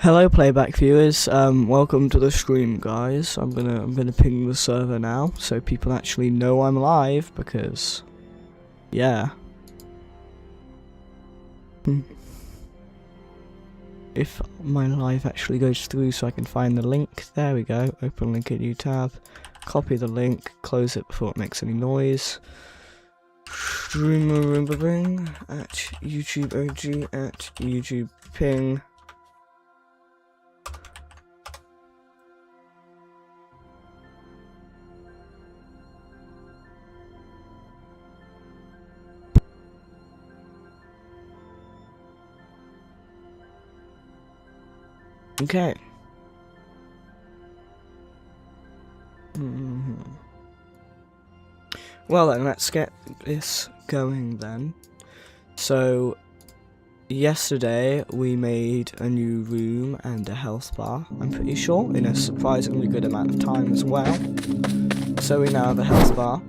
Hello playback viewers, welcome to the stream guys. I'm gonna ping the server now so people actually know I'm live because yeah. If my live actually goes through so I can find the link, there we go, open link in new tab, copy the link, close it before it makes any noise. Streamer at YouTube OG at YouTube ping. Okay. Well then, let's get this going then. So, yesterday we made a new room and a health bar, I'm pretty sure, in a surprisingly good amount of time as well. So we now have a health bar.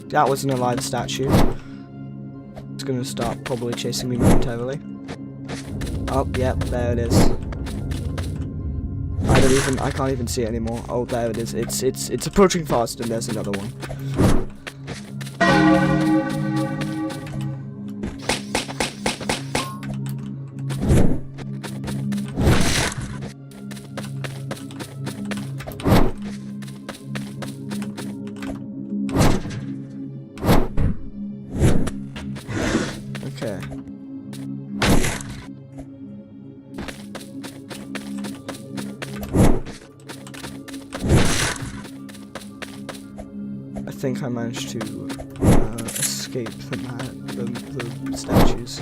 That wasn't a live statue. It's gonna start probably chasing me momentarily. Oh, yep, there it is. I can't even see it anymore. Oh, there it is. It's approaching fast, and there's another one. Okay. I think I managed to escape the statues.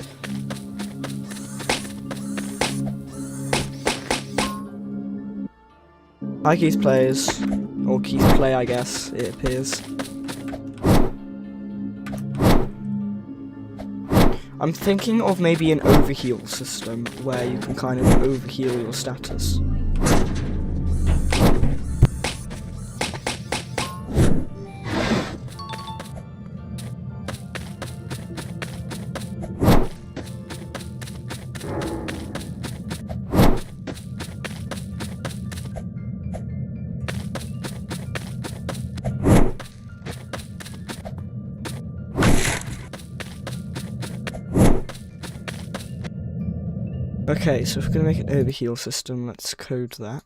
Hi Keith Plays, or Keith Play I guess, it appears. I'm thinking of maybe an overheal system, where you can kind of overheal your status. Okay, so if we're going to make an overheal system, let's code that.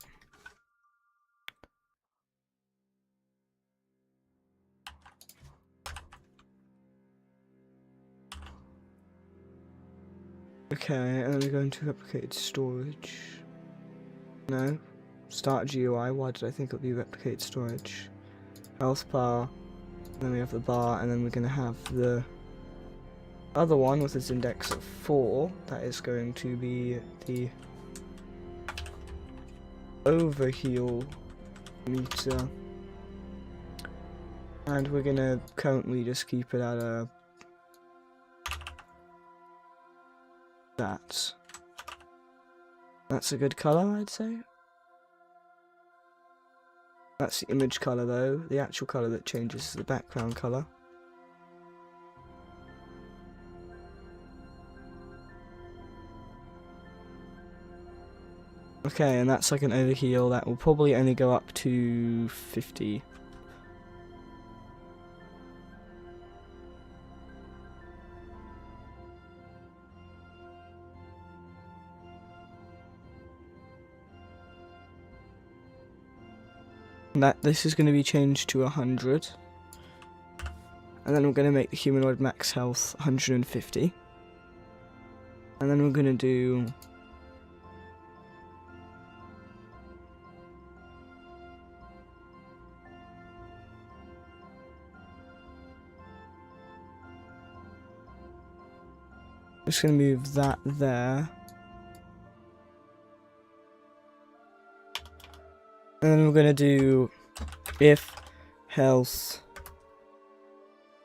Okay, and then we're going to replicate storage. No. Start GUI, why did I think it would be replicate storage? Health bar, then we have the bar, and then we're going to have the other one with its index of 4, that is going to be the overheal meter, and we're gonna currently just keep it at a that's a good color, I'd say. That's the image color though. The actual color that changes is the background color. Okay, and that's like an overheal that will probably only go up to 50. And this is going to be changed to 100. And then we're going to make the humanoid max health 150. And then we're going to do just going to move that there. And then we're going to do if health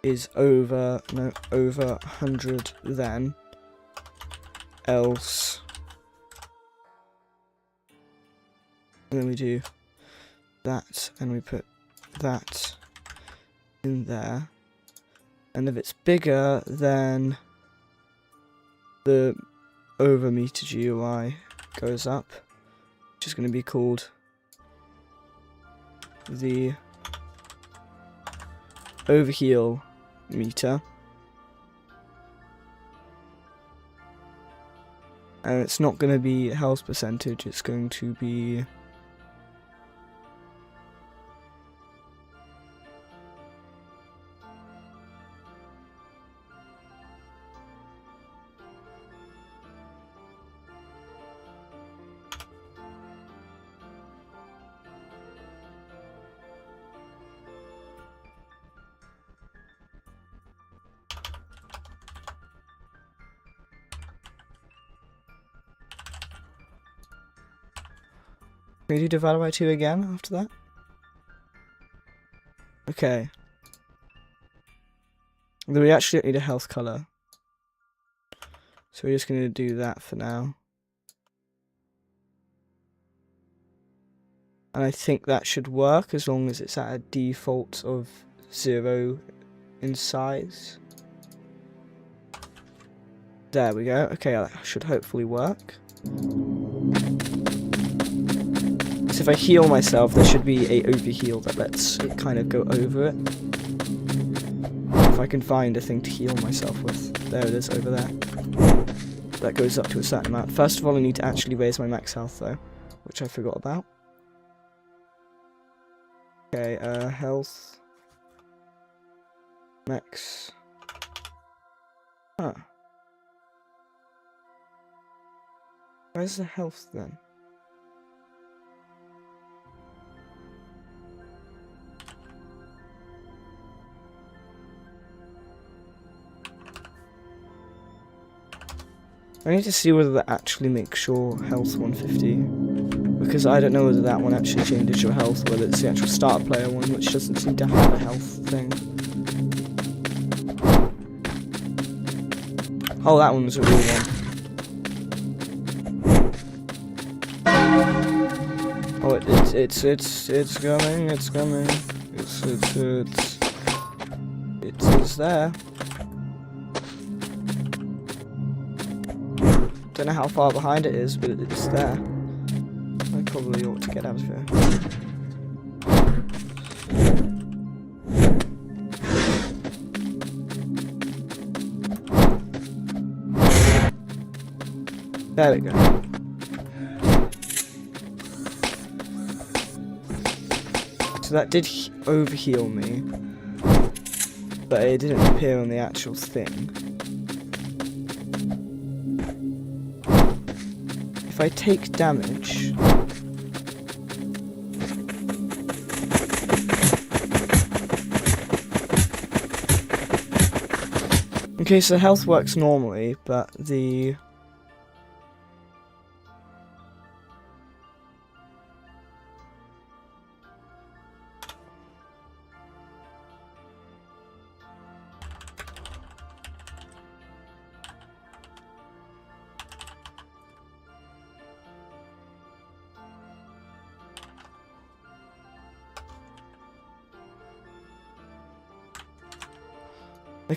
is over 100 then else, and then we do that and we put that in there, and if it's bigger then the over meter GUI goes up, which is going to be called the overheal meter. And it's not going to be health percentage, it's going to be Can we do divided by 2 again after that? Okay. Then we actually don't need a health colour. So we're just going to do that for now. And I think that should work as long as it's at a default of 0 in size. There we go. Okay, that should hopefully work. So if I heal myself, there should be a overheal that lets it kind of go over it. If I can find a thing to heal myself with. There it is, over there. That goes up to a certain amount. First of all, I need to actually raise my max health though, which I forgot about. Okay, health. Max. Huh. Where's the health then? I need to see whether that actually makes your health 150, because I don't know whether that one actually changes your health, whether it's the actual starter player one, which doesn't seem to have a health thing. Oh, that one's a real one. Oh, it's coming, it's coming. It's there. Don't know how far behind it is, but it's there. I probably ought to get out of here. There we go. So that did overheal me, but it didn't appear on the actual thing. If I take damage, okay, so health works normally, but the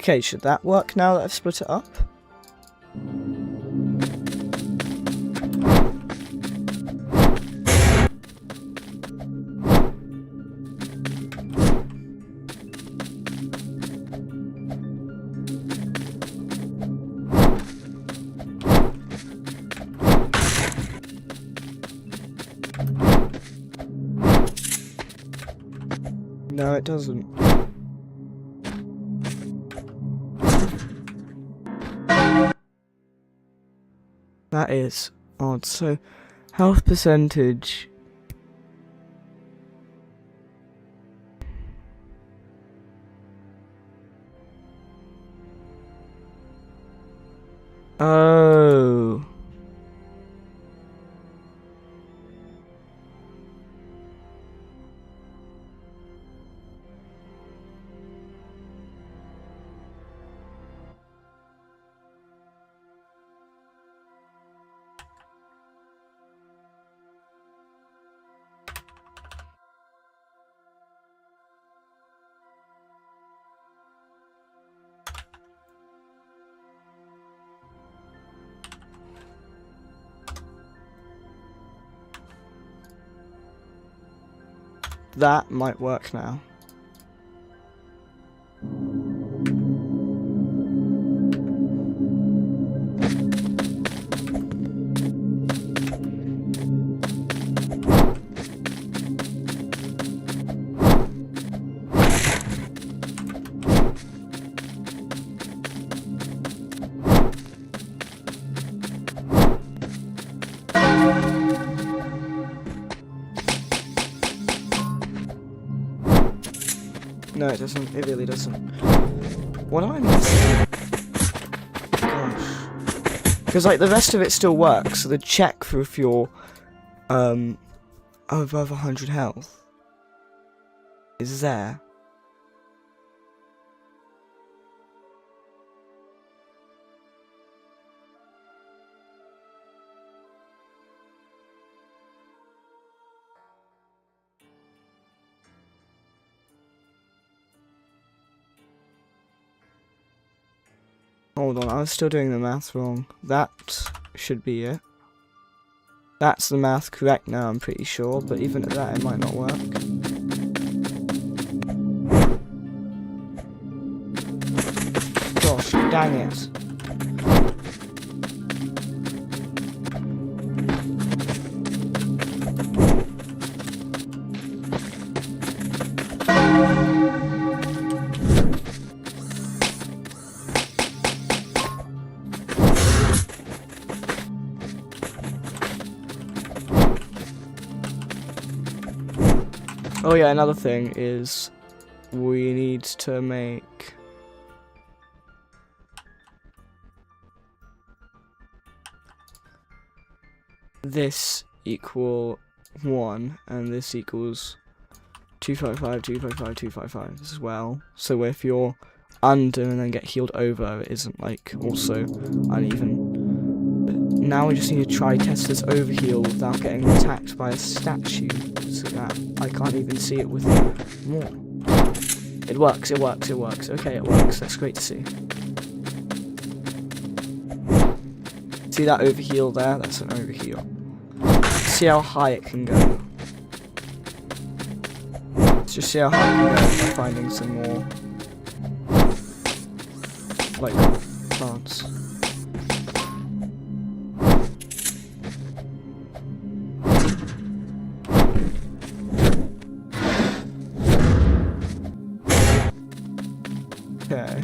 okay, should that work now that I've split it up? No, it doesn't. That is odd. So, health percentage. Oh. that might work now. No, it doesn't. It really doesn't. What am I missing? Gosh. Because, like, the rest of it still works. So the check for if you're, above 100 health is there. Hold on, I was still doing the math wrong. That should be it. That's the math correct now, I'm pretty sure, but even at that it might not work. Gosh, dang it. Oh yeah, another thing is we need to make this equal 1 and this equals 255, 255, 255 as well. So if you're under and then get healed over, it isn't like also uneven. But now we just need to try test this overheal without getting attacked by a statue, so that I can't even see it with more. It works, it works, it works. Okay, it works. That's great to see. See that overheal there? That's an overheal. See how high it can go. Let's just see how high it can go by finding some more, like, plants. Okay.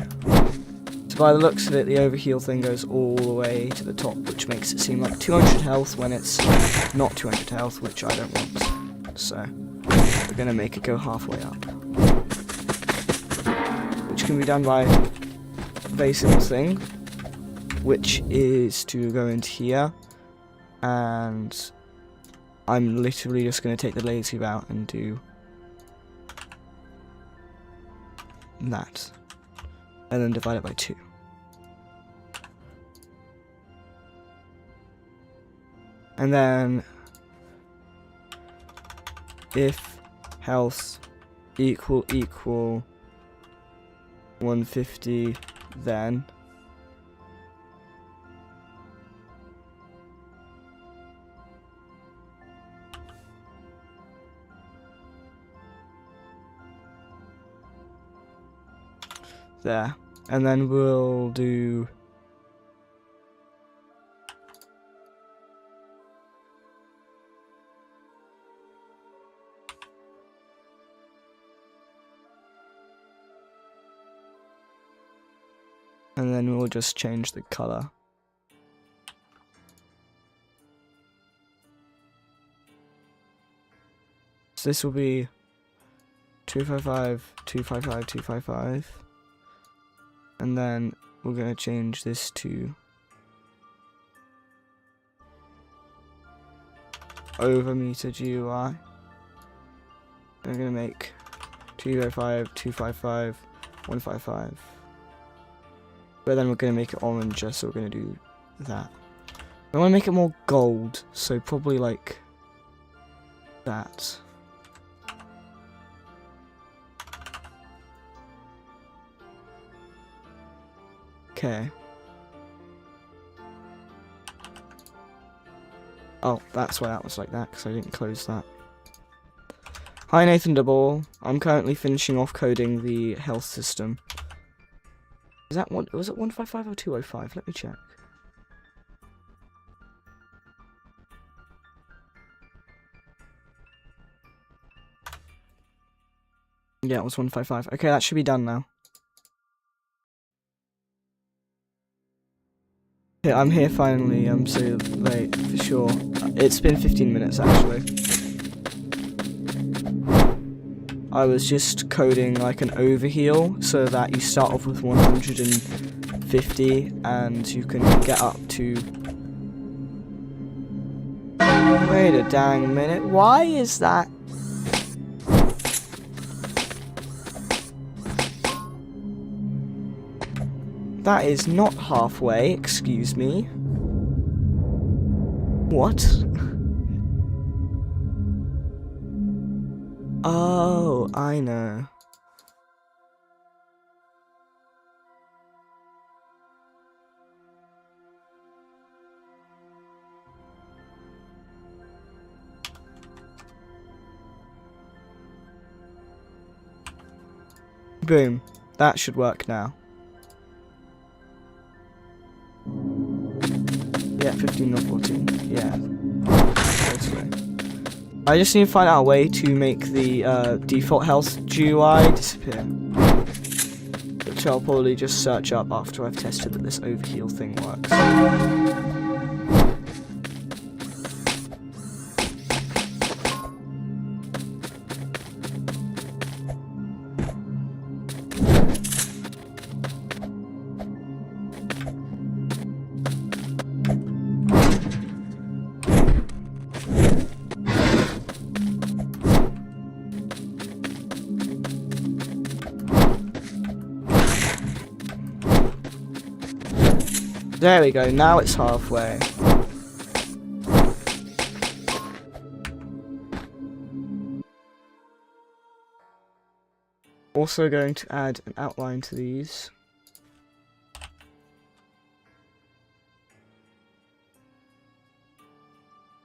So by the looks of it, the overheal thing goes all the way to the top, which makes it seem like 200 health when it's not 200 health, which I don't want. So we're going to make it go halfway up. Which can be done by a very simple thing, which is to go into here, and I'm literally just going to take the lazy route and do that. And then divide it by 2. And then if health equal 150, then there. And then we'll do and then we'll just change the color. So this will be 255, 255, 255. And then we're going to change this to over meter GUI. We're going to make 205, 255, 155. But then we're going to make it orange, so we're going to do that. I want to make it more gold, so probably like that. Okay. Oh, that's why that was like that, because I didn't close that. Hi Nathan Double. I'm currently finishing off coding the health system. Is that one? Was it 155 or 205? Let me check. Yeah, it was 155. Okay, that should be done now. Yeah, I'm here finally. I'm so late for sure. It's been 15 minutes actually. I was just coding like an overheal so that you start off with 150 and you can get up to... Wait a dang minute, why is that? That is not halfway, excuse me. What? Oh, I know. Boom. That should work now. Yeah, 15 or 14. Yeah. Totally. I just need to find out a way to make the default health GUI disappear. Which I'll probably just search up after I've tested that this overheal thing works. There we go, now it's halfway. Also going to add an outline to these.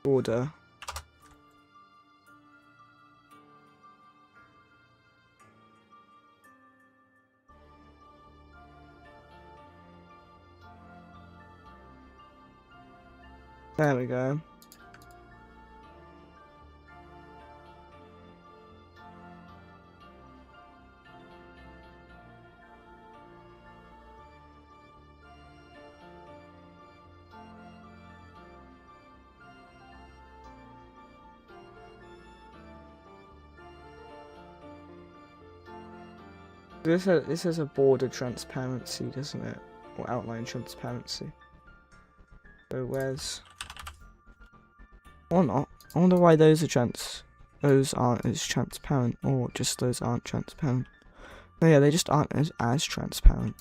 Border. There we go. This has a border transparency, doesn't it? Or outline transparency. So where's... Or not. I wonder why those are those aren't as transparent, or just those aren't transparent. Oh yeah, they just aren't as transparent.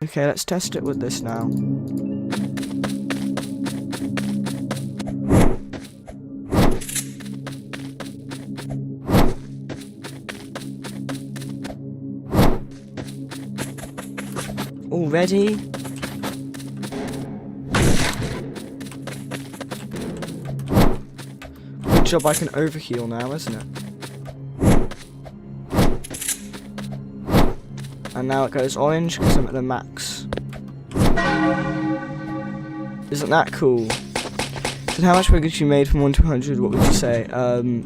Okay, let's test it with this now. Already? Good job, I can overheal now, isn't it? And now it goes orange because I'm at the max. Isn't that cool? And how much progress you made from 1 to 100, what would you say?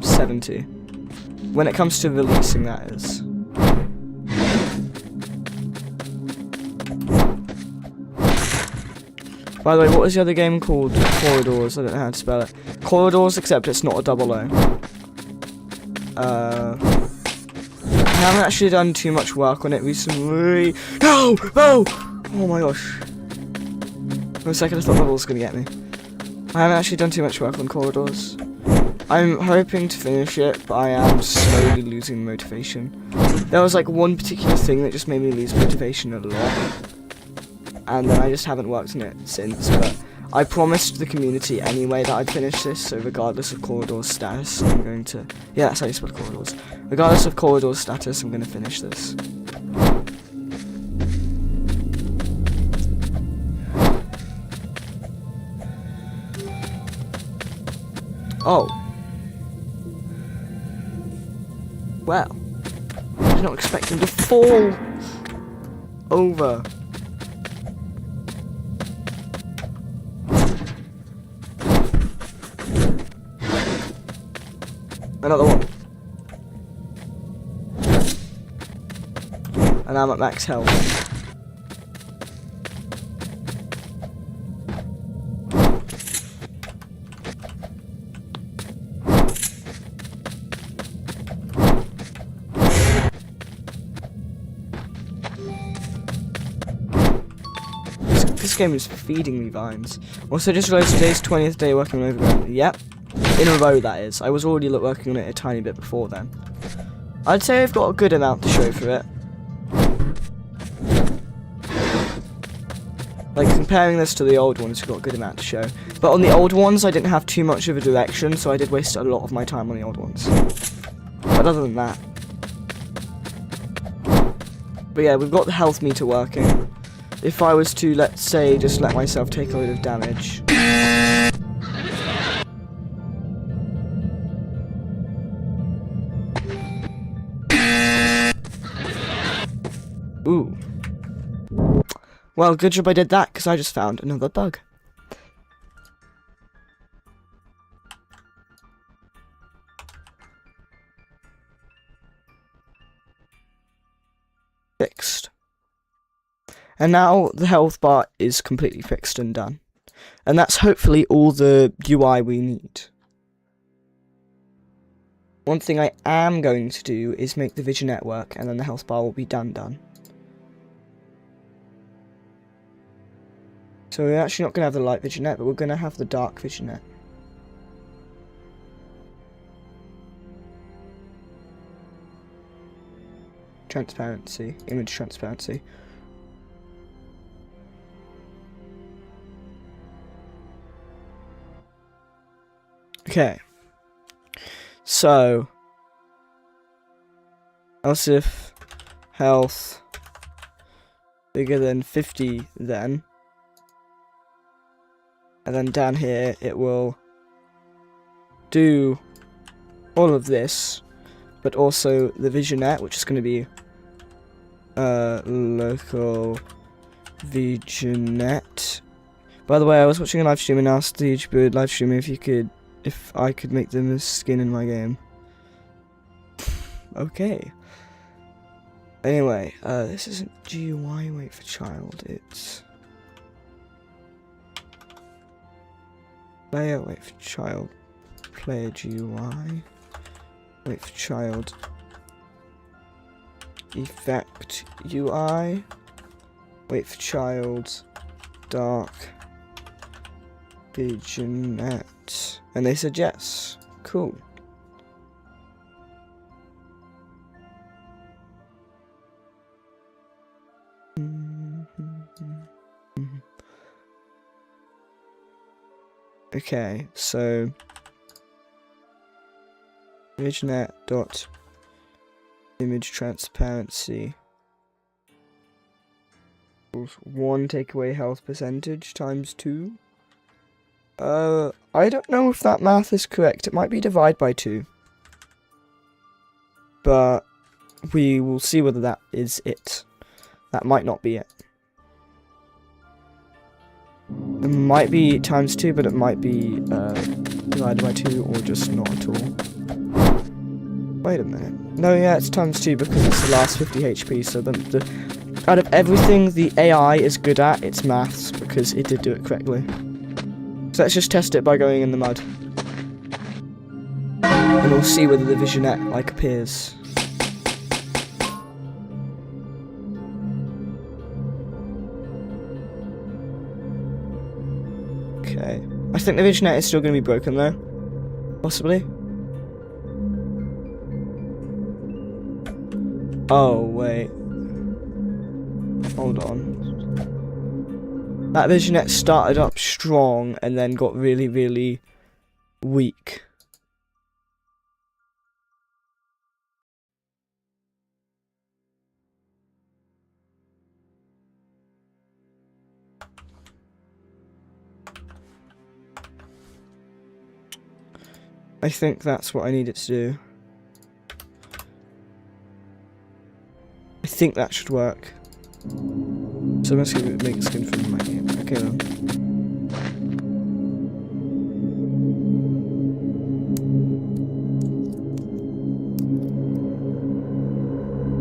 70. When it comes to releasing, that is. By the way, what was the other game called? Corridors, I don't know how to spell it. Corridors, except it's not a double O. I haven't actually done too much work on it recently. No! No! Oh my gosh. For a second I thought that was gonna get me. I haven't actually done too much work on Corridors. I'm hoping to finish it, but I am slowly losing motivation. There was like one particular thing that just made me lose motivation a lot. And then I just haven't worked on it since, but I promised the community anyway that I'd finish this, so regardless of Corridor's status, I'm going to... Yeah, that's how you spell Corridors. Regardless of Corridor's status, I'm going to finish this. Oh. well. I did not expect him to fall over. Another one. And I'm at max health. This game is feeding me vines. Also, just realized today's 20th day working on OVERGROWN. Yep. In a row, that is. I was already working on it a tiny bit before then. I'd say I've got a good amount to show for it. Like, comparing this to the old ones, I've got a good amount to show. But on the old ones, I didn't have too much of a direction, so I did waste a lot of my time on the old ones. But other than that... But yeah, we've got the health meter working. If I was to, let's say, just let myself take a load of damage. Ooh. Well, good job I did that, because I just found another bug. Fixed. And now the health bar is completely fixed and done. And that's hopefully all the UI we need. One thing I am going to do is make the vision network, and then the health bar will be done. So we're actually not going to have the light vision net, but we're going to have the dark vision net. Transparency, image transparency. Okay. So, else if health bigger than 50 then. And then down here it will do all of this, but also the visionette, which is going to be local visionette. By the way, I was watching a live stream and asked the YouTuber live stream if I could make them a skin in my game. Okay. Anyway, this isn't GUI wait for child, it's player wait for child, player GUI, wait for child, effect UI, wait for child, dark visionette, and they said yes. Cool. Okay, so visionette dot image transparency equals 1 takeaway health percentage times 2. I don't know if that math is correct. It might be divide by 2. But we will see whether that is it. That might not be it. It might be times 2, but it might be divided by 2 or just not at all. Wait a minute. No, yeah, it's times 2 because it's the last 50 HP, so out of everything the AI is good at, it's maths, because it did do it correctly. So let's just test it by going in the mud. And we'll see whether the visionette, like, appears. Okay. I think the visionette is still going to be broken, though. Possibly. Oh, wait. Hold on. That visionette started up strong and then got really, really weak. I think that's what I needed to do. think that should work. So I'm just going to make a skin from my game. Okay then.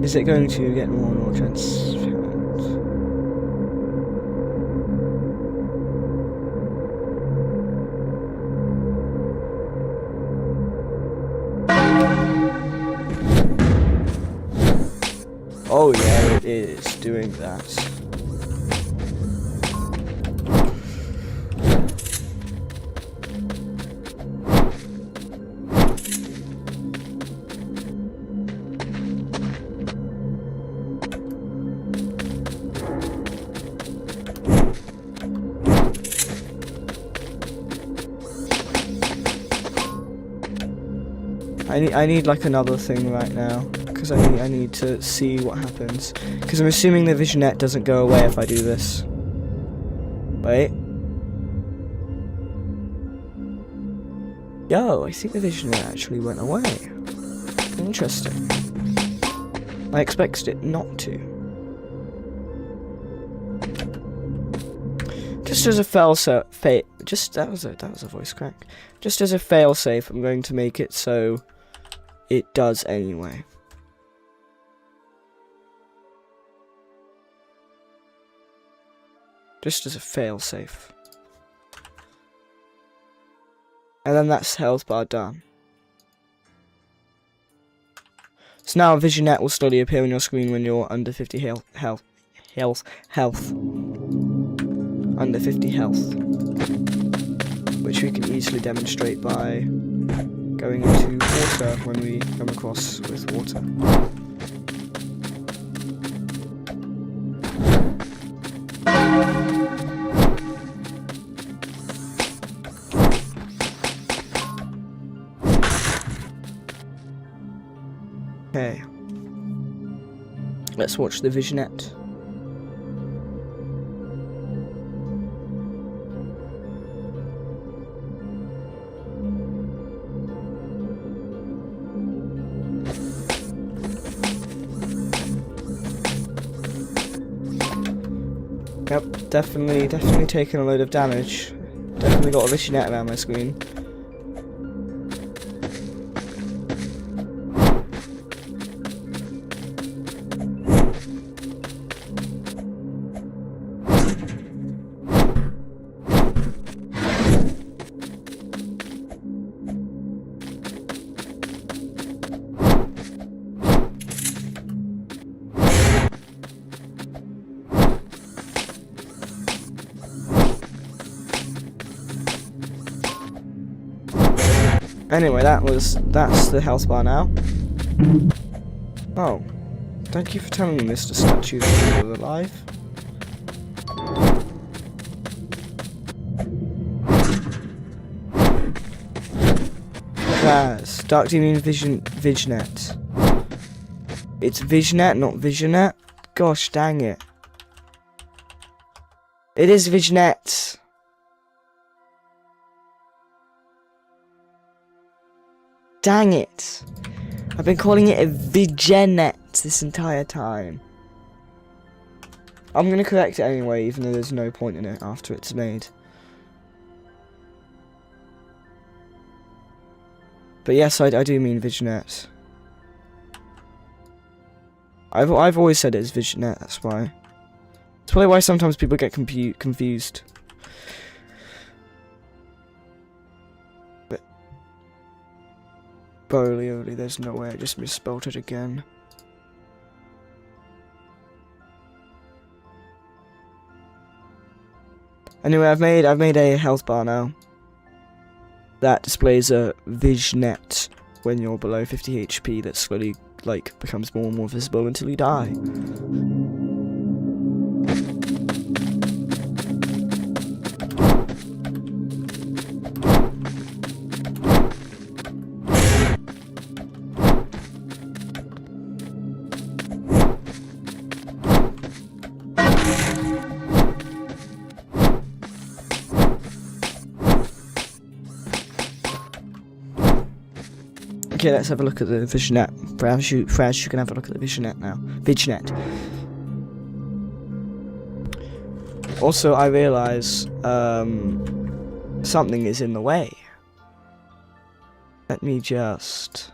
Is it going to get more and more transparent? Oh yeah, it is doing that. I need like another thing right now, because I need to see what happens, because I'm assuming the visionette doesn't go away if I do this. Wait. Yo, I think the visionette actually went away. Interesting. I expected it not to. Just as a fail-safe, that was a voice crack. Just as a fail-safe, I'm going to make it so it does anyway. Just as a fail-safe. And then that's health bar done. So now a visionette will slowly appear on your screen when you're under 50 health. Under 50 health. Which we can easily demonstrate by going into water when we come across with water. Okay. Let's watch the visionette. Yep, definitely taking a load of damage. Definitely got a visionette around my screen. Anyway, that's the health bar now. Oh, thank you for telling me, Mr. Statue, that you were alive. Class, Dark Demon Visionette. It's Visionette, not Visionette. Gosh dang it. It is Visionette. Dang it. I've been calling it a vignette this entire time. I'm gonna correct it anyway, even though there's no point in it after it's made. But yes, I do mean vignette. I've always said it's vignette, that's why. That's probably why sometimes people get confused. Holy, there's no way I just misspelled it again. Anyway, I've made a health bar now that displays a vignette when you're below 50 HP that slowly becomes more and more visible until you die. Okay, let's have a look at the visionette. Fresh, you can have a look at the visionette now. Vignette. Also, I realise something is in the way. Let me just...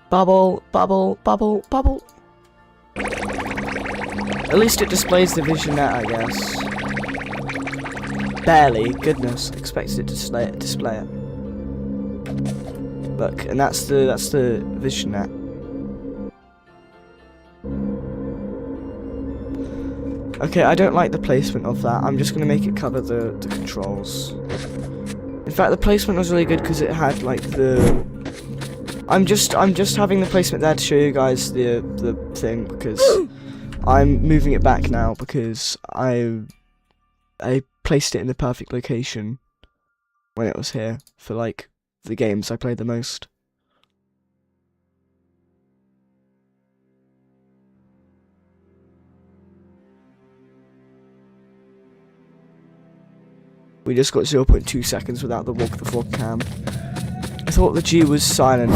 Bubble, bubble, bubble, bubble. At least it displays the visionette, I guess. Barely, goodness, expected it to display it. Look, and that's the visionette. Okay, I don't like the placement of that. I'm just gonna make it cover the controls. In fact, the placement was really good because it had like the. I'm just having the placement there to show you guys the thing because I'm moving it back now because I placed it in the perfect location when it was here for like the games I played the most. We just got 0.2 seconds without the walk the frog cam. I thought the G was silent.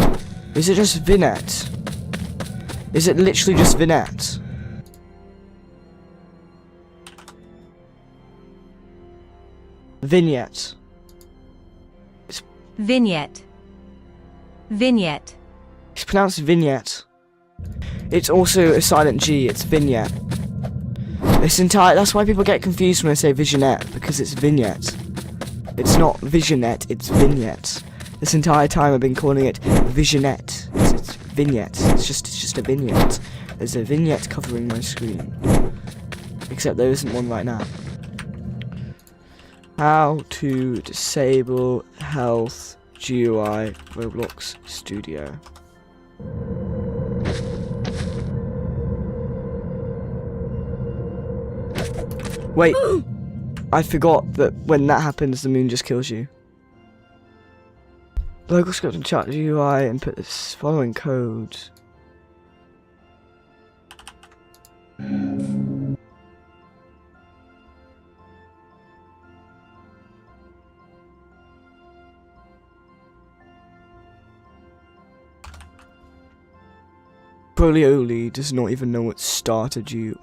Is it just vignette? Is it literally just vignette? Vignette. Vignette. Vignette. It's pronounced vignette. It's also a silent G, it's vignette. That's why people get confused when I say visionette, because it's vignette. It's not visionette, it's vignette. This entire time I've been calling it visionette. It's vignette. It's just a vignette. There's a vignette covering my screen. Except there isn't one right now. How to disable health GUI Roblox Studio. Wait, I forgot that when that happens, the moon just kills you. Local script and chat GUI and put this following code. Prolioli does not even know what started you.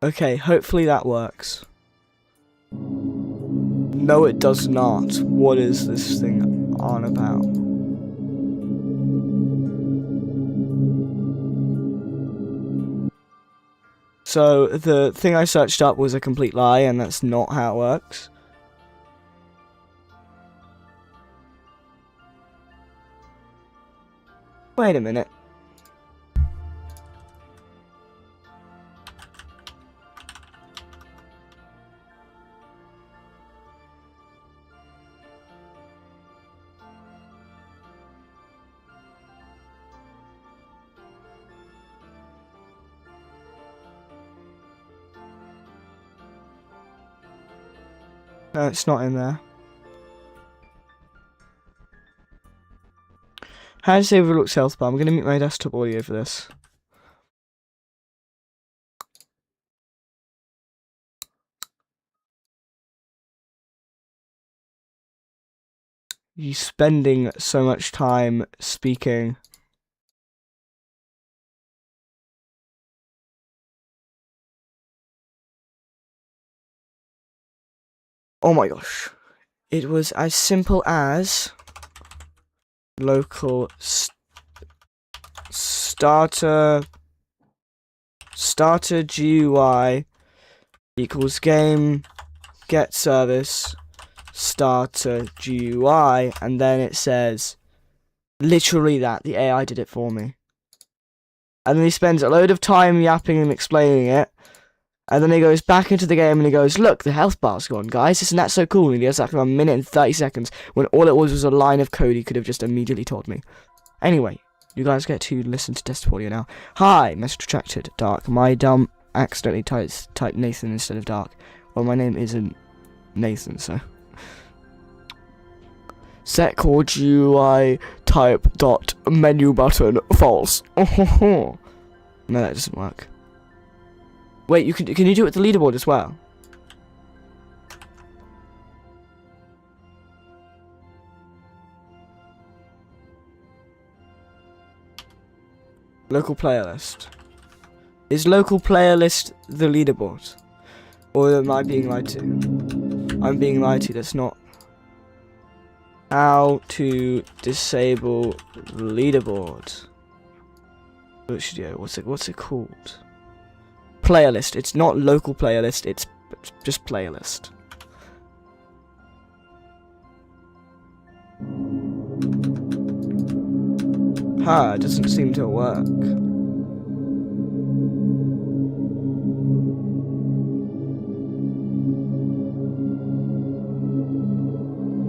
Okay, hopefully that works. No, it does not. What is this thing on about? So, the thing I searched up was a complete lie, and that's not how it works. Wait a minute. No, it's not in there. How to save Roblox health bar? I'm going to mute my desktop audio for this. You spending so much time speaking. Oh my gosh. It was as simple as local starter GUI equals game get service starter GUI, and then it says literally that. The AI did it for me. And then he spends a load of time yapping and explaining it. And then he goes back into the game and he goes, look, the health bar's gone, guys. Isn't that so cool? And he does that for 1 minute and 30 seconds when all it was a line of code he could have just immediately told me. Anyway, you guys get to listen to desktop audio now. Hi, message retracted, dark, my dumb accidentally typed Nathan instead of Dark. Well, my name isn't Nathan, so. Set core GUI type dot menu button false. No, that doesn't work. Wait, can you do it with the leaderboard as well? Local player list. Is local player list the leaderboard? Or am I being lied to? I'm being lied to, that's not. How to disable leaderboard. What's it called? Player list. It's not local player list, it's just player list. It doesn't seem to work.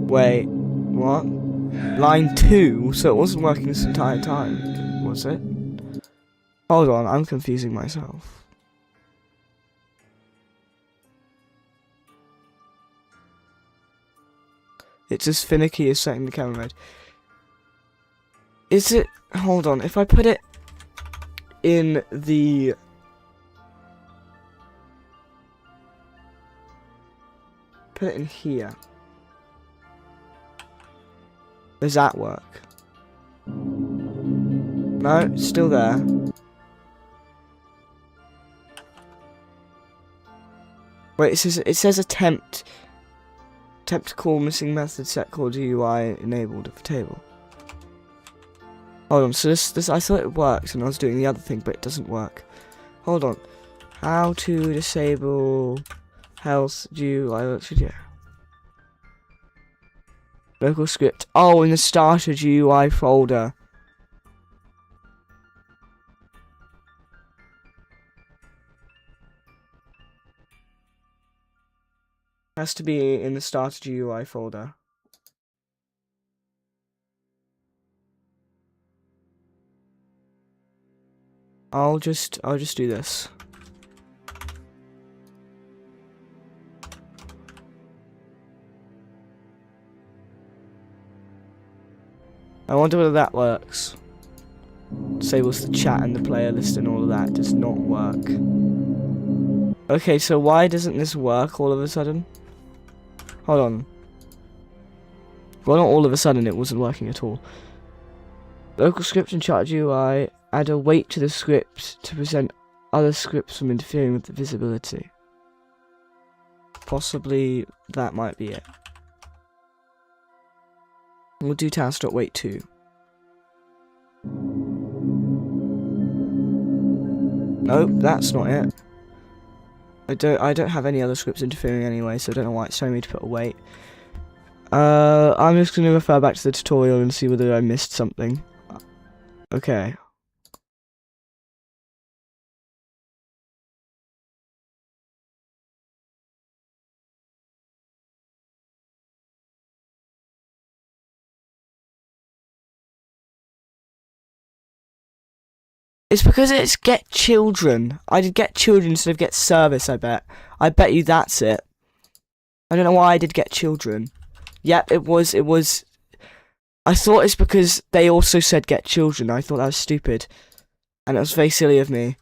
Wait, what? Line 2? So it wasn't working this entire time, was it? Hold on, I'm confusing myself. It's as finicky as setting the camera mode. Is it? Hold on, if I put it in the... Put it in here. Does that work? No, it's still there. Wait, it says attempt to call missing method set call GUI enabled of the table. Hold on, so this I thought it worked and I was doing the other thing, but it doesn't work. Hold on. How to disable health GUI yeah. Local script. Oh, in the starter GUI folder. Has to be in the starter GUI folder. I'll just do this. I wonder whether that works. Disables the chat and the player list and all of that. Does not work. Okay, so why doesn't this work all of a sudden? Hold on. Well, not all of a sudden, it wasn't working at all. Local script and chat GUI. Add a weight to the script to prevent other scripts from interfering with the visibility. Possibly that might be it. We'll do task.weight 2. Nope, that's not it. I don't have any other scripts interfering anyway, so I don't know why it's telling me to put a weight. I'm just gonna refer back to the tutorial and see whether I missed something. Okay. It's because it's get children. I did get children instead of get service, I bet. I bet you that's it. I don't know why I did get children. Yep, it was. I thought it's because they also said get children. I thought that was stupid. And it was very silly of me.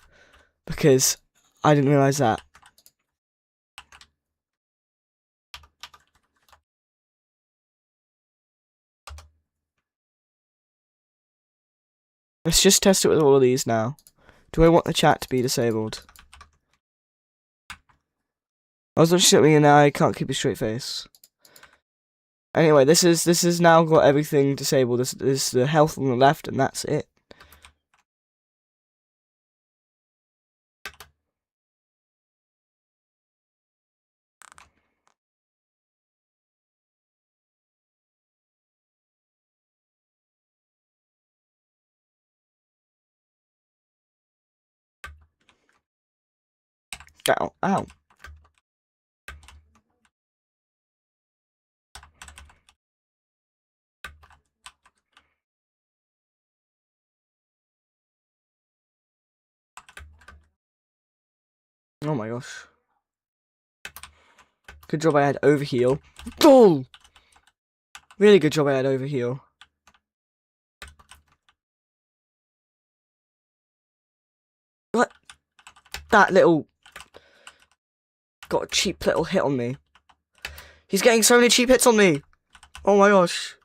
Because I didn't realise that. Let's just test it with all of these now. Do I want the chat to be disabled? I was just sitting and now I can't keep a straight face. Anyway, this is now got everything disabled. This is the health on the left, and that's it. Ow, ow. Oh my gosh. Good job I had overheal. Oh! Really good job I had overheal. What? That little... got a cheap little hit on me. He's getting so many cheap hits on me! Oh my gosh.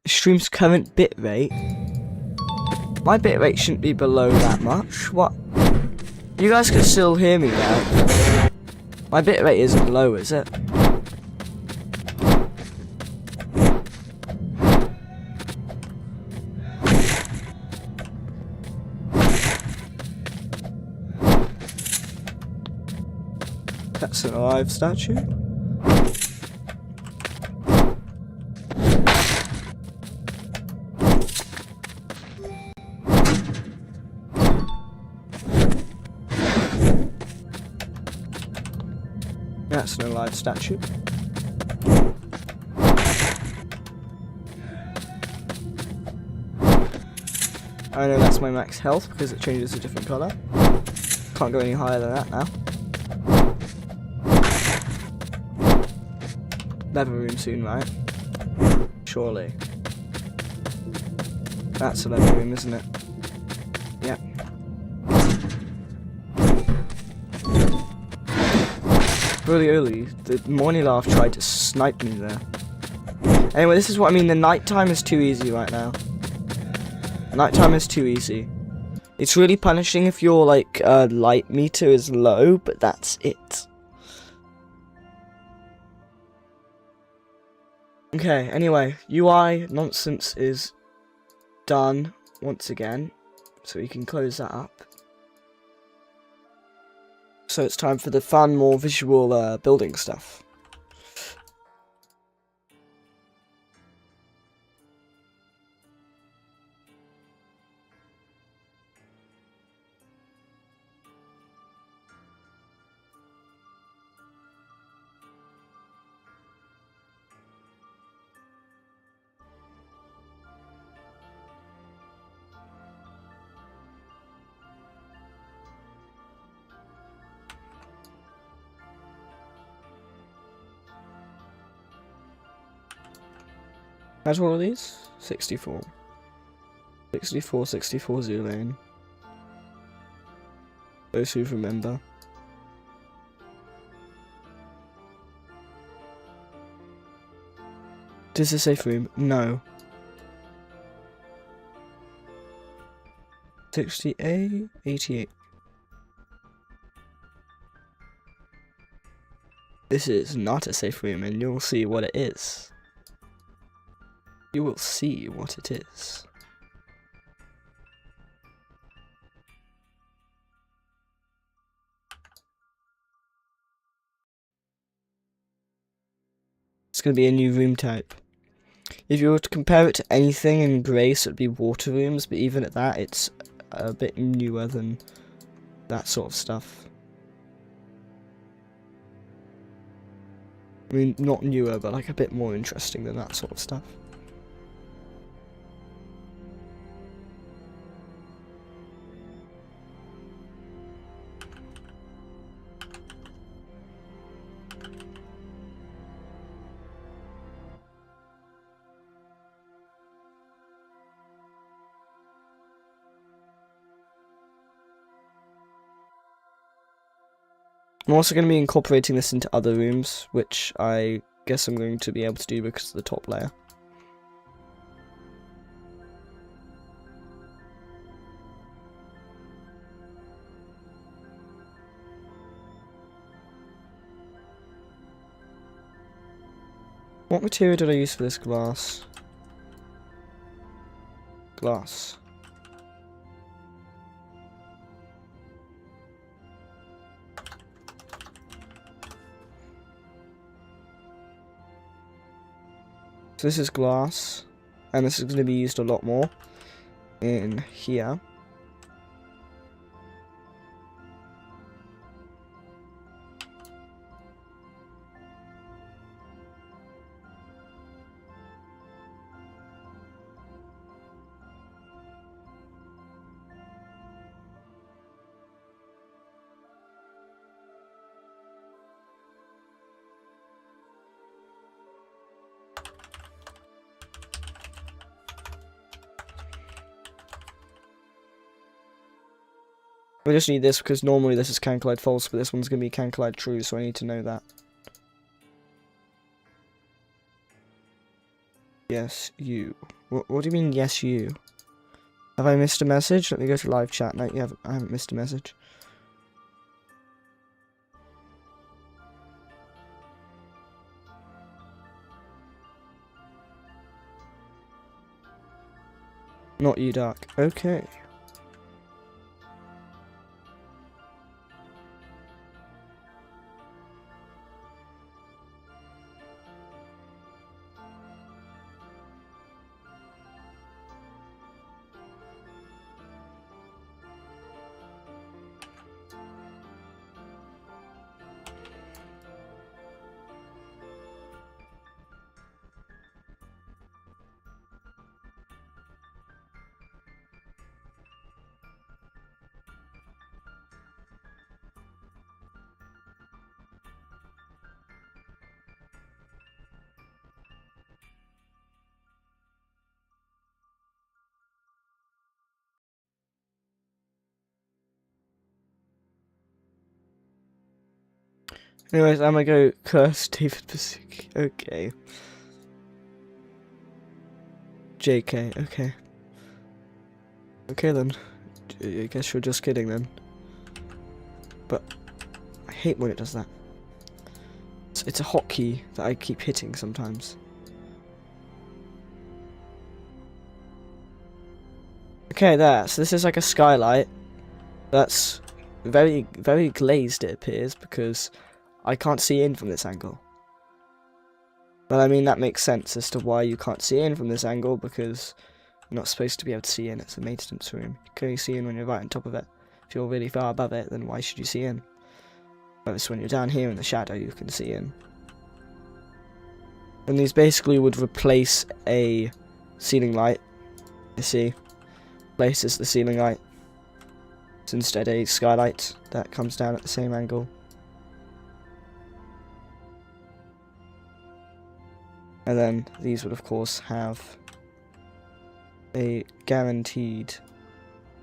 Stream's current bitrate. My bitrate shouldn't be below that much. What? You guys can still hear me now. My bitrate isn't low, is it? That's an alive statue. That's an alive statue. I know that's my max health because it changes a different colour. Can't go any higher than that now. Level room soon, right? Surely. That's a level room, isn't it? Yep. Really early, the morning laugh tried to snipe me there. Anyway, this is what I mean, the nighttime is too easy right now. Nighttime is too easy. It's really punishing if your, like, light meter is low, but that's it. Okay, anyway, UI nonsense is done once again, so we can close that up. So it's time for the fun, more visual building stuff. How's all of these? 64. 64, 64 Zoolane. Those who remember. Is this a safe room? No. 68, 88. This is not a safe room, and you'll see what it is. You will see what it is. It's going to be a new room type. If you were to compare it to anything in Grace, it would be water rooms, but even at that, it's a bit newer than that sort of stuff. I mean, not newer, but like a bit more interesting than that sort of stuff. I'm also going to be incorporating this into other rooms, which I guess I'm going to be able to do because of the top layer. What material did I use for this glass? Glass. So this is glass, and this is going to be used a lot more in here. I just need this because normally this is can collide false, but this one's going to be can collide true, so I need to know that. Yes, you. What do you mean, yes, you? Have I missed a message? Let me go to live chat. No, I haven't missed a message. Not you, Dark. Okay. Anyways, I'm gonna go curse David Basiki. Okay. JK, okay. Okay then. I guess you're just kidding then. But I hate when it does that. It's a hotkey that I keep hitting sometimes. Okay, there. So this is like a skylight. That's very, very glazed, it appears, because I can't see in from this angle. But I mean, that makes sense as to why you can't see in from this angle, because you're not supposed to be able to see in. It's a maintenance room. You can only see in when you're right on top of it. If you're really far above it, then why should you see in? Whereas when you're down here in the shadow, you can see in. And these basically would replace a ceiling light. You see? Places the ceiling light. It's instead a skylight that comes down at the same angle. And then these would of course have a guaranteed,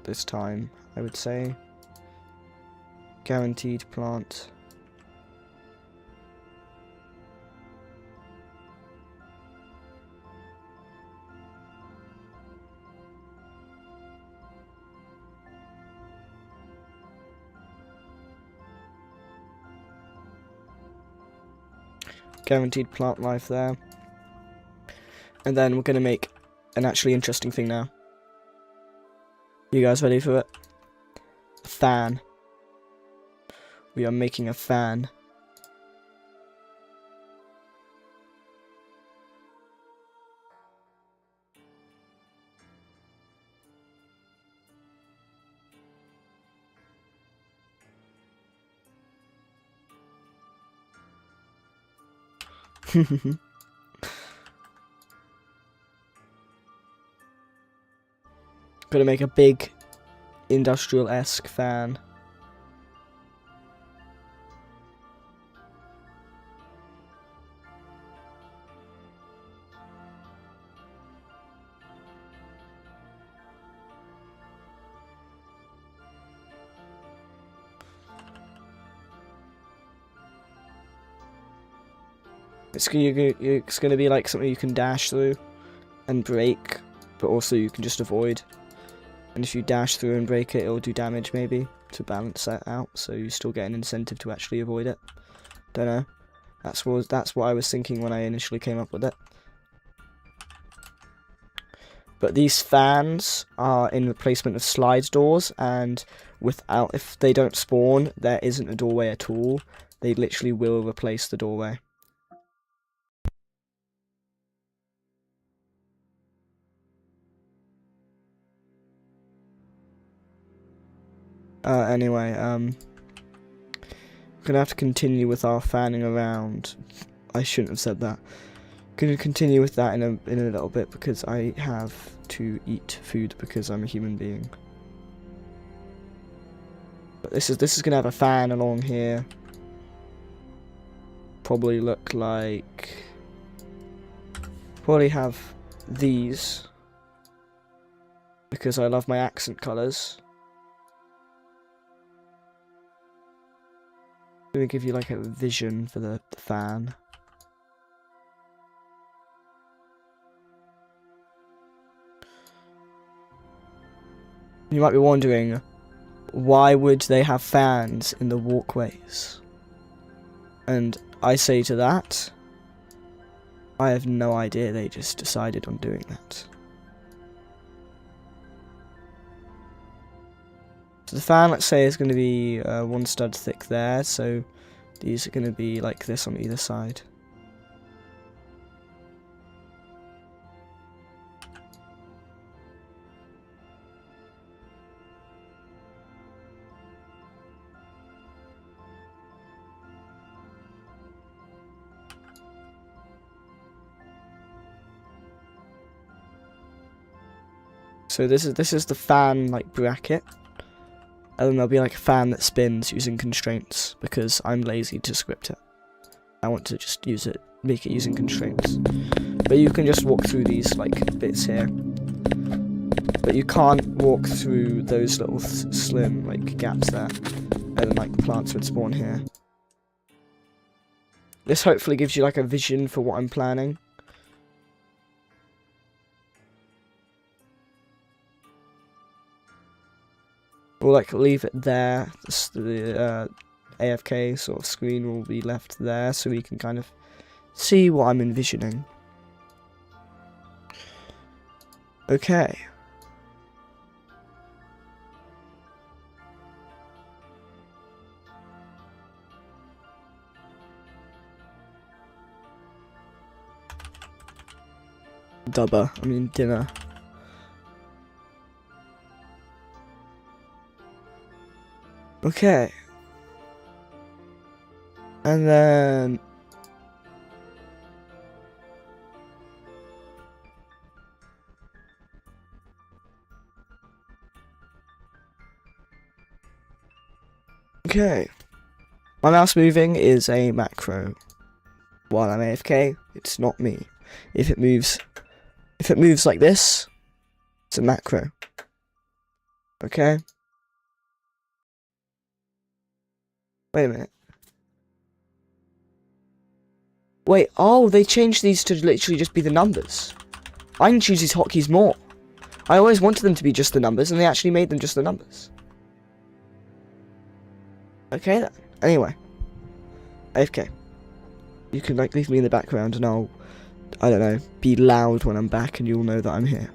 this time I would say, guaranteed plant. Guaranteed plant life there. And then we're going to make an actually interesting thing now. You guys ready for it? A fan. We are making a fan. Gonna make a big industrial-esque fan. It's gonna be like something you can dash through and break, but also you can just avoid. And if you dash through and break it, it'll do damage maybe to balance that out, so you still get an incentive to actually avoid it. Don't know. That's what I was thinking when I initially came up with it. But these fans are in replacement of slide doors, and if they don't spawn, there isn't a doorway at all. They literally will replace the doorway. Anyway, we're gonna have to continue with our fanning around. I shouldn't have said that. Gonna continue with that in a little bit because I have to eat food because I'm a human being. But this is gonna have a fan along here. Probably look like. Probably have these because I love my accent colours. I'm gonna give you like a vision for the fan. You might be wondering, why would they have fans in the walkways? And I say to that, I have no idea, they just decided on doing that. So the fan, let's say, is going to be 1 stud thick there, so these are going to be like this on either side. So this is the fan like bracket. And then there'll be like a fan that spins using constraints because I'm lazy to script it. I want to just use it, make it using constraints. But you can just walk through these like bits here. But you can't walk through those little slim like gaps there. And then like plants would spawn here. This hopefully gives you like a vision for what I'm planning. We'll like leave it there. The AFK sort of screen will be left there so we can kind of see what I'm envisioning. Okay. Dinner. Okay. And then okay. My mouse moving is a macro. While I'm AFK, it's not me. If it moves like this, it's a macro. Okay? Wait a minute. Wait, oh, they changed these to literally just be the numbers. I can choose these hotkeys more. I always wanted them to be just the numbers, and they actually made them just the numbers. Okay then. Anyway. AFK. You can like leave me in the background and I'll, I don't know, be loud when I'm back and you'll know that I'm here.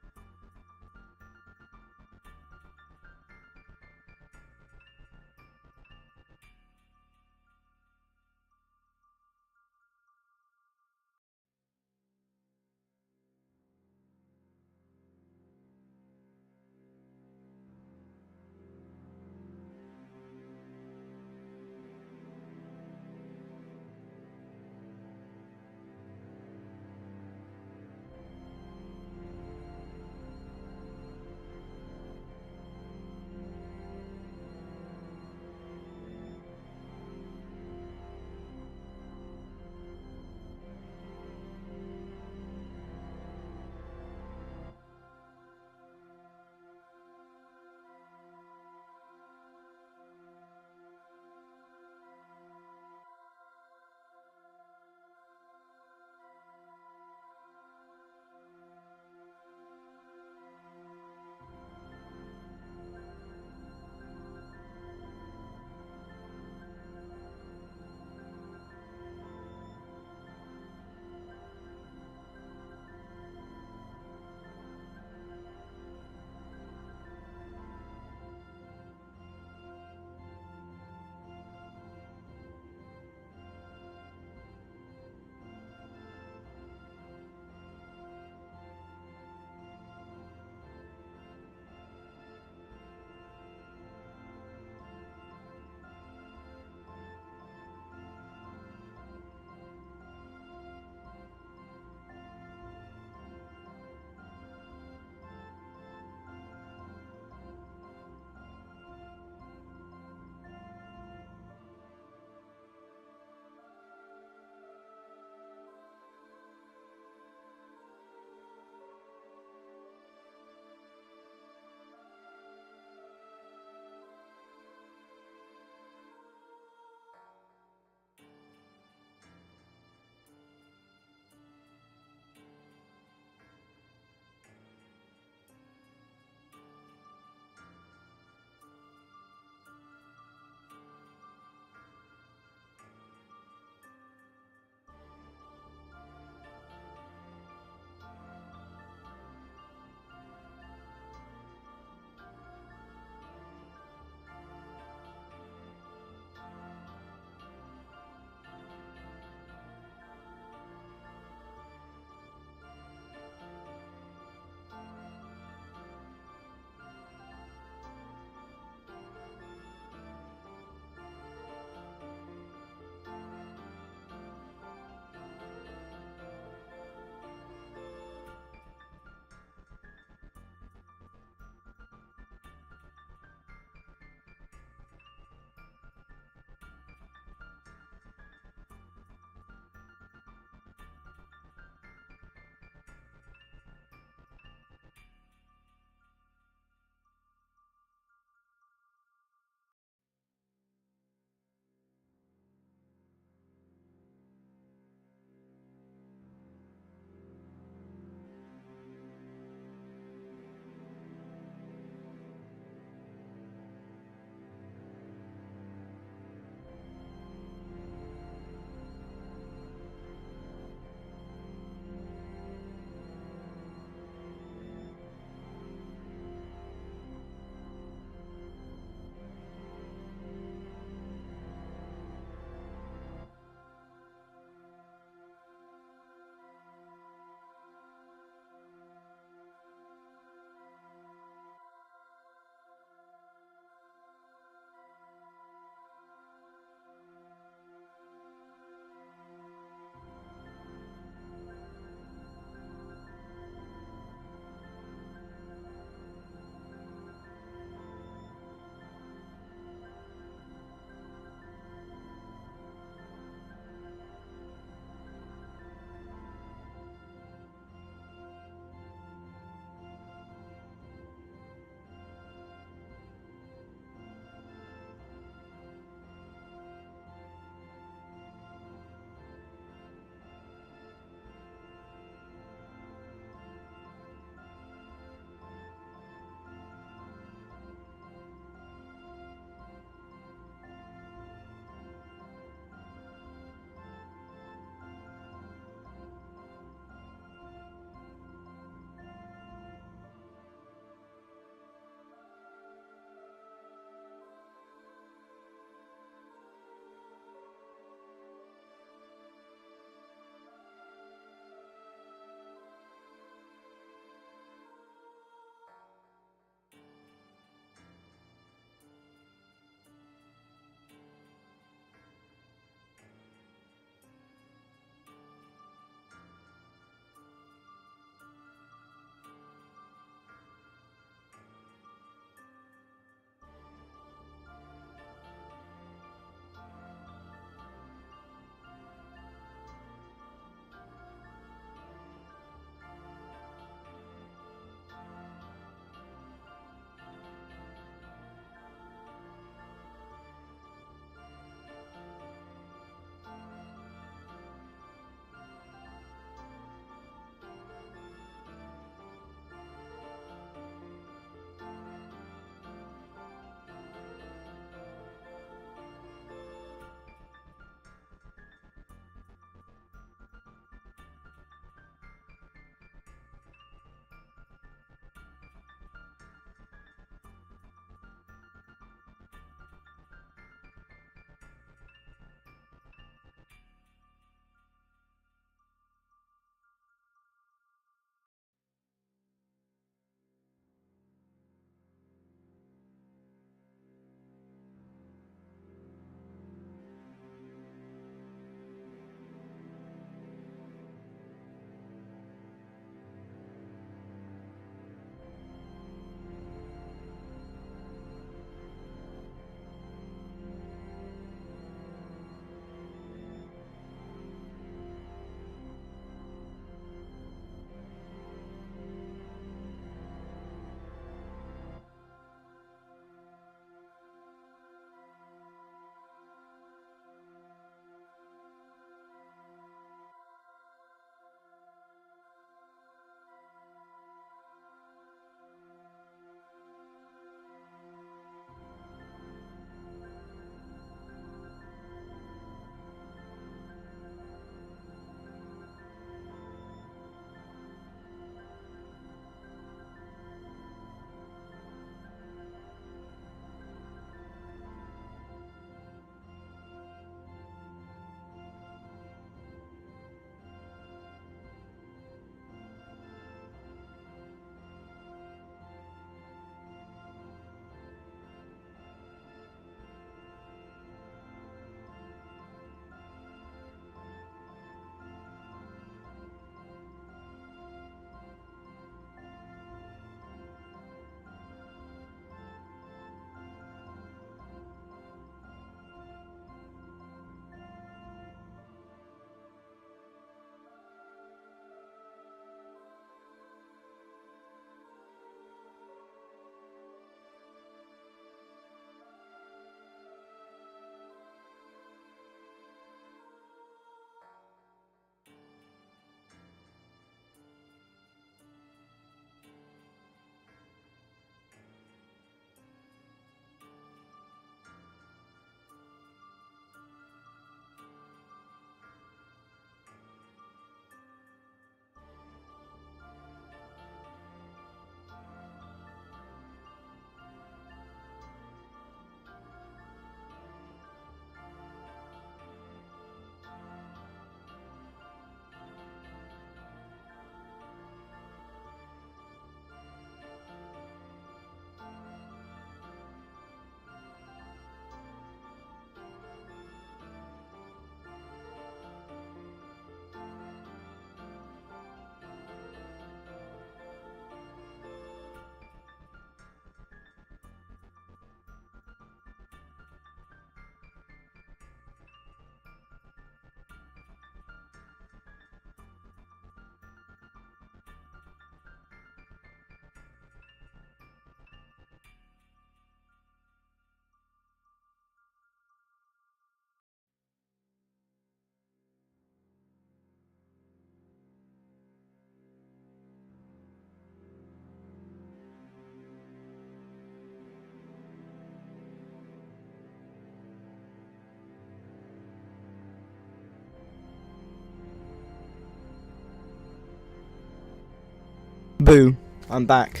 Boo, I'm back.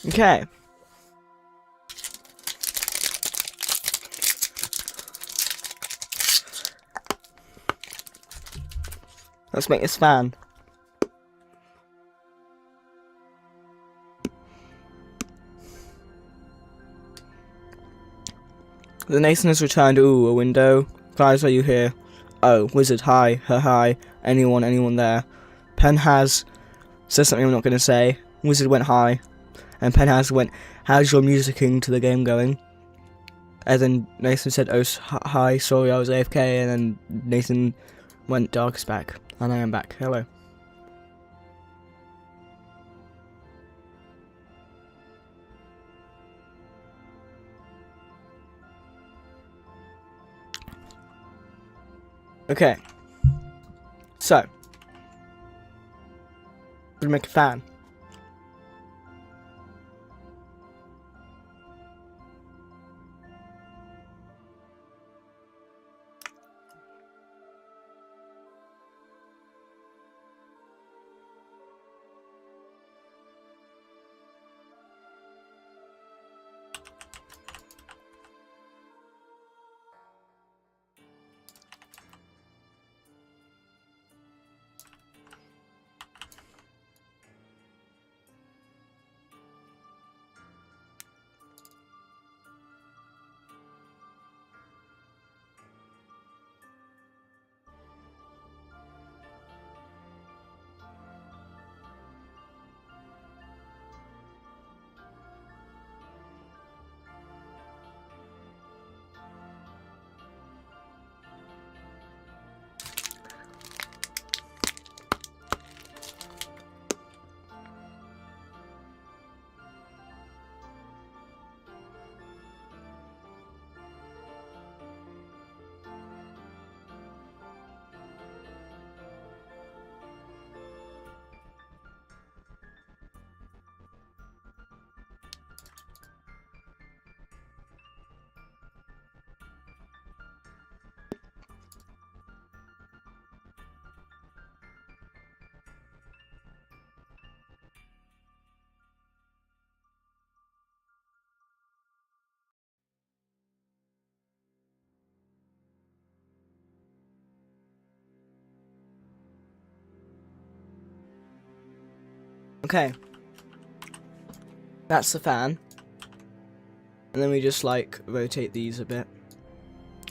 Okay. Let's make this fan. The Nathan has returned. Ooh, a window. Guys, are you here? Oh, wizard, hi. Hi. Anyone there? Pen has said something I'm not going to say. Wizard went hi. And Pen has went, how's your musicking to the game going? And then Nathan said, oh, hi, sorry, I was AFK. And then Nathan went, Dark is back. And I am back. Hello. Okay. So. I'm gonna make a fan. Okay. That's the fan. And then we just like rotate these a bit.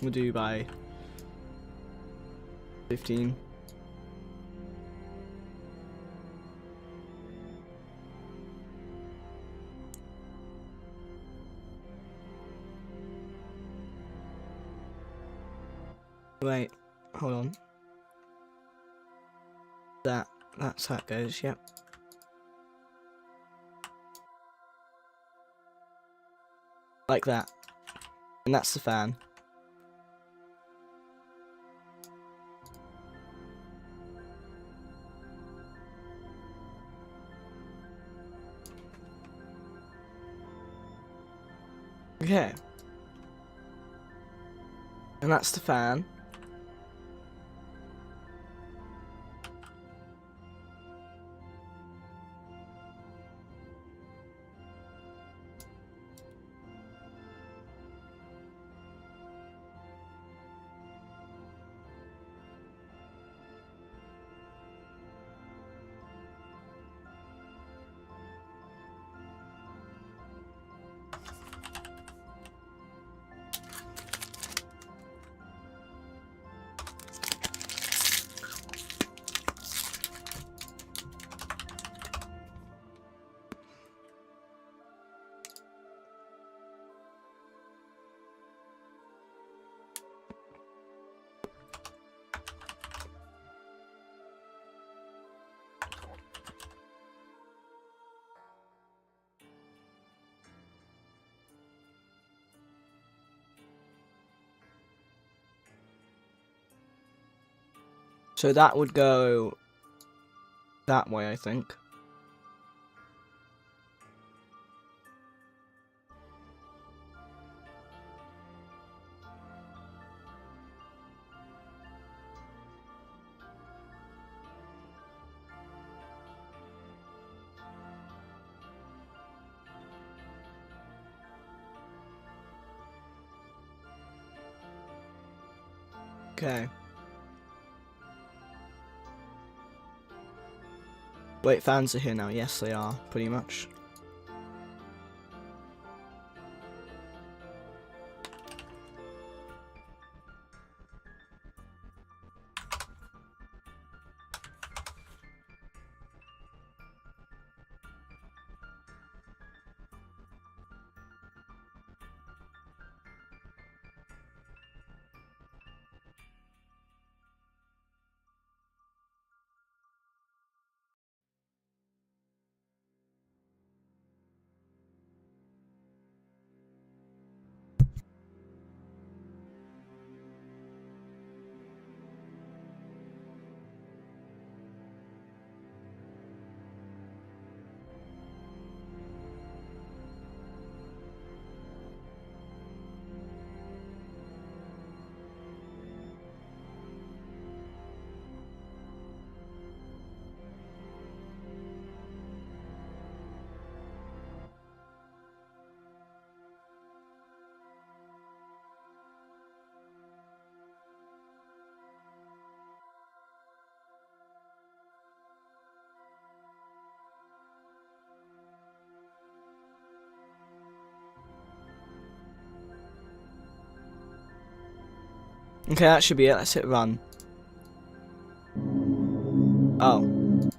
We'll do by 15. Wait, hold on. That's how it goes, yep. Like that. And that's the fan. Okay. And that's the fan. So that would go that way, I think. Okay. Wait, fans are here now. Yes, they are, pretty much. Okay, that should be it. Let's hit run. Oh.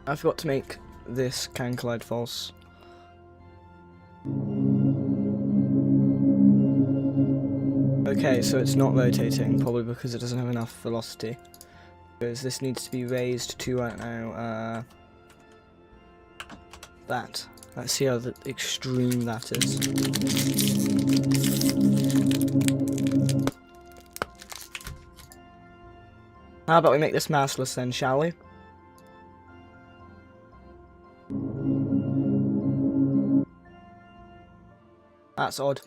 I forgot to make this can collide false. Okay, so it's not rotating, probably because it doesn't have enough velocity. Because this needs to be raised to right now, that. Let's see how extreme that is. How about we make this mouseless then, shall we? That's odd.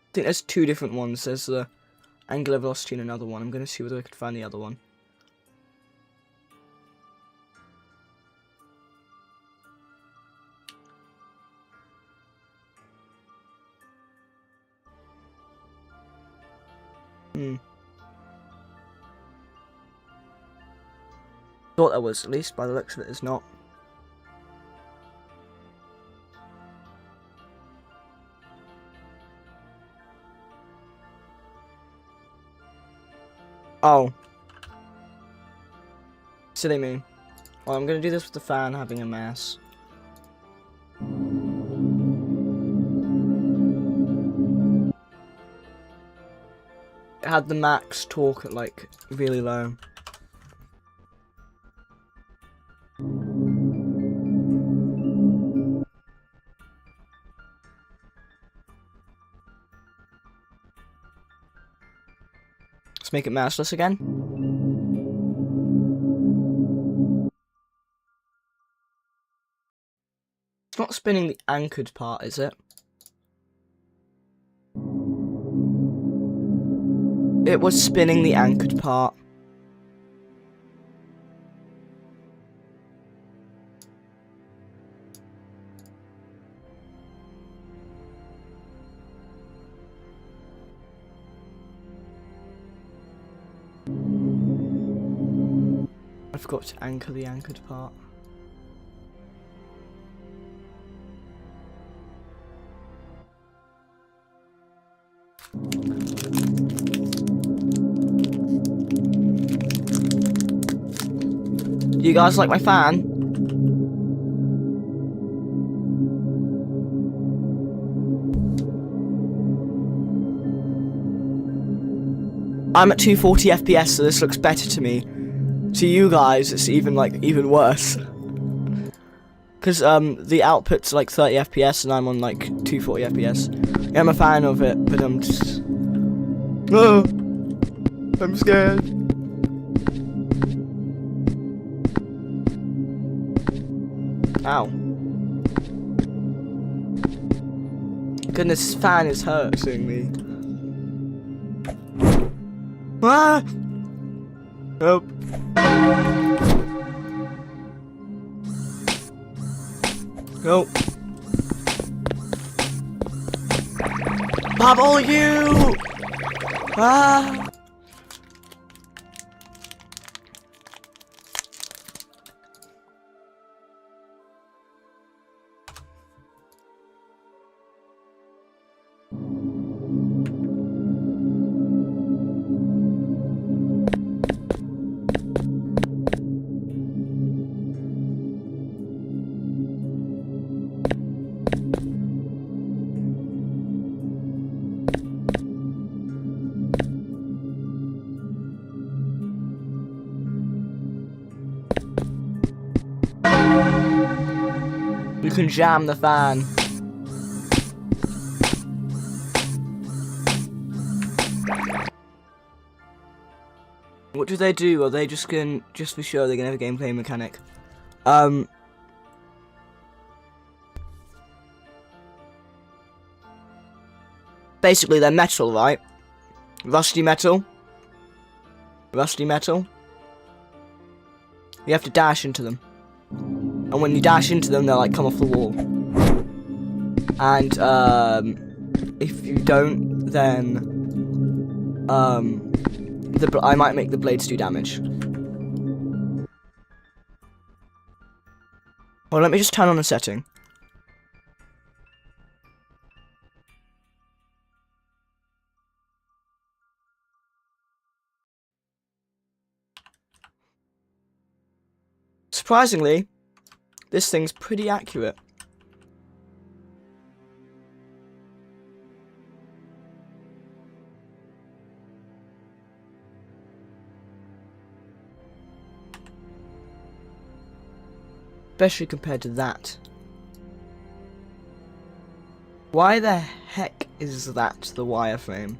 I think there's two different ones. There's the angular velocity and another one. I'm going to see whether I can find the other one. Thought there was, at least by the looks of it, it's not. Oh. Silly me. Well, I'm gonna do this with the fan having a mass. It had the max torque at like really low. Let's make it massless again. It's not spinning the anchored part, is it? It was spinning the anchored part. I forgot to anchor the anchored part. You guys like my fan? I'm at 240 FPS, so this looks better to me. To you guys, it's even worse. Because the output's like 30 FPS and I'm on like 240 FPS. Yeah, I'm a fan of it, but I'm just... Oh, I'm scared. Ow. Goodness, this fan is hurting me. Ah! Nope. Nope. Bubble you! Ah! You can jam the fan. What do they do? Are they just be sure they're gonna have a gameplay mechanic? Basically they're metal, right? Rusty metal. Rusty metal. You have to dash into them. And when you dash into them, they'll like come off the wall. And if you don't, then I might make the blades do damage. Well, let me just turn on a setting. Surprisingly, this thing's pretty accurate. Especially compared to that. Why the heck is that the wireframe?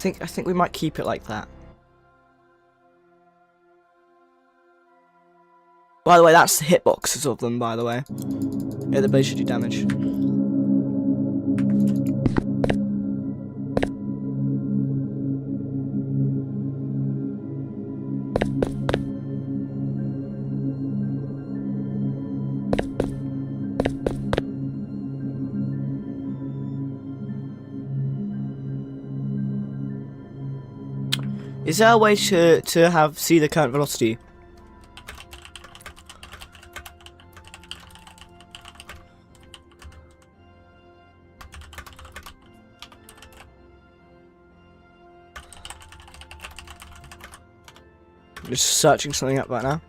I think we might keep it like that. By the way, that's the hitboxes of them, by the way. Yeah, the blade should do damage. Is there a way to see the current velocity? I'm just searching something up right now.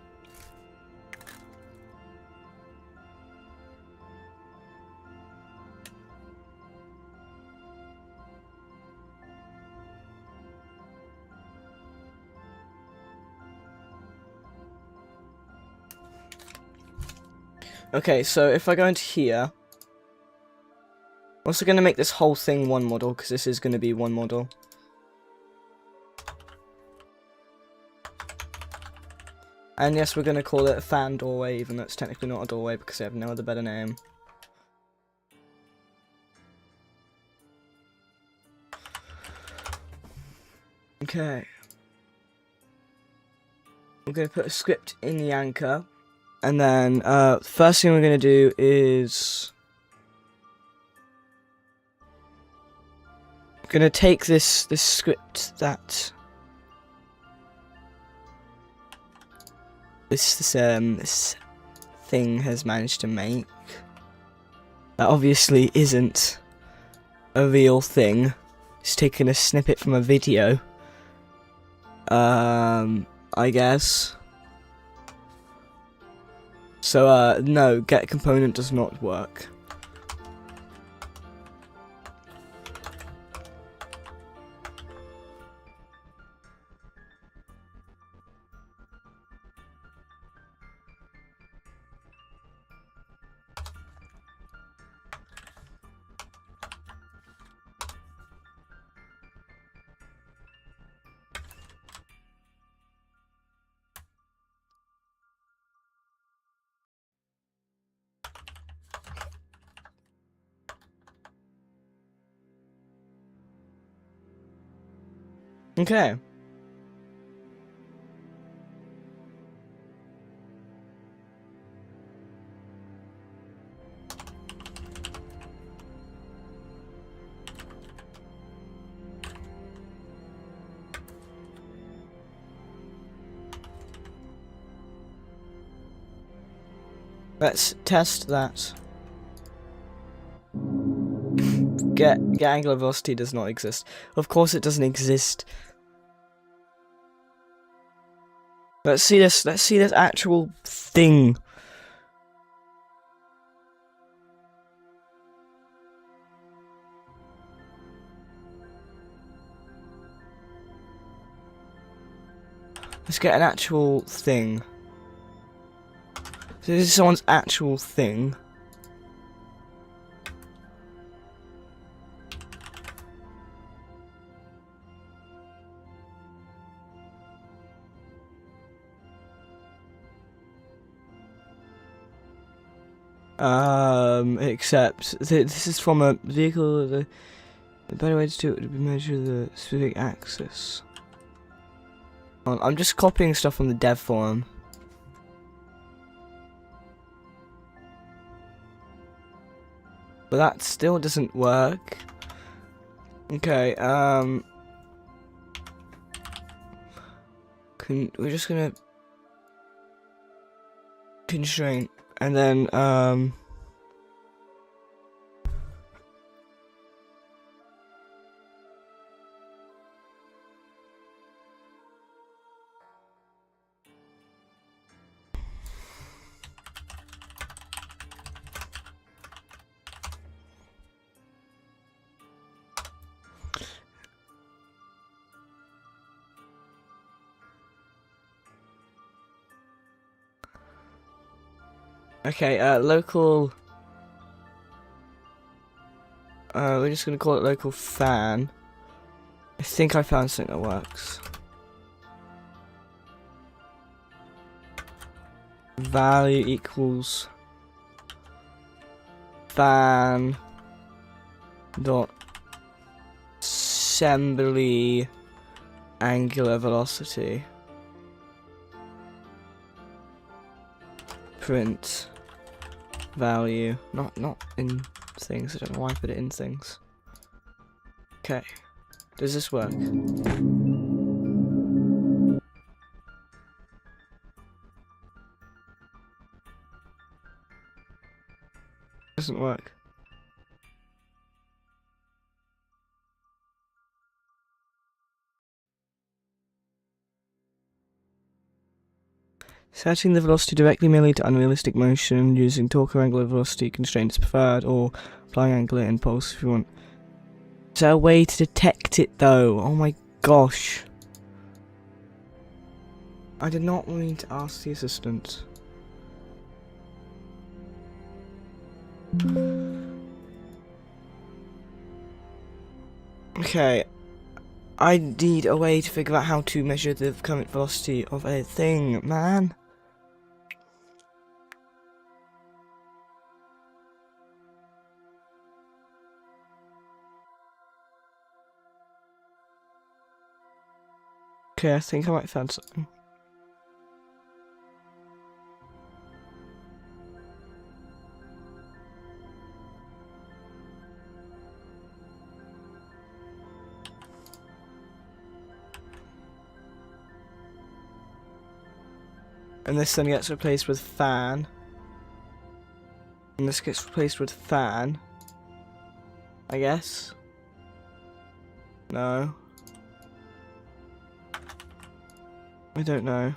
Okay, so if I go into here, I'm also going to make this whole thing one model, because this is going to be one model. And yes, we're going to call it a fan doorway, even though it's technically not a doorway, because I have no other better name. Okay. We're going to put a script in the anchor. And then, first thing we're going to do is... I'm going to take this script that... This thing has managed to make. That obviously isn't a real thing. It's taken a snippet from a video. I guess. So, no, get component does not work. Okay. Let's test that. Get angular velocity does not exist. Of course it doesn't exist. Let's see this actual thing. Let's get an actual thing. So this is someone's actual thing. Except this is from a vehicle. The better way to do it would be measure the specific axis. I'm just copying stuff from the dev forum. But that still doesn't work. Okay, we're just gonna constraint and then okay, local. We're just gonna call it local fan. I think I found something that works. Value equals fan dot assembly angular velocity. Print value, not in things. I don't know why I put it in things. Okay, does this work? Doesn't work. Setting the velocity directly merely to unrealistic motion using torque or angular velocity constraint is preferred, or applying angular impulse if you want. Is there a way to detect it though? Oh my gosh. I did not mean to ask the assistant. Okay. I need a way to figure out how to measure the current velocity of a thing, man. Okay, I think I might have found something. And this then gets replaced with fan. And this gets replaced with fan. I guess. No. I don't know.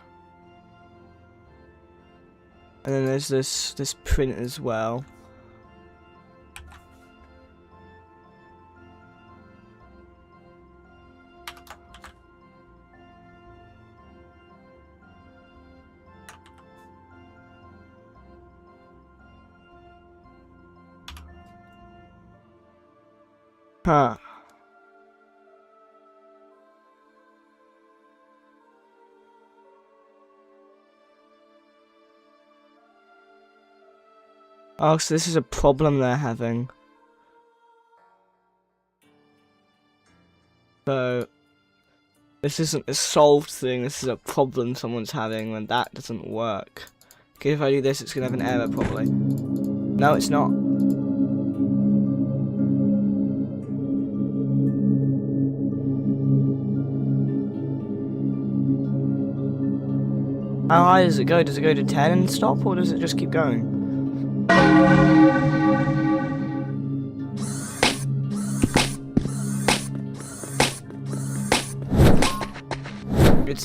And then there's this print as well. Huh. Oh, so this is a problem they're having. So This isn't a solved thing, this is a problem someone's having when that doesn't work. Okay, if I do this, it's gonna have an error probably. No, it's not. How high does it go? Does it go to 10 and stop, or does it just keep going?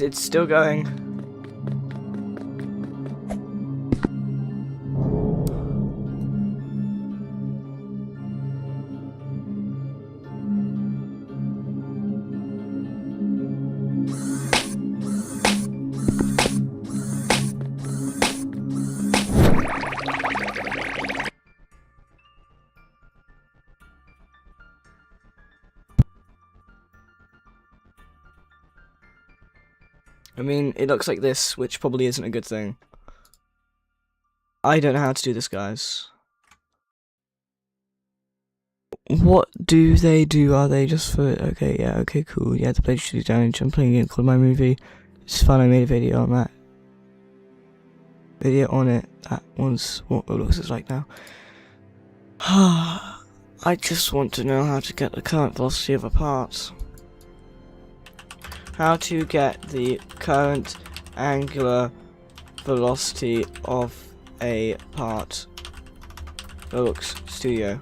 It's still going. I mean, it looks like this, which probably isn't a good thing. I don't know how to do this, guys. What do they do? Are they just for... Okay, yeah, okay, cool. Yeah, the place should damage. I'm playing a game called My Movie. It's fun, I made a video on that. Video on it. That was what Roblox is like now. I just want to know how to get the current velocity of a part. How to get the current angular velocity of a part. Roblox Studio.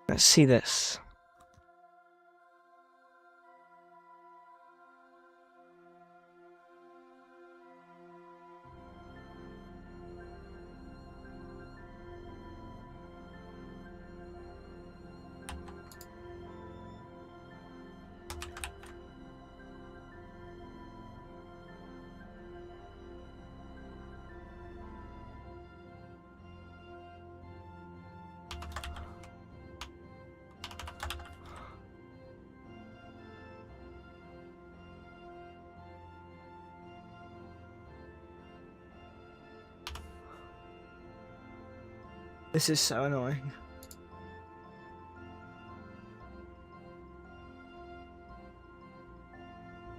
Let's see this. This is so annoying.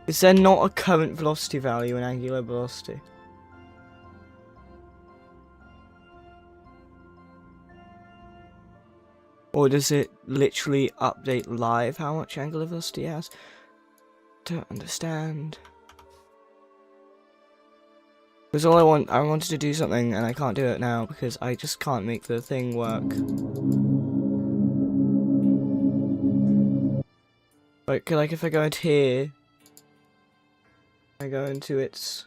Is there not a current velocity value in angular velocity? Or does it literally update live how much angular velocity it has? Don't understand. Because all I wanted to do something and I can't do it now because I just can't make the thing work. Like if I go into here, I go into its...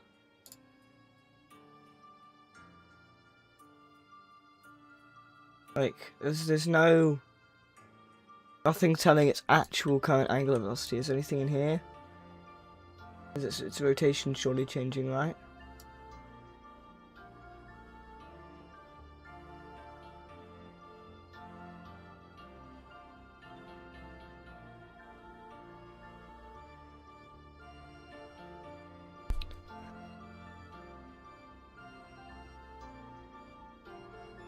Like, there's nothing telling its actual current angular velocity. Is there anything in here? Is its rotation surely changing, right?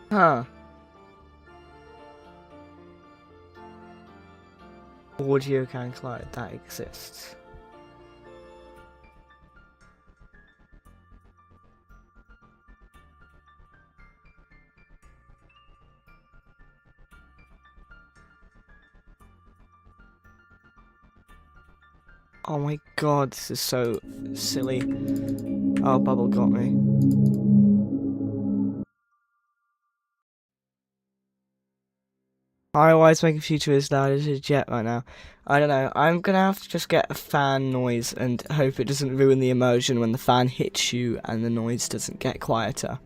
Huh. Audio can collide, that exists. Oh my god, this is so silly. Oh, Bubble got me. Hi, why is my computer as loud as a jet right now? I don't know. I'm gonna have to just get a fan noise and hope it doesn't ruin the immersion when the fan hits you and the noise doesn't get quieter.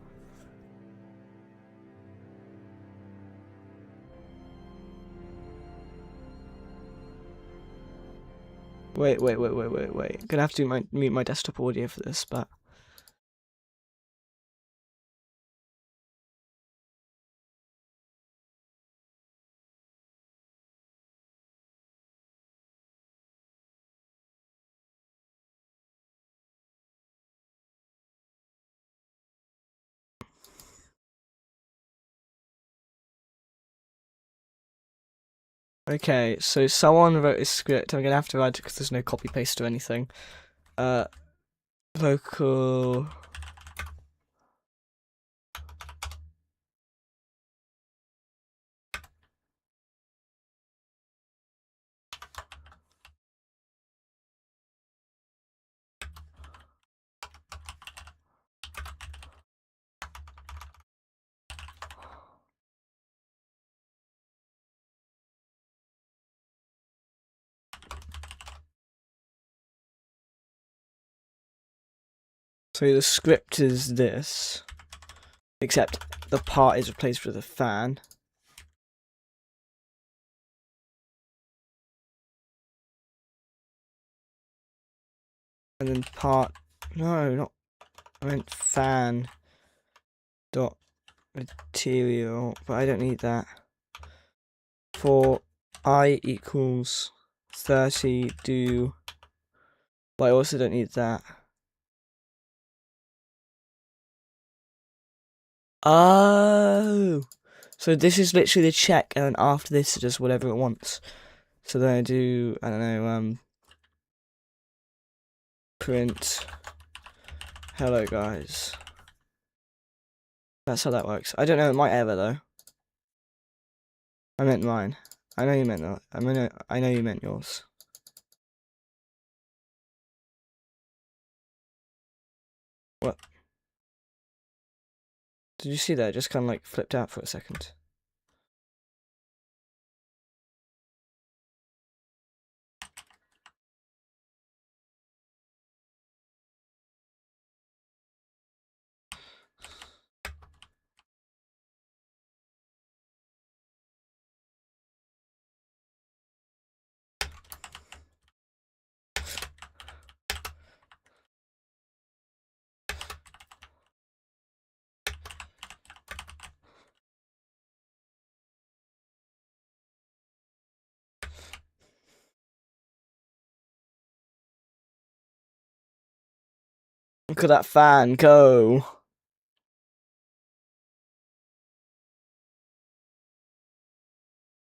Wait. I'm gonna have to mute my desktop audio for this, but... Okay, so someone wrote a script. I'm gonna have to write it because there's no copy paste or anything. Local. So the script is this, except the part is replaced with a fan. And then part, no, not, I meant fan dot material, but I don't need that. For I equals 30, do, but I also don't need that. Oh, so this is literally the check, and then after this it does whatever it wants. So then I do, I don't know, print hello guys. That's how that works. I don't know, it might ever though. I meant mine. I know you meant that. I know you meant yours. What? Did you see that? It just kind of like flipped out for a second. Look at that fan go.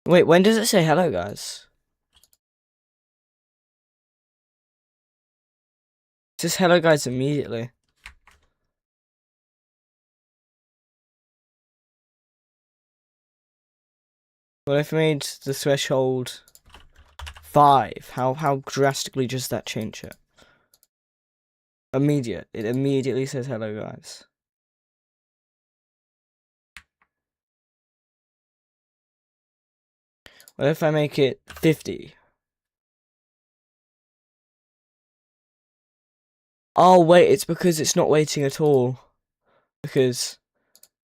Wait, when does it say hello guys? It says hello guys immediately. What if I made the threshold 5? How drastically does that change it? Immediate. It immediately says hello guys. What if I make it 50? Oh wait, it's because it's not waiting at all. Because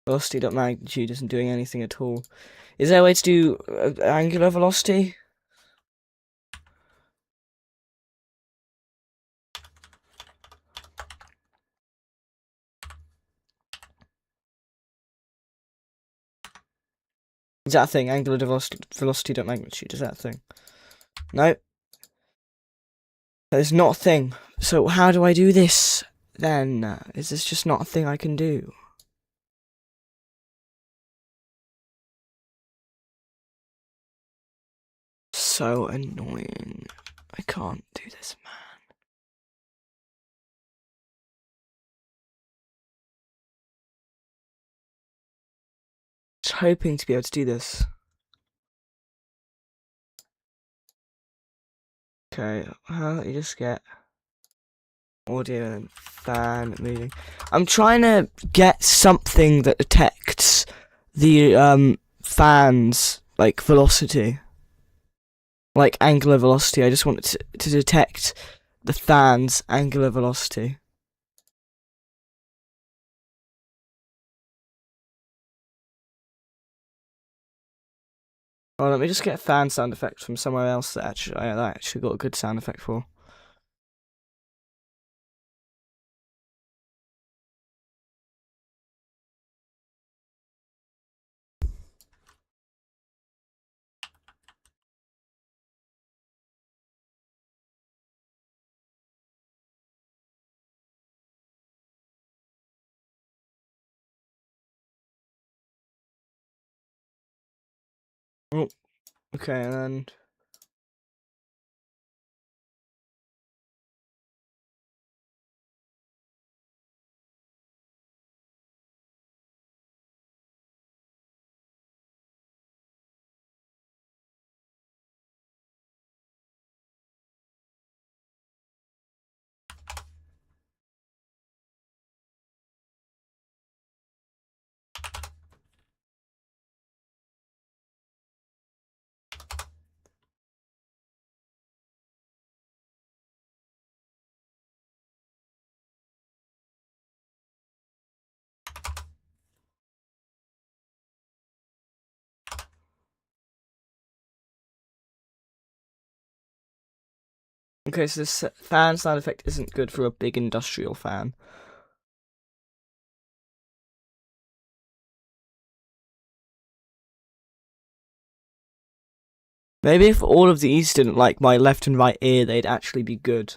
velocity.magnitude isn't doing anything at all. Is there a way to do angular velocity? Is that a thing? Angular velocity.magnitude, is that a thing? No. That is not a thing. So how do I do this then? Is this just not a thing I can do? So annoying. I can't do this, man. Just hoping to be able to do this. Okay, well, you just get audio and fan moving. I'm trying to get something that detects the fan's like velocity, like angular velocity. I just want it to detect the fan's angular velocity. Oh, let me just get a fan sound effect from somewhere else that I actually got a good sound effect for. Oh, Okay, and then... Okay, so this fan sound effect isn't good for a big industrial fan. Maybe if all of these didn't like my left and right ear, they'd actually be good.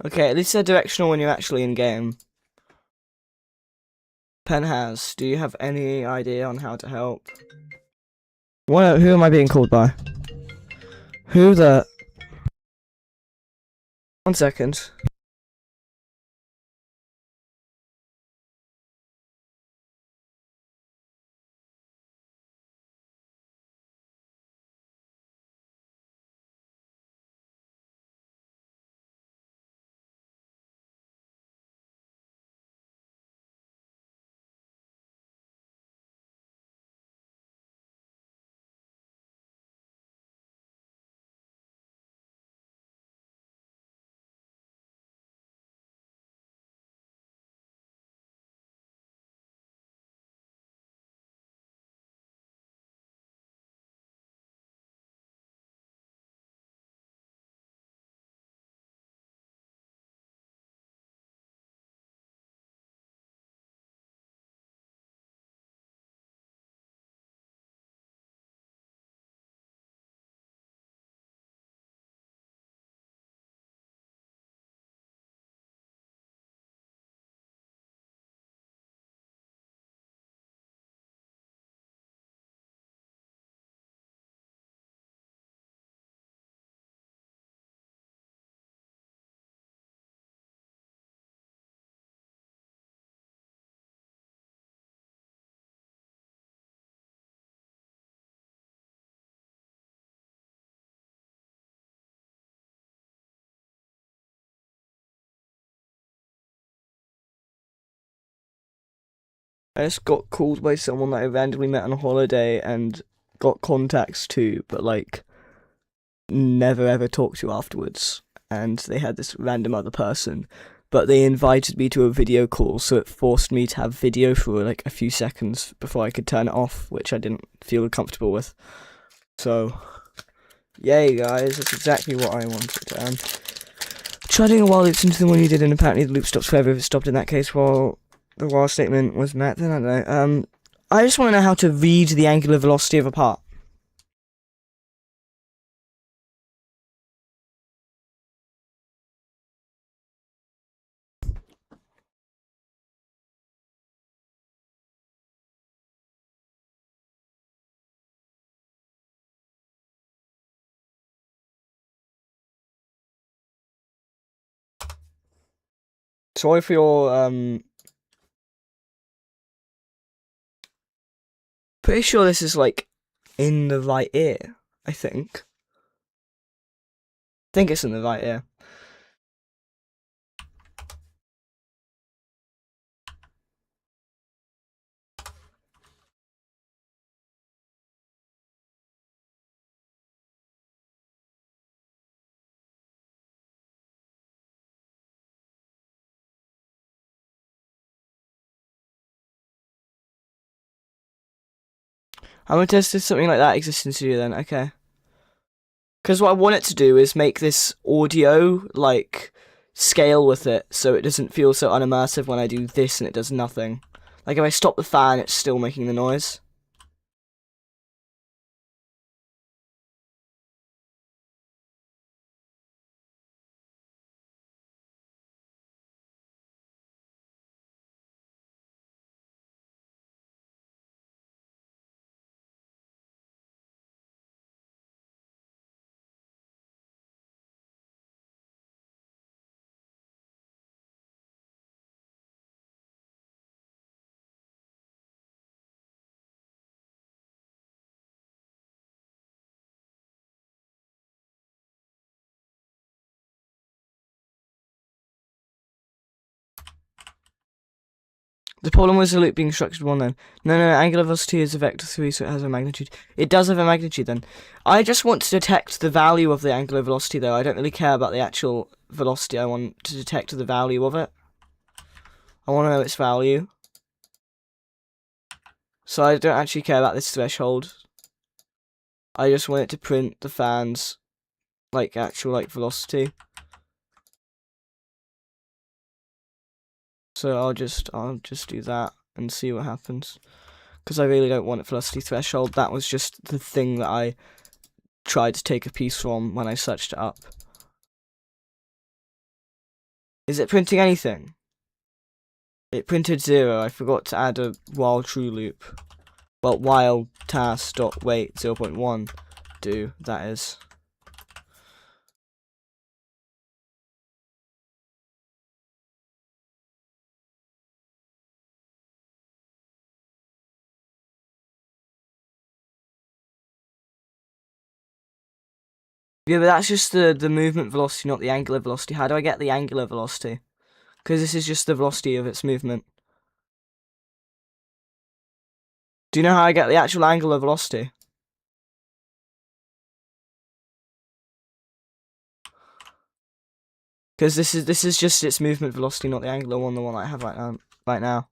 Okay, at least they're directional when you're actually in game. Penhas, do you have any idea on how to help? What? Who am I being called by? Who the... 1 second. I just got called by someone that I randomly met on a holiday and got contacts to, but like never ever talked to afterwards. And they had this random other person, but they invited me to a video call, so it forced me to have video for like a few seconds before I could turn it off, which I didn't feel comfortable with. So, yay guys, that's exactly what I wanted. Tried doing a while loops into the one you did, and apparently the loop stops forever if it stopped in that case while the while statement was met. Then I don't know. I just want to know how to read the angular velocity of a part. Sorry for your pretty sure this is like in the right ear, I think. I think it's in the right ear. I'm gonna test if something like that exists in Studio then, okay. Because what I want it to do is make this audio, like, scale with it, so it doesn't feel so unimmersive when I do this and it does nothing. Like, if I stop the fan, it's still making the noise. The problem was the loop being structured 1 then. No, angular velocity is a vector 3, so it has a magnitude. It does have a magnitude then. I just want to detect the value of the angular velocity though. I don't really care about the actual velocity. I want to detect the value of it. I want to know its value. So I don't actually care about this threshold. I just want it to print the fan's actual velocity. So I'll just do that and see what happens. Because I really don't want a velocity threshold. That was just the thing that I tried to take a piece from when I searched it up. Is it printing anything? It printed 0. I forgot to add a while true loop. Well, while task.wait 0.1 do, that is. Yeah, but that's just the movement velocity, not the angular velocity. How do I get the angular velocity? Because this is just the velocity of its movement. Do you know how I get the actual angular velocity? Because this is just its movement velocity, not the angular one, the one I have right now.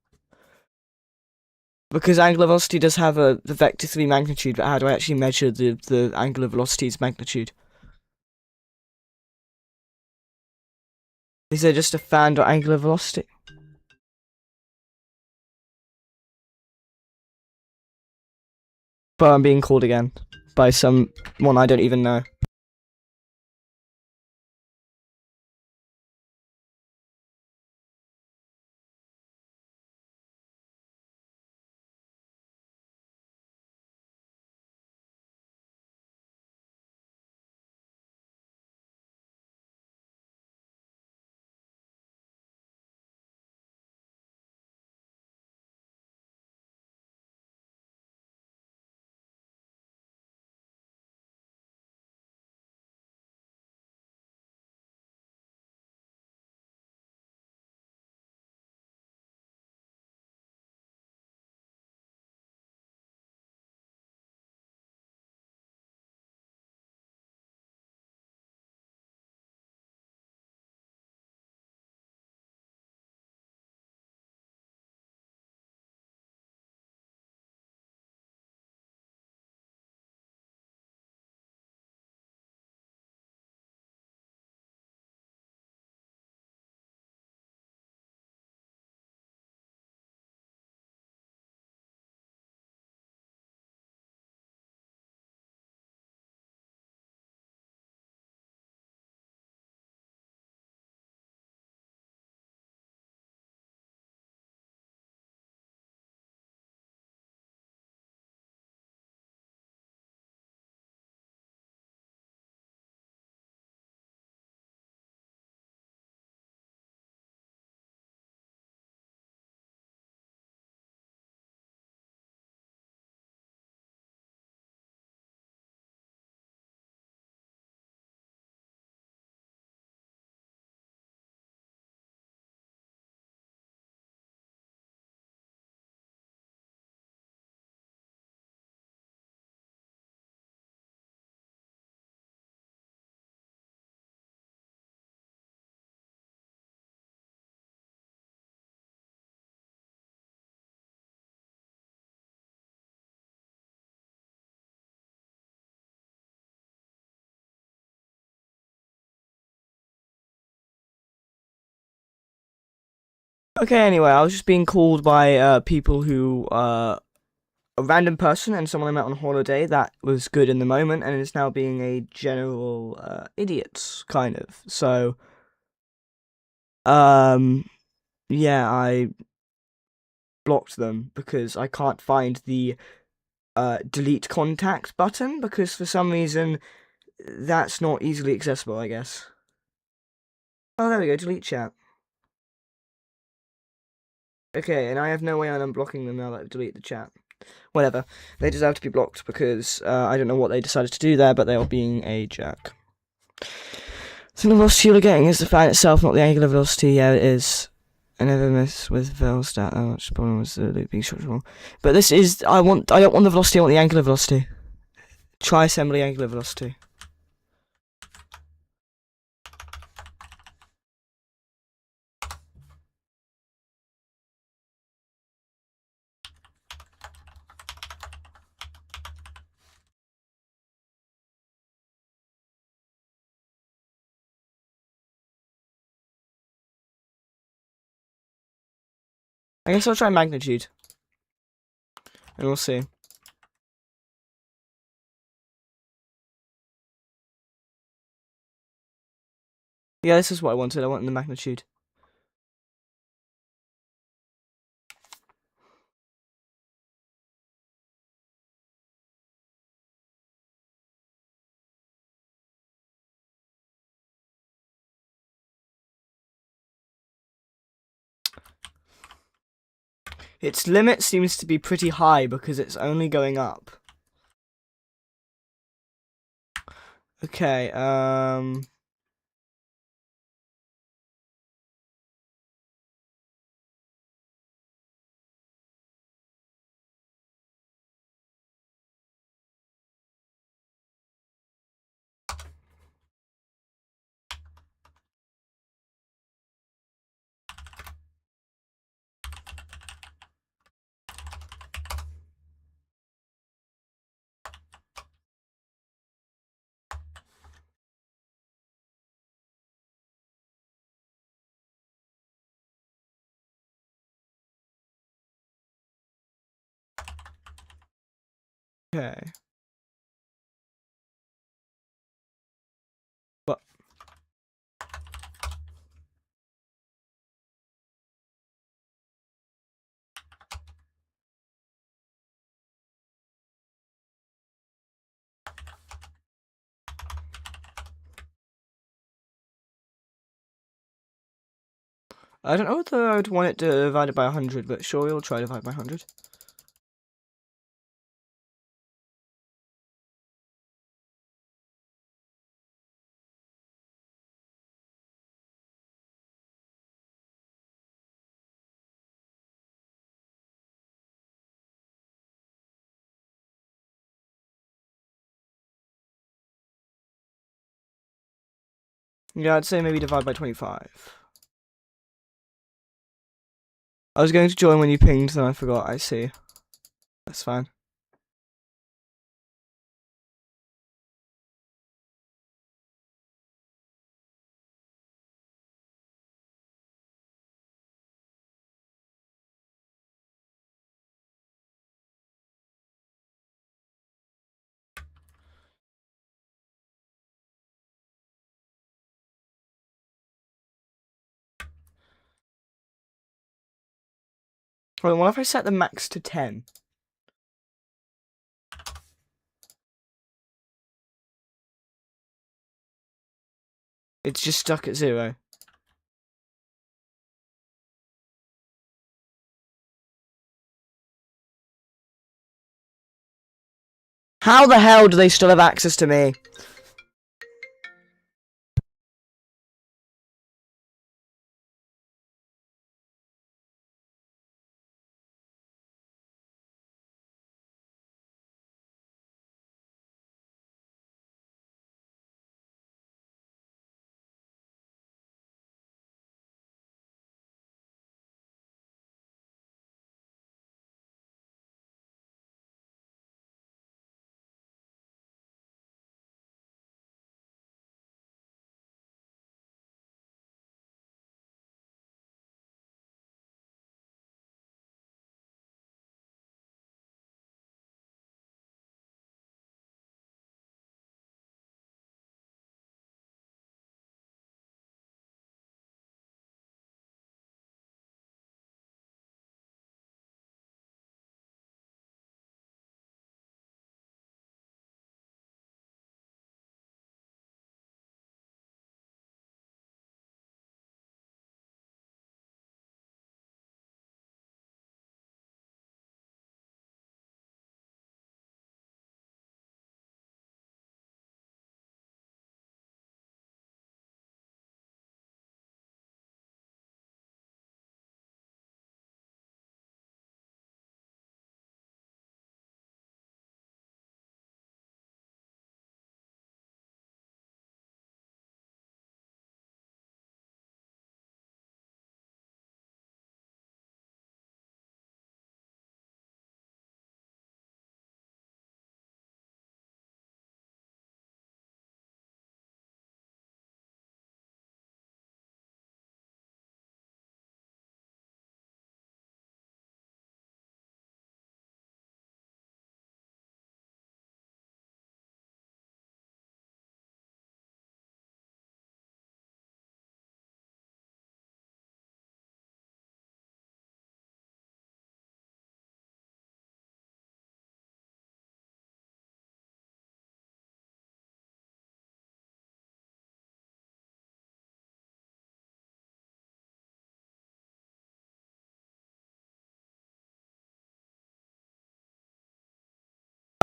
Because angular velocity does have the vector 3 magnitude, but how do I actually measure the angular velocity's magnitude? Is there just a fan.angular velocity? But I'm being called again by someone I don't even know. Okay, anyway, I was just being called by people who a random person and someone I met on holiday that was good in the moment and is now being a general idiot, kind of. So, yeah, I blocked them because I can't find the delete contact button because for some reason that's not easily accessible, I guess. Oh, there we go, delete chat. Okay, and I have no way on unblocking them now that I've deleted the chat. Whatever. They deserve to be blocked because I don't know what they decided to do there, but they are being a jerk. So the velocity you're getting is the fan itself, not the angular velocity. Yeah, it is. I never mess with velocity. That much problem was the loop being structural. But this is I don't want the velocity, I want the angular velocity. Try assembly angular velocity. I guess I'll try magnitude. And we'll see. Yeah, this is what I wanted. I want the magnitude. Its limit seems to be pretty high because it's only going up. Okay, okay. But I don't know whether I would want it divided by 100, but sure, we'll try divide by 100. Yeah, I'd say maybe divide by 25. I was going to join when you pinged, then I forgot. I see. That's fine. Well, what if I set the max to 10? It's just stuck at 0. How the hell do they still have access to me?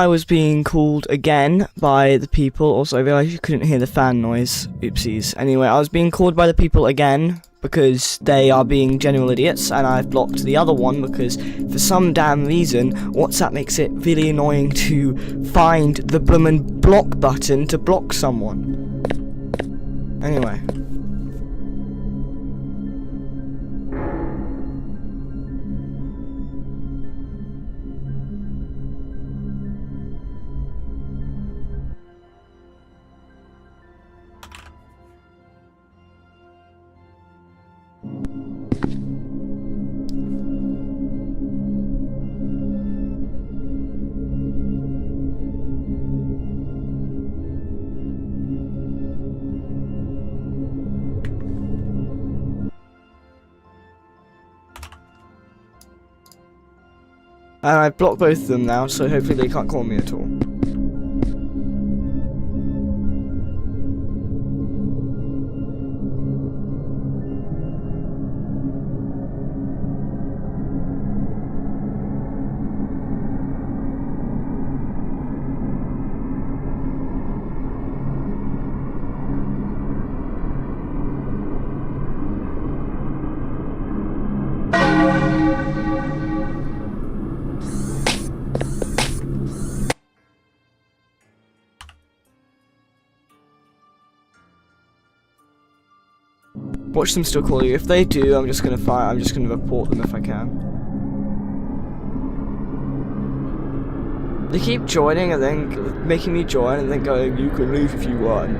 I was being called again by the people. Also, I realised you couldn't hear the fan noise. Oopsies. Anyway, I was being called by the people again because they are being general idiots, and I've blocked the other one because for some damn reason WhatsApp makes it really annoying to find the bloomin' block button to block someone. Anyway. And I've blocked both of them now, so hopefully they can't call me at all. Watch them still call you. If they do, I'm just gonna fire. I'm just gonna report them if I can. They keep joining and then making me join and then going, "You can leave if you want."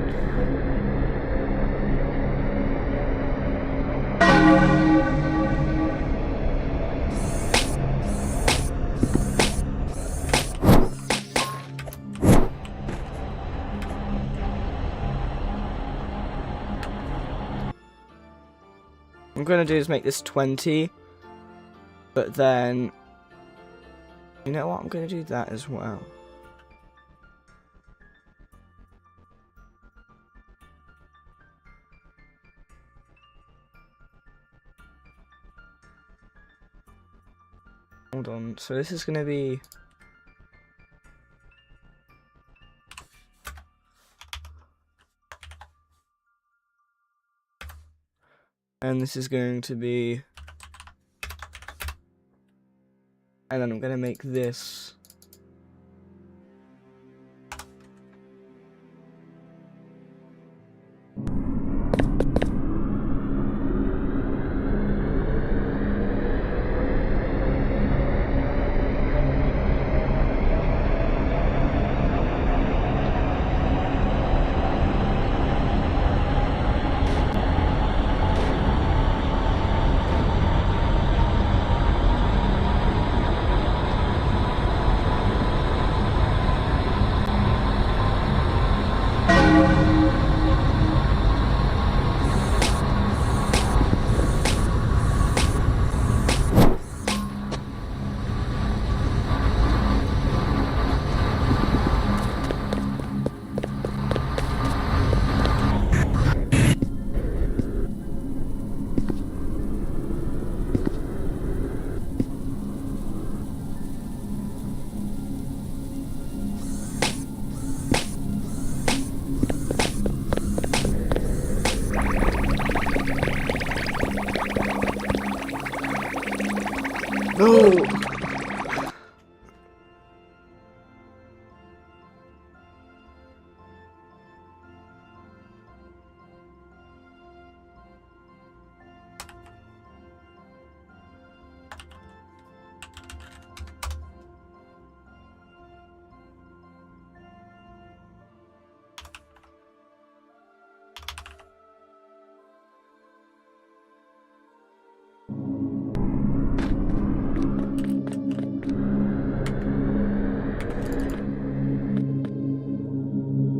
What I'm gonna do is make this 20, but then, you know what, I'm gonna do that as well. Hold on, so this is gonna be... And this is going to be... And then I'm going to make this... No!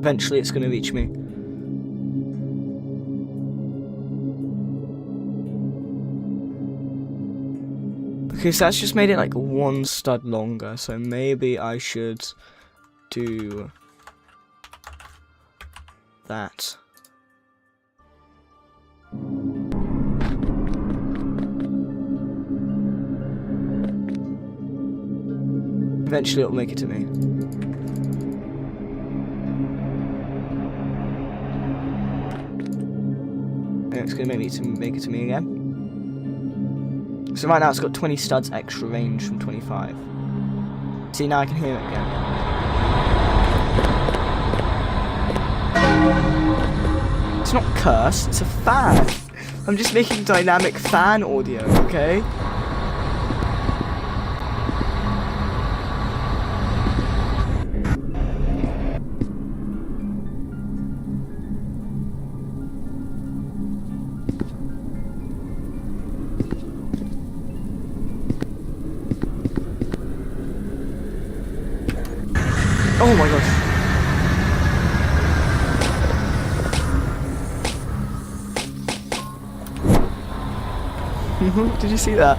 Eventually it's going to reach me. Okay, so that's just made it like one stud longer, so maybe I should do that. Eventually it'll make it to me. it's going to make it to me again. So right now it's got 20 studs extra range from 25. See, now I can hear it again. It's not cursed, it's a fan. I'm just making dynamic fan audio, okay? Oh my gosh. Did you see that?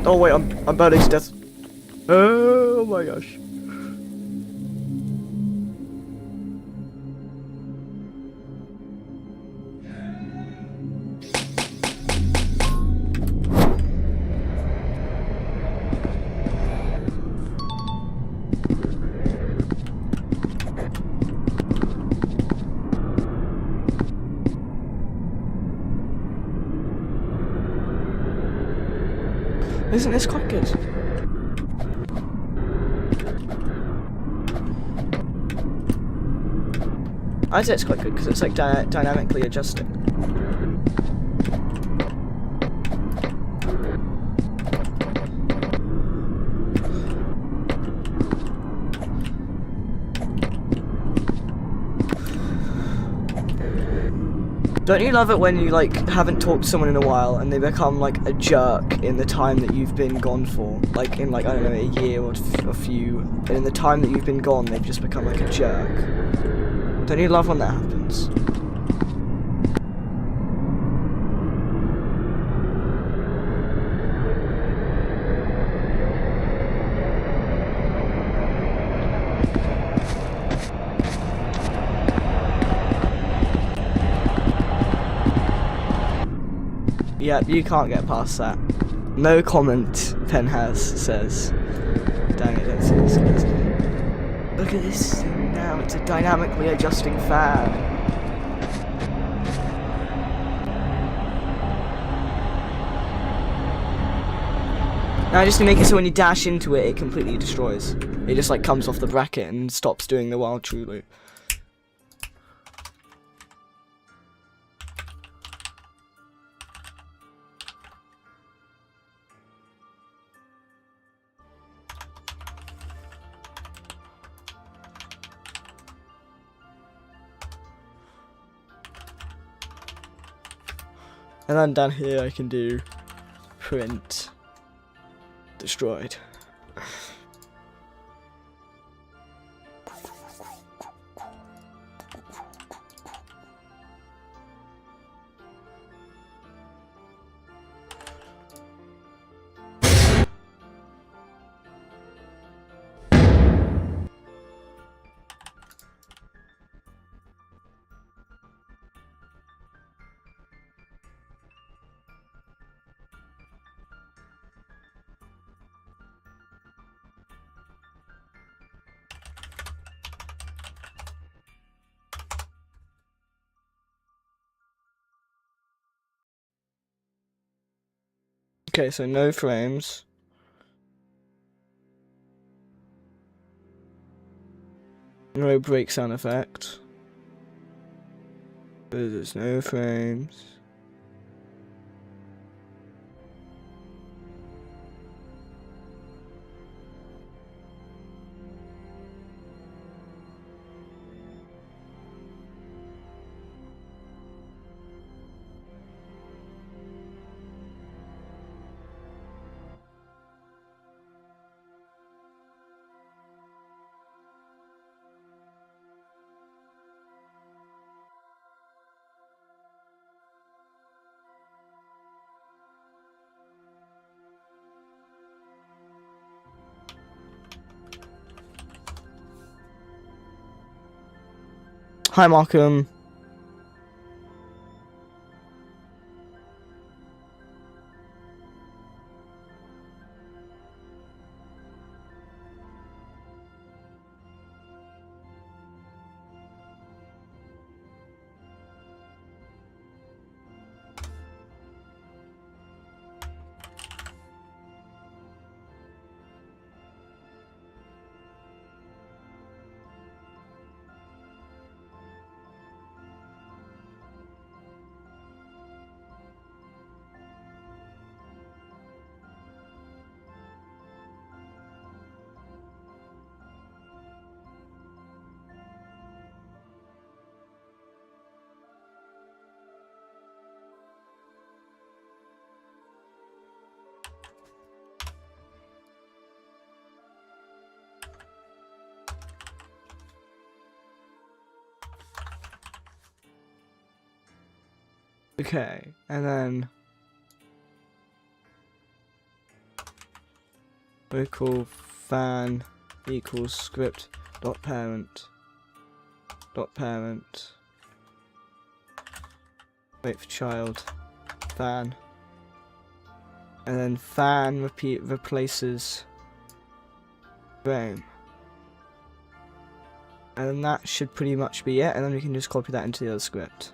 Oh wait, I'm burning to death. Oh my gosh. Isn't this quite good? I'd say it's quite good because it's like dynamically adjusting. Don't you love it when you like haven't talked to someone in a while and they become like a jerk in the time that you've been gone for? Like in like, I don't know, a year or a few, and in the time that you've been gone they've just become like a jerk. Don't you love when that happens? Yep, you can't get past that. No comment, Penhas says. Dang it, don't see this, guys. Look at this thing now, it's a dynamically adjusting fan. Now just to make it so when you dash into it, it completely destroys. It just like comes off the bracket and stops doing the wild true loop. And then down here I can do print destroyed. Okay, so no frames. No break sound effect. There's no frames. Hi, Markham. Okay, and then we call fan equals script dot parent wait for child fan, and then fan replaces frame, and then that should pretty much be it, and then we can just copy that into the other script.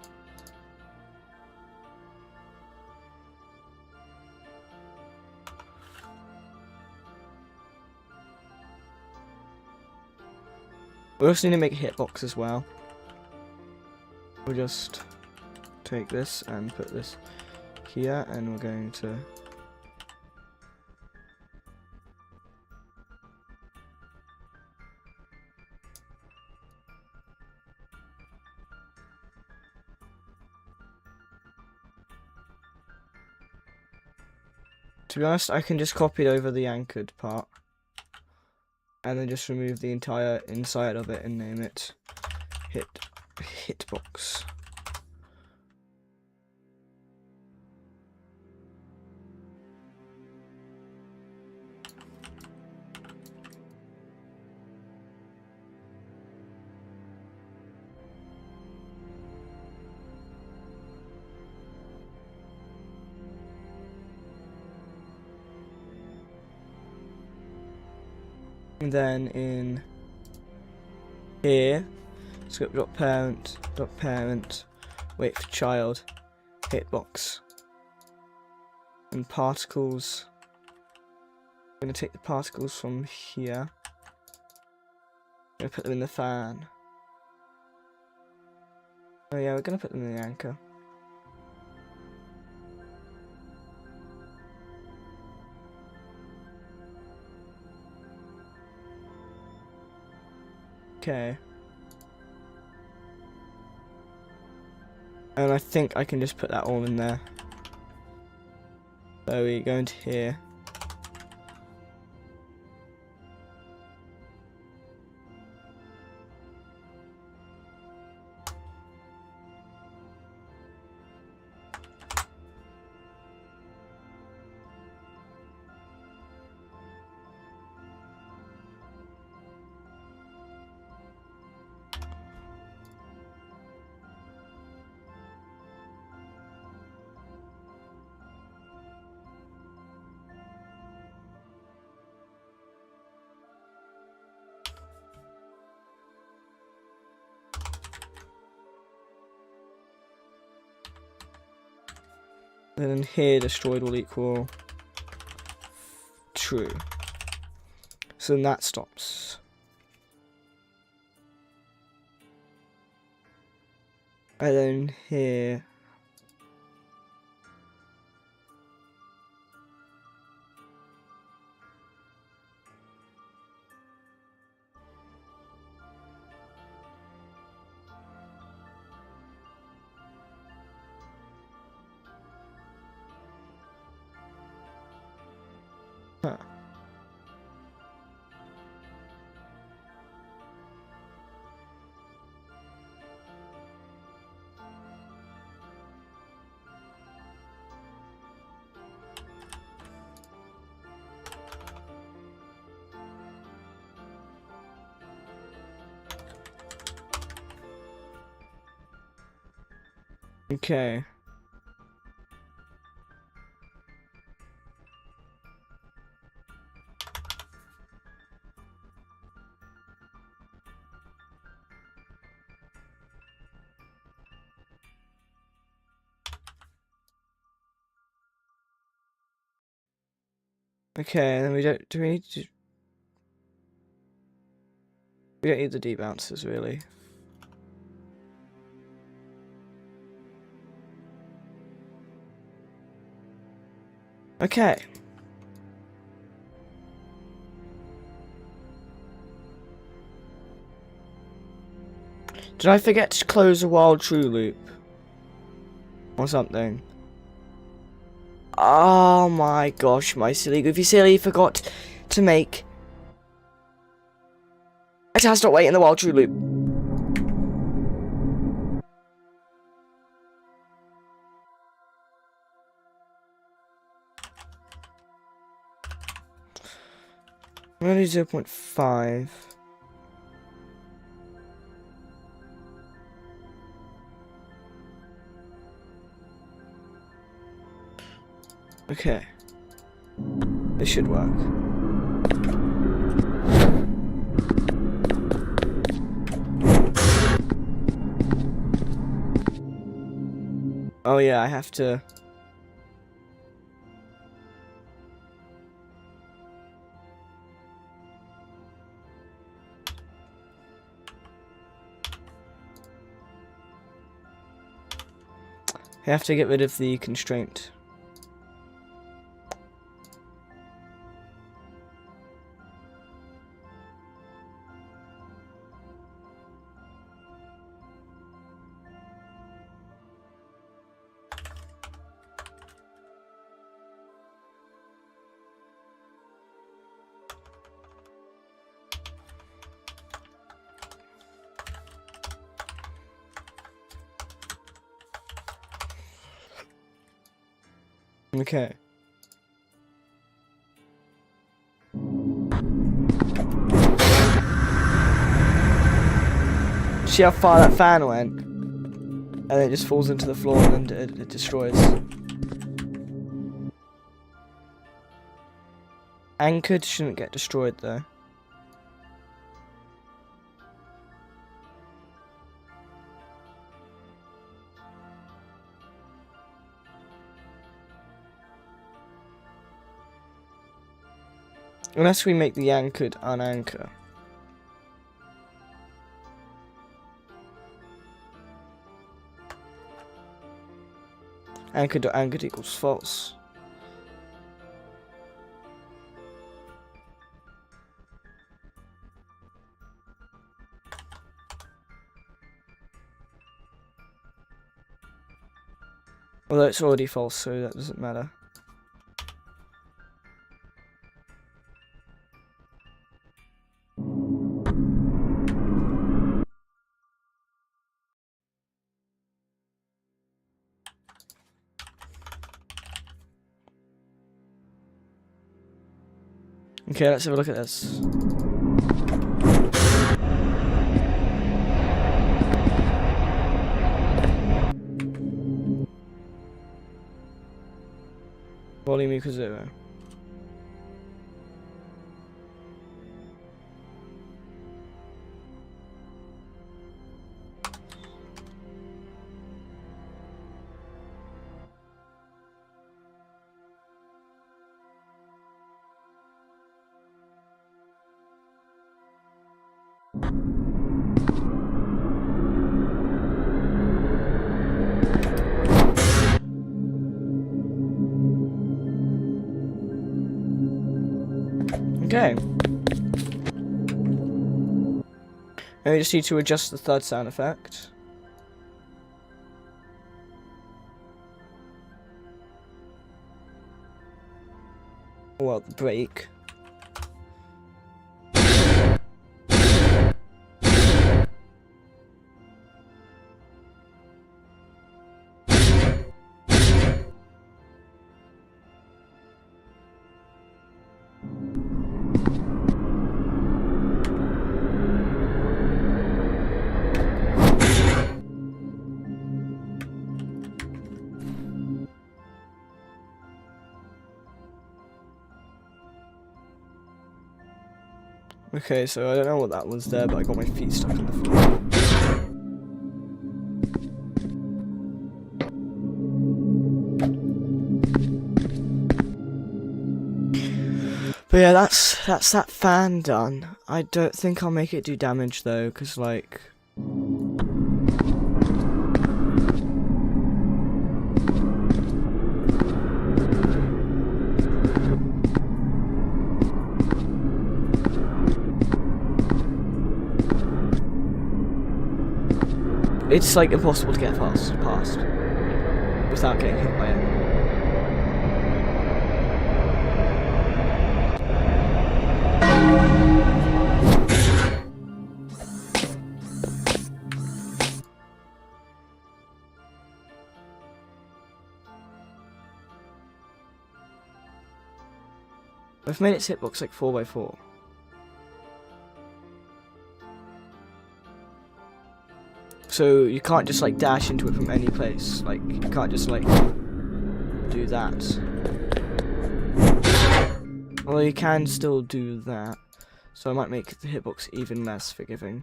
We also need to make a hitbox as well. We'll just take this and put this here, and we're going to be honest, I can just copy it over the anchored part and then just remove the entire inside of it and name it hitbox. And then in here, script.parent, wait for child, hitbox. And particles, I'm going to take the particles from here, I'm going to put them in the fan. Oh yeah, we're going to put them in the anchor. Okay. And I think I can just put that all in there. So we go into here. And then here, destroyed will equal true. So then that stops. And then here, huh. Okay. Okay, and then we don't do we need to we don't need the debouncers really. Okay. Did I forget to close a while true loop? Or something? Oh my gosh, my silly goofy silly forgot to make it has not wait in the while true loop. I'm gonna do 0.5. Okay. This should work. Oh yeah, I have to... I have to get rid of the constraint. Okay. See how far that fan went? And then it just falls into the floor and it destroys. Anchored shouldn't get destroyed though. Unless we make the anchored unanchor. Anchored equals false. Although it's already false, so that doesn't matter. Okay, let's have a look at this. Volume equals 0. Okay. Now we just need to adjust the third sound effect. Well, the break. Okay, so I don't know what that was there, but I got my feet stuck in the floor. But yeah, that's that fan done. I don't think I'll make it do damage though, because like... It's like impossible to get past without getting hit by it. I've made its hitbox like 4x4. So you can't just like dash into it from any place. Like you can't just like do that. Although you can still do that. So I might make the hitbox even less forgiving.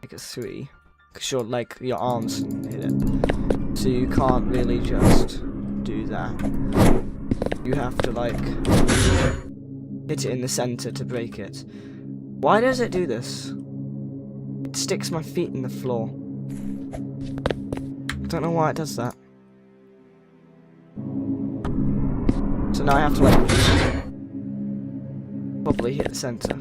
Make it 3. Because your arms can hit it. So you can't really just do that. You have to like hit it in the center to break it. Why does it do this? It sticks my feet in the floor. I don't know why it does that. So now I have to like probably hit the center.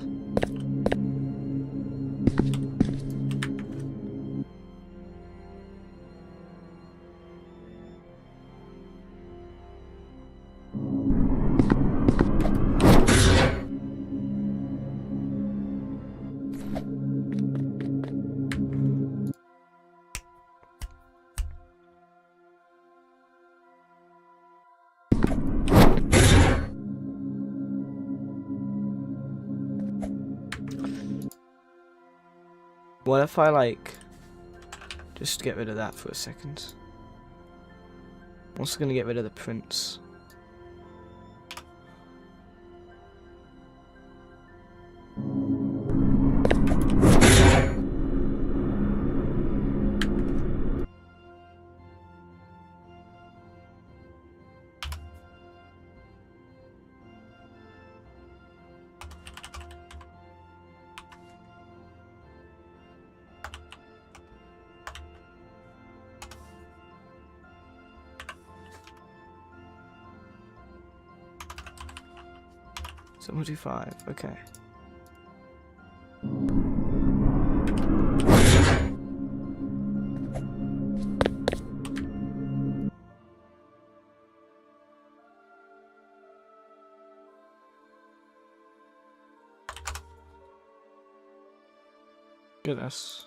What if I like just get rid of that for a second? I'm also gonna get rid of the prints. So we'll do 5, okay. Goodness.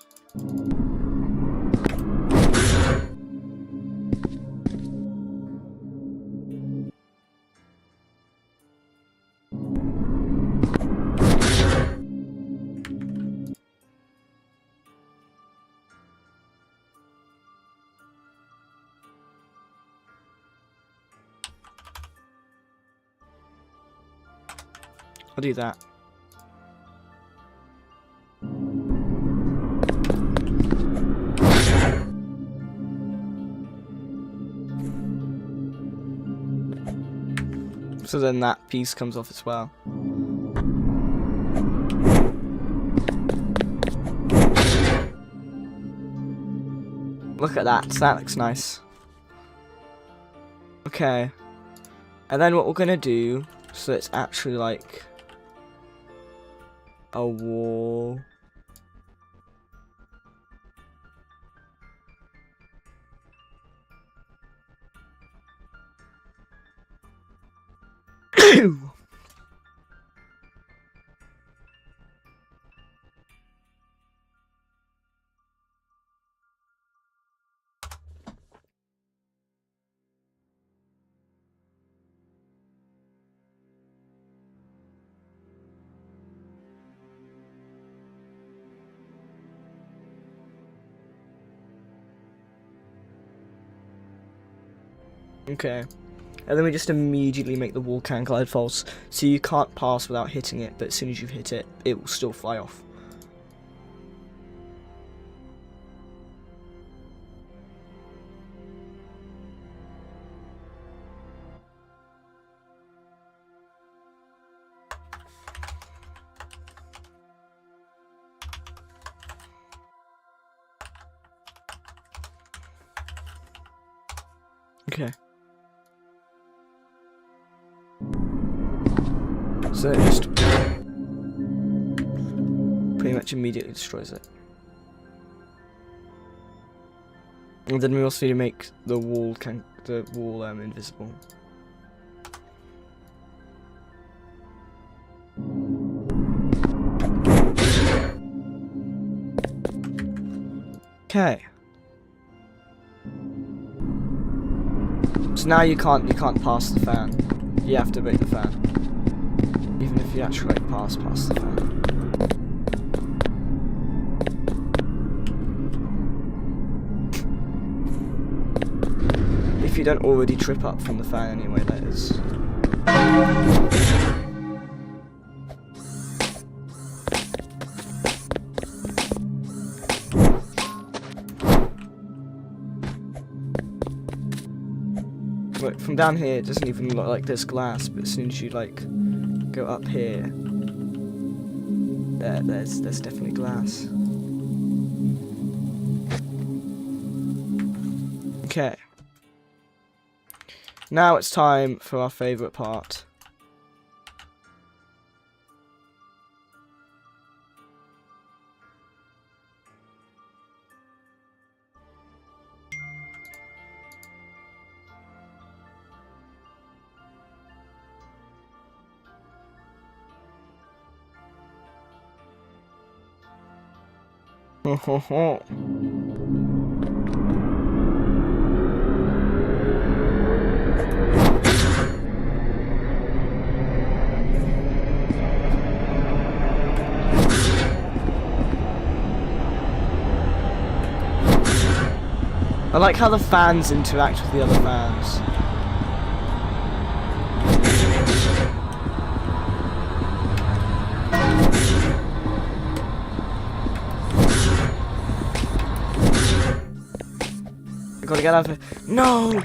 I'll do that. So then that piece comes off as well. Look at that, that looks nice. Okay. And then what we're gonna do, so it's actually like a wall. Okay, and then we just immediately make the wall can glide false, so you can't pass without hitting it, but as soon as you hit it, it will still fly off. Okay. So it just pretty much immediately destroys it. And then we also need to make the wall invisible. Okay. So now you can't pass the fan. You have to break the fan. Even if you actually like pass the fan. you don't already trip up from the fan anyway, that is. But from down here, it doesn't even look like there's glass, but as soon as you, like, go up here, there's definitely glass. Okay. Now it's time for our favourite part. Ho ho ho. I like how the fans interact with the other fans. I gotta get out of here. No!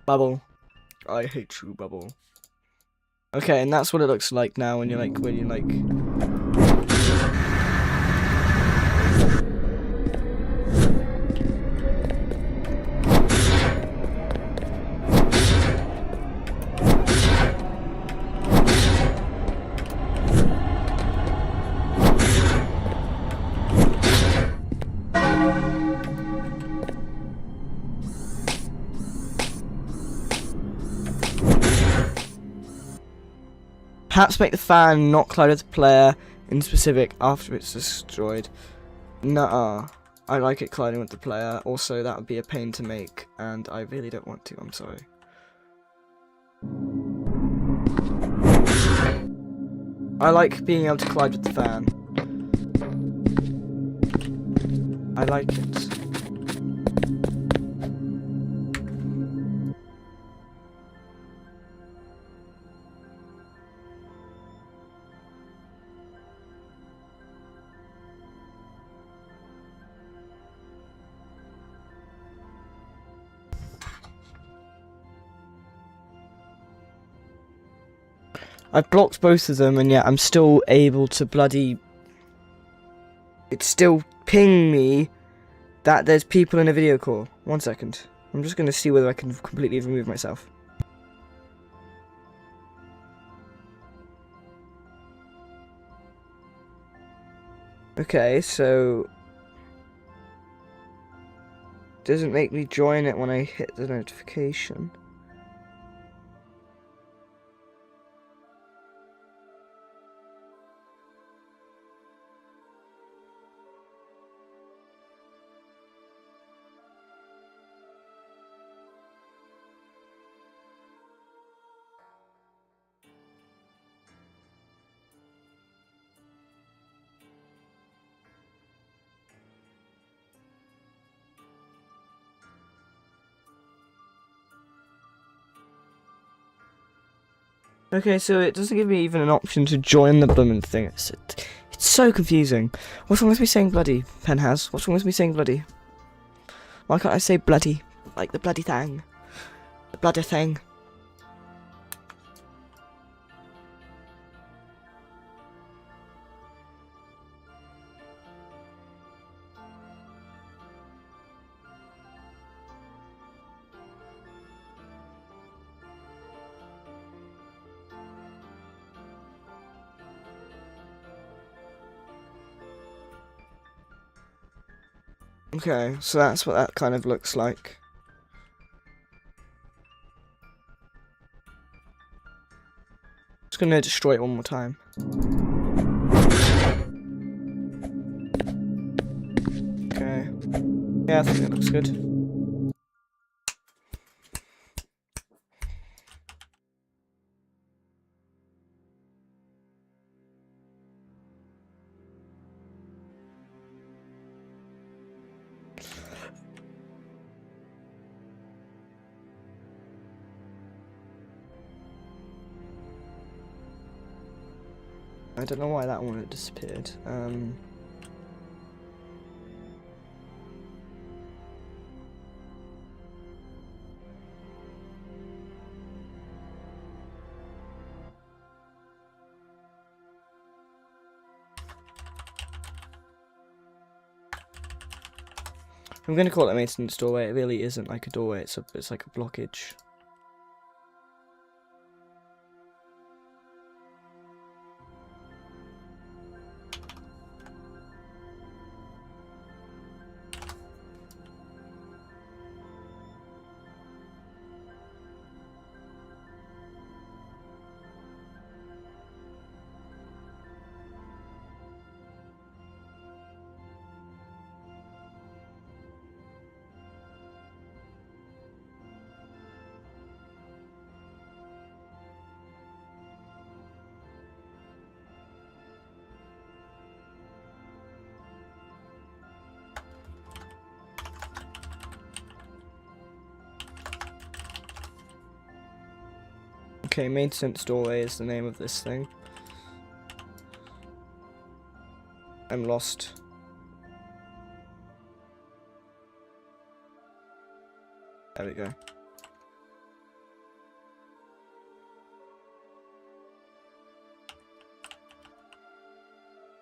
Bubble. I hate you, Bubble. Okay, and that's what it looks like now when you're like, perhaps make the fan not collide with the player in specific after it's destroyed. Nuh-uh. I like it colliding with the player. Also, that would be a pain to make, and I really don't want to. I'm sorry. I like being able to collide with the fan. I like it. I've blocked both of them, and yet I'm still able to bloody... It's still ping me that there's people in a video call. 1 second. I'm just going to see whether I can completely remove myself. Okay, so... Doesn't make me join it when I hit the notification. Okay, so it doesn't give me even an option to join the blooming thing. It's so confusing. What's wrong with me saying bloody, Penhaz? What's wrong with me saying bloody? Why can't I say bloody? Like the bloody thing. The bloody thing. Okay, so that's what that kind of looks like. Just gonna destroy it one more time. Okay. Yeah, I think that looks good. I don't know why that one had disappeared. I'm gonna call it a maintenance doorway. It really isn't like a doorway. It's like a blockage. Okay, maintenance doorway is the name of this thing. I'm lost. There we go.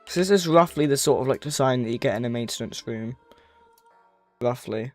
So this is roughly the sort of like design that you get in a maintenance room. Roughly.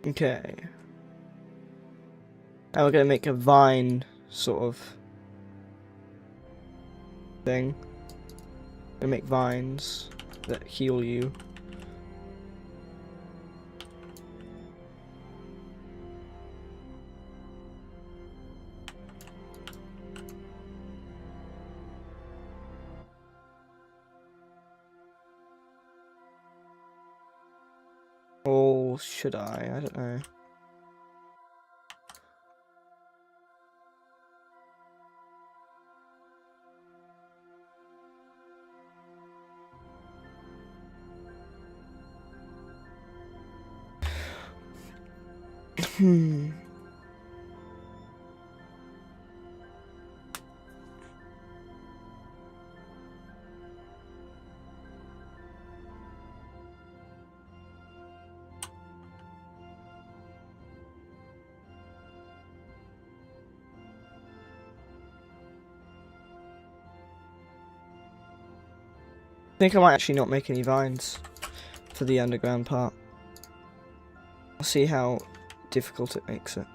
Okay. Now we're gonna make a vine sort of thing. Gonna make vines that heal you. Or should I? I don't know. I think I might actually not make any vines for the underground part. I'll see how difficult it makes it.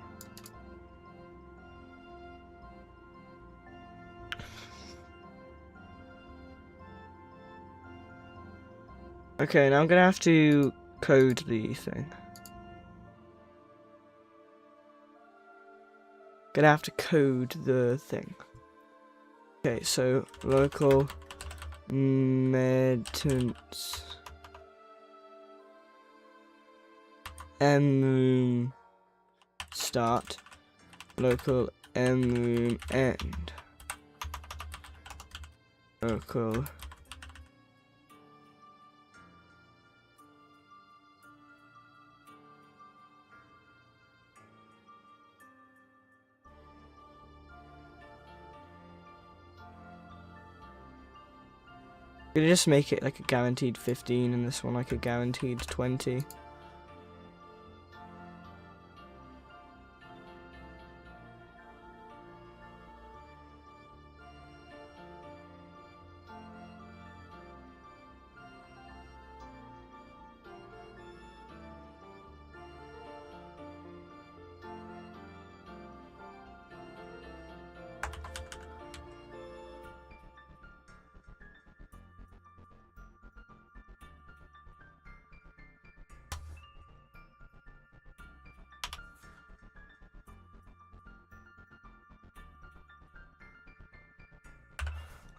Okay, now I'm gonna have to code the thing. Gonna have to code the thing. Okay, so local maintenance room start, local room end, local Could just make it like a guaranteed 15 and this one like a guaranteed 20.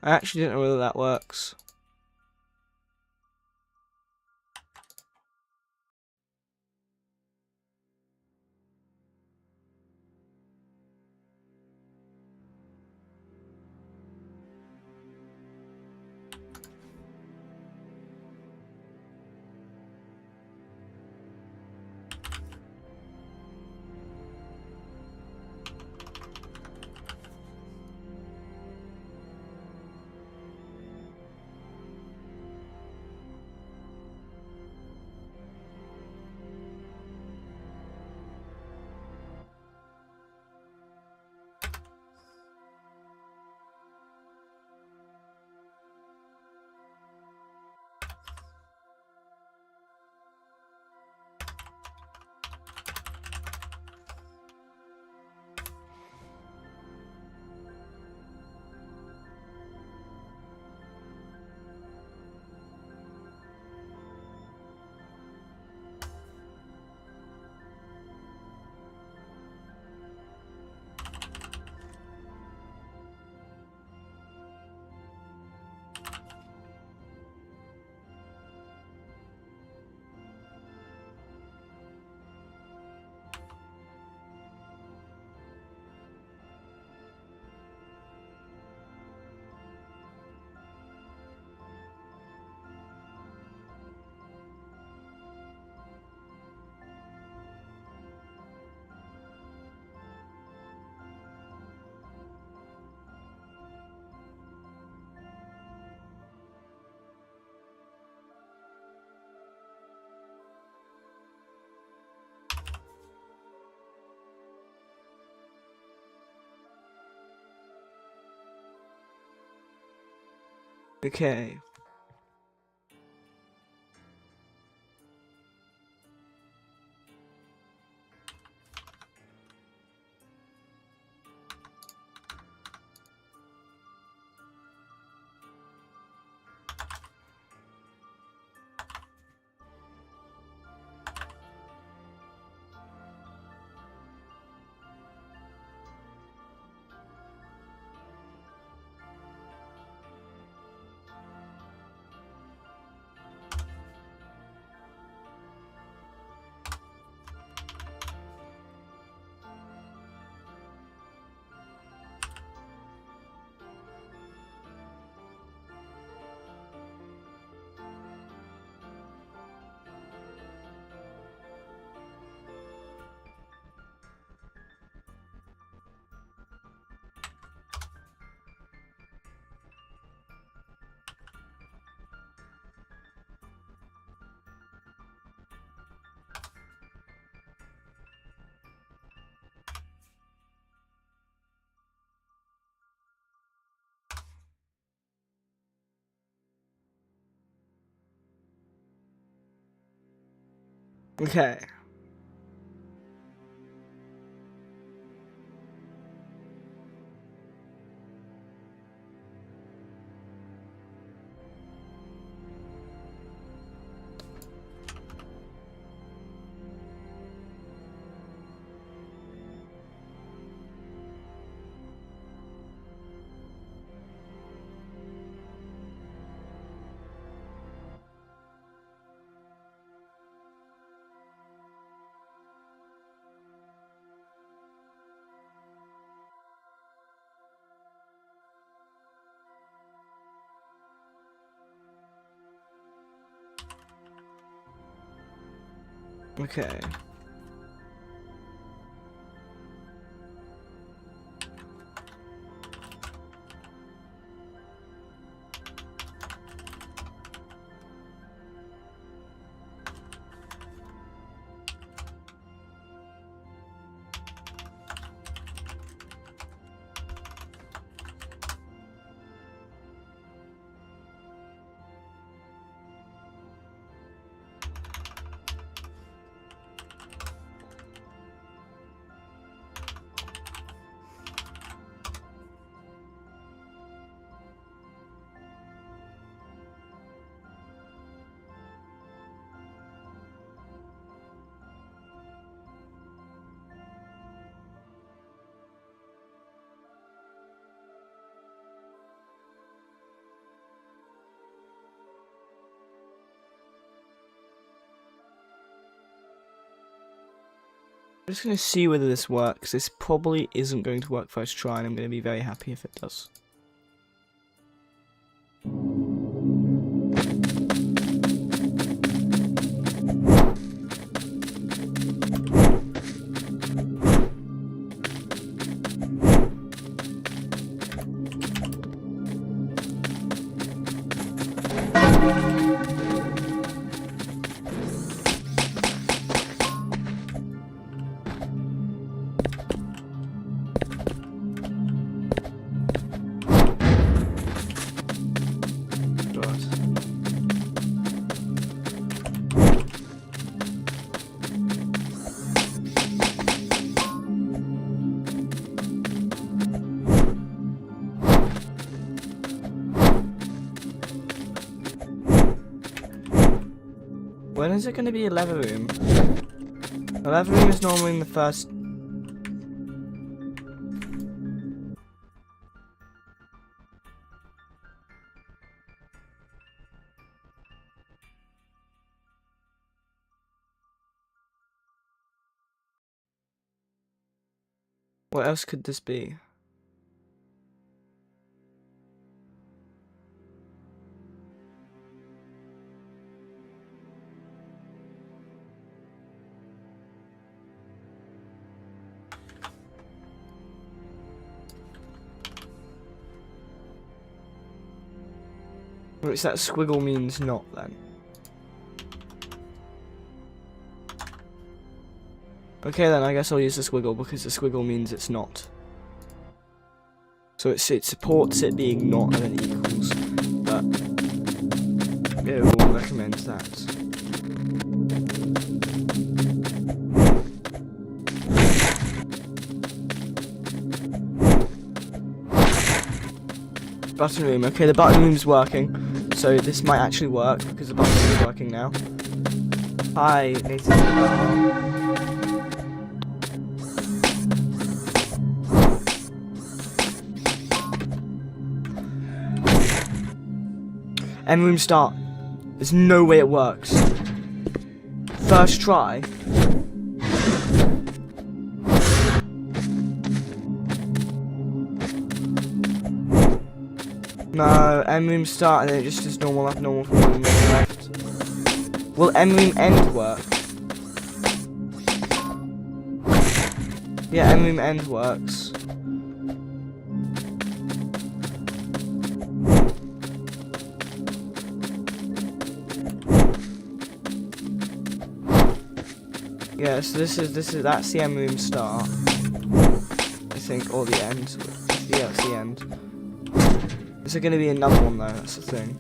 I actually don't know whether that works. Okay. Okay. Okay. I'm just going to see whether this works. This probably isn't going to work first try, and I'm going to be very happy if it does. When is it going to be a leather room? A leather room is normally in the first... What else could this be? Which that squiggle means not, then. Okay, then I guess I'll use the squiggle because the squiggle means it's not. So it supports it being not and then equals, but it will recommend that. Button room. Okay, the button room's working. So this might actually work because the button room is working now. Hi, Nathan. End room start. There's no way it works. First try. No, end room start and then it just does normal left, normal forward, normal left. Will end room end work? Yeah, end room end works. Yeah, so that's the end room start. I think, or the end. Yeah, it's the end. Is there going to be another one though? That's the thing.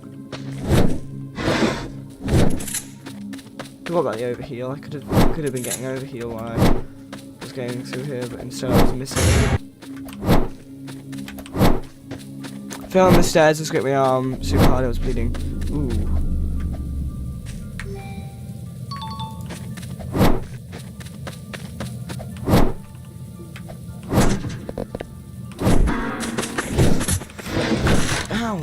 Forgot about the overheal. I could have been getting overheal while I was going through here, but instead I was missing. Fell on the stairs and scraped my arm super hard. I was bleeding. Ooh. Ow!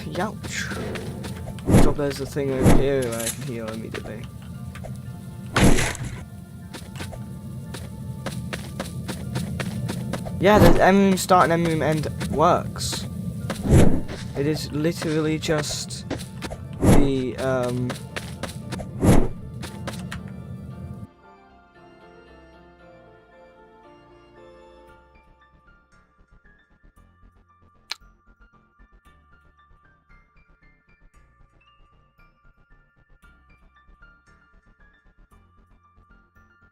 Youch! Top there's a thing over here where I can heal immediately. Yeah, the end room start and end room end works. It is literally just the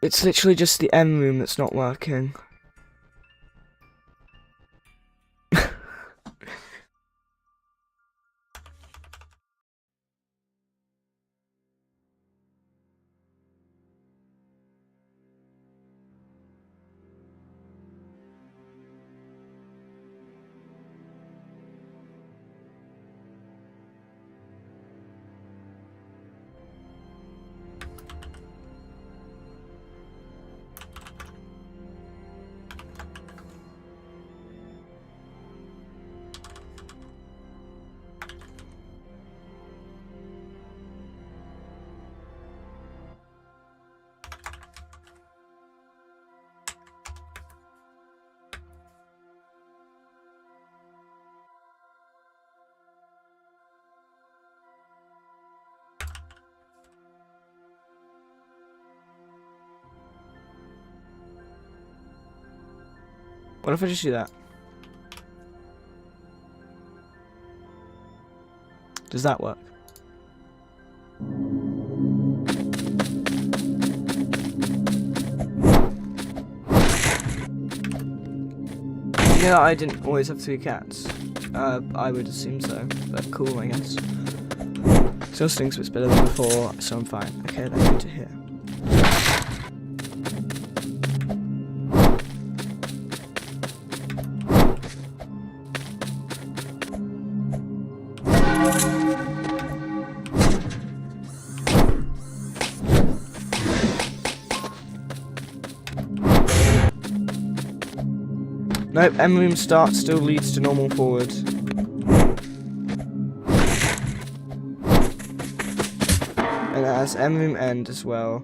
it's literally just the end room that's not working. What if I just do that? Does that work? You know, I didn't always have 3 cats. I would assume so, but cool, I guess. Still stinks, but it's better than before, so I'm fine. Okay, that's good to hear. Nope, end room start still leads to normal forward. And it has end room end as well.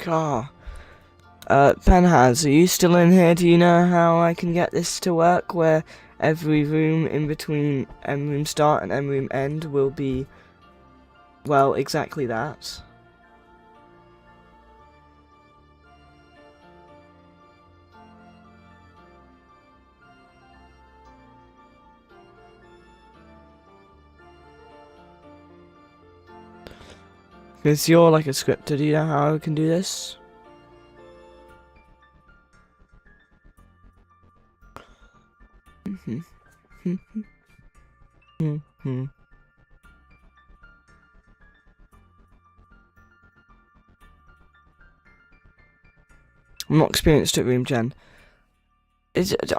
God. Penhaz, are you still in here? Do you know how I can get this to work where every room in between end room start and end room end will be, well, exactly that? Because you're like a scripter, do you know how I can do this? I'm not experienced at room gen.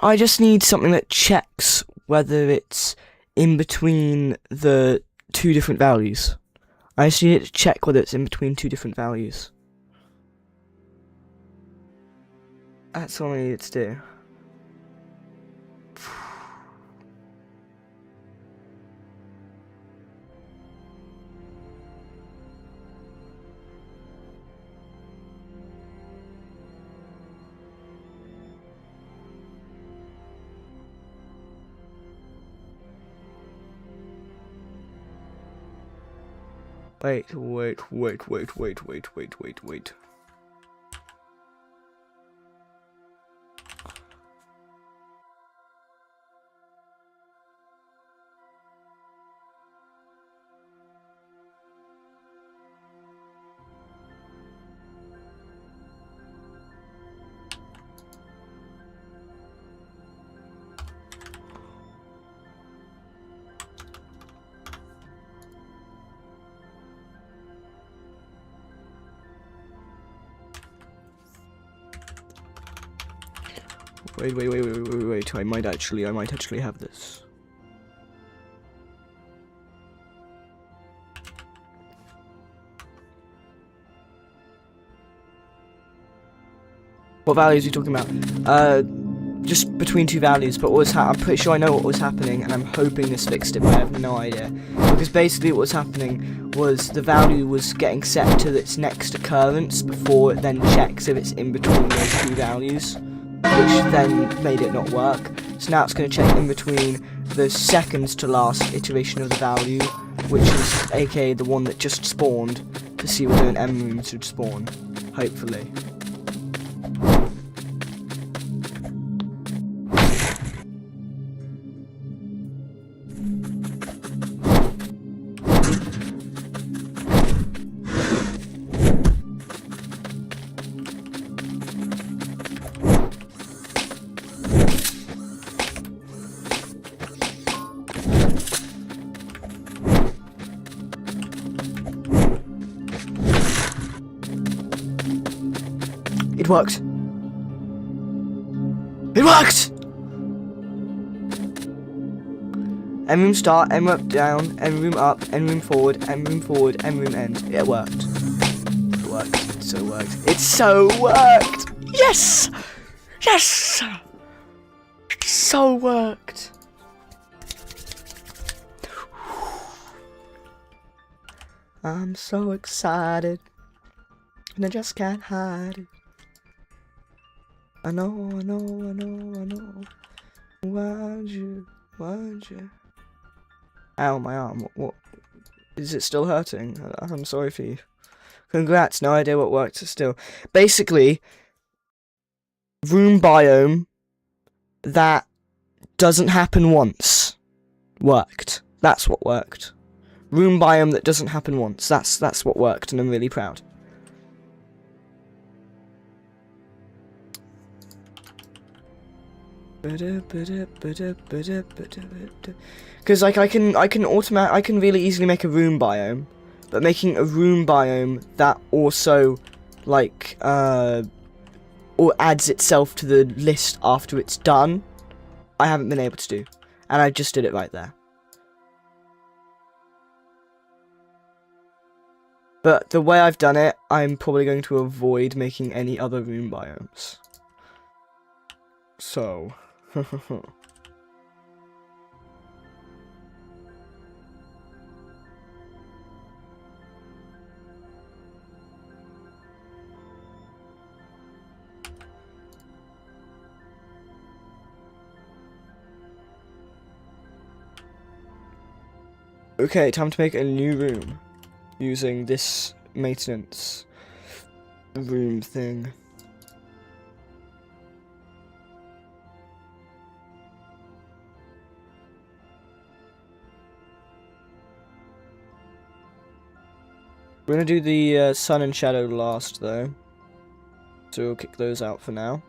I just need something that checks whether it's in between the 2 different values. I just need it to check whether it's in between 2 different values. That's all I need it to do. Wait. Wait, I might actually have this. What values are you talking about? Just between 2 values, but I'm pretty sure I know what was happening, and I'm hoping this fixed it, but I have no idea. Because basically what was happening was the value was getting set to its next occurrence before it then checks if it's in between those 2 values, which then made it not work. So now it's going to check in between the seconds to last iteration of the value, which is aka the one that just spawned, to see whether an M room should spawn, hopefully. It worked! It worked! End room start, end room down, end room up, end room forward, end room end. It worked. It worked. It so worked. It so worked! Yes! Yes! It so worked! I'm so excited, and I just can't hide it. I know, I know, I know, I know. Why'd you? Ow, my arm. What? Is it still hurting? I'm sorry for you. Congrats, no idea what worked still. Basically, room biome that doesn't happen once worked. That's what worked. Room biome that doesn't happen once. That's what worked, and I'm really proud. Because like I can really easily make a room biome, but making a room biome that also like or adds itself to the list after it's done, I haven't been able to do, and I just did it right there. But the way I've done it, I'm probably going to avoid making any other room biomes. So, okay, time to make a new room using this maintenance room thing. We're gonna do the sun and shadow last though, so we'll kick those out for now,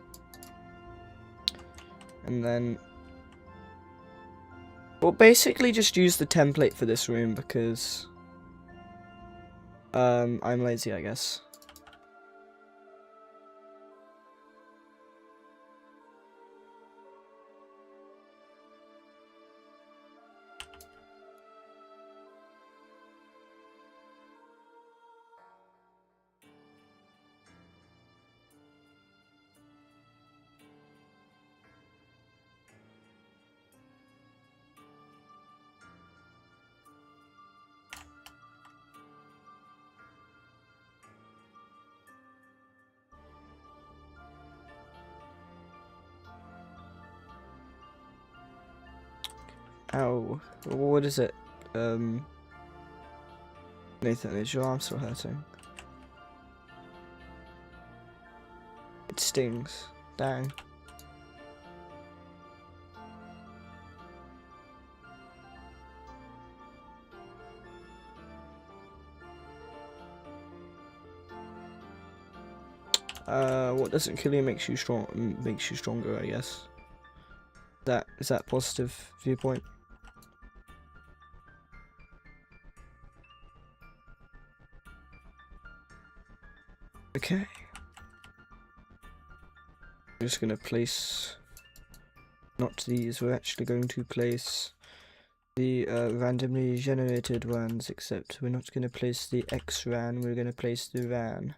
and then we'll basically just use the template for this room because I'm lazy, I guess. Ow. What is it? Nathan, is your arm still hurting? It stings. Dang. What doesn't kill you makes you stronger, I guess. Is that positive viewpoint? Okay. I'm just gonna place not these, we're actually going to place the randomly generated ones, except we're not gonna place the XRAN, we're gonna place the RAN.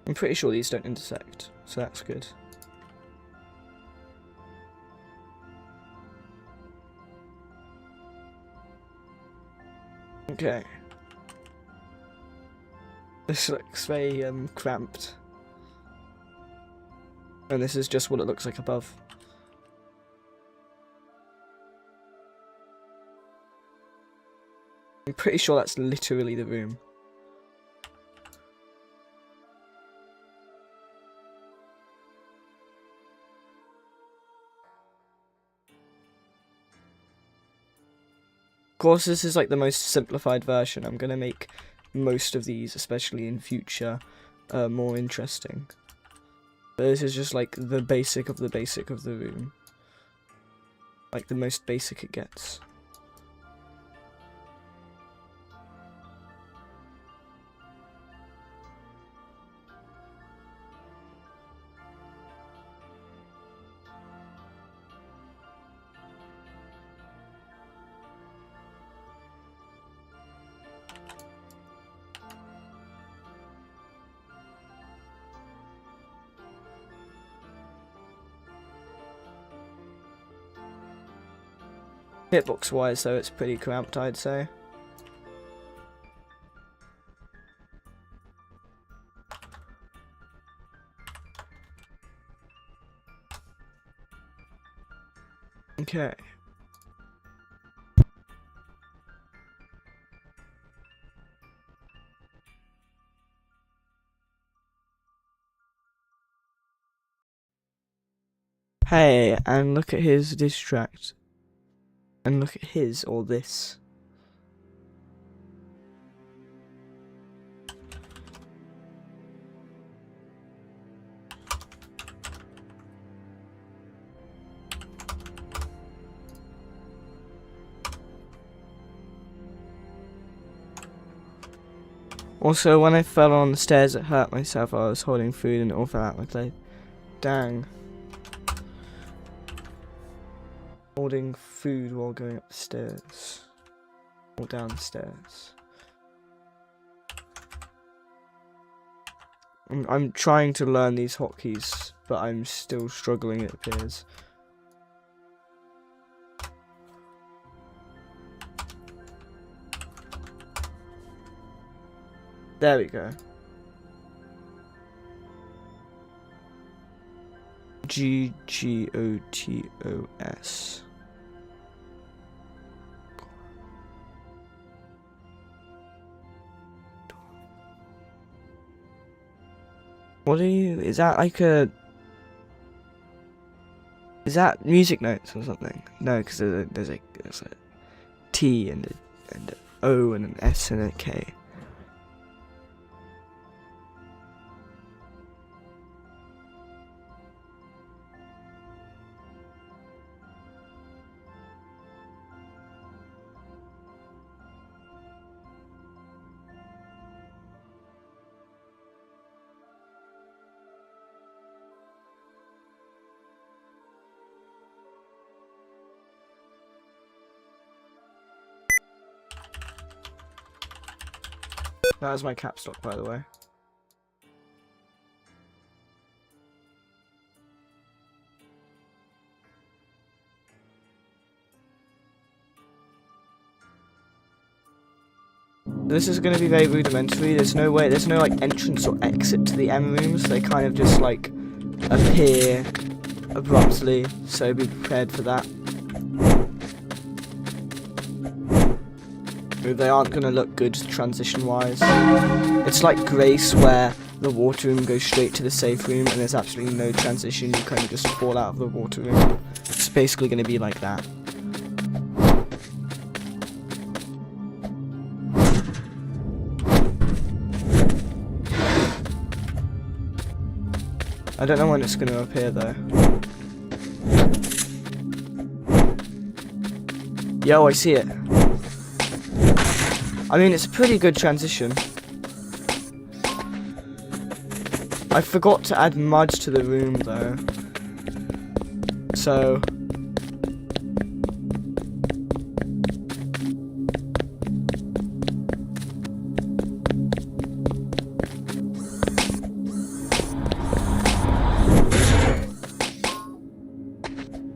I'm pretty sure these don't intersect, so that's good. Okay. This looks very cramped. And this is just what it looks like above. I'm pretty sure that's literally the room. Of course, this is like the most simplified version. I'm gonna make most of these, especially in future, more interesting. But this is just like the basic of the basic of the room. Like the most basic it gets. Hitbox wise though, it's pretty cramped, I'd say. Okay. Hey, and look at his distract. And look at his, or this. Also, when I fell on the stairs, it hurt myself. I was holding food and it all fell out my plate. Dang. Holding food while going up the stairs. Or down the stairs. I'm trying to learn these hotkeys, but I'm still struggling, it appears. There we go. GGOTOS. What are you? Is that like a? Is that music notes or something? No, because there's a T and an O and an S and a K. That was my caps lock, by the way. This is going to be very rudimentary. There's no way, there's no like entrance or exit to the M rooms. They kind of just like appear abruptly, so be prepared for that. They aren't going to look good transition-wise. It's like Grace, where the water room goes straight to the safe room and there's absolutely no transition. You kind of just fall out of the water room. It's basically going to be like that. I don't know when it's going to appear though. Yo, I see it. I mean, it's a pretty good transition. I forgot to add mud to the room though. So...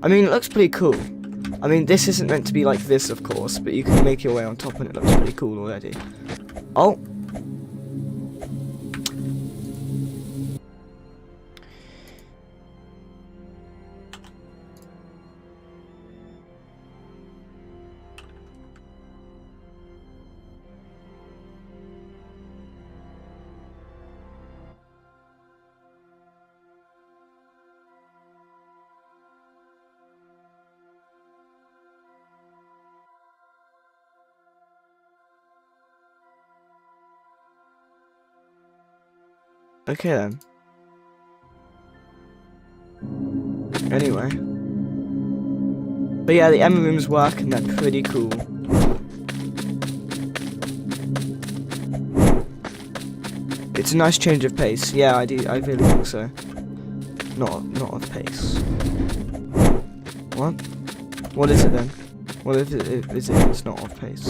I mean, it looks pretty cool. I mean, this isn't meant to be like this, of course, but you can make your way on top and it looks pretty cool already. Oh! Okay then. Anyway. But yeah, the Emma rooms work and they're pretty cool. It's a nice change of pace. Yeah, I really think so. Not of pace. What? What is it then? What if it's not off pace?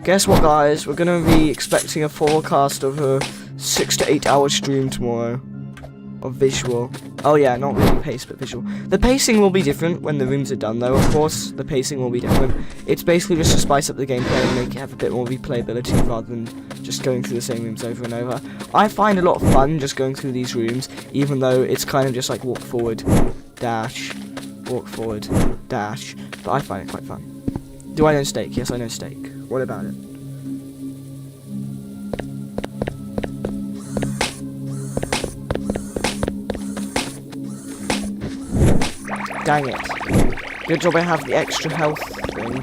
Guess what, guys? We're gonna be expecting a forecast of a 6 to 8 hour stream tomorrow. Of visual. Oh yeah, not really pace, but visual. The pacing will be different when the rooms are done, though, of course. The pacing will be different. It's basically just to spice up the gameplay and make it have a bit more replayability rather than just going through the same rooms over and over. I find a lot of fun just going through these rooms, even though it's kind of just like walk forward, dash, walk forward, dash. But I find it quite fun. Do I know steak? Yes, I know steak. What about it? Dang it. Good job I have the extra health thing.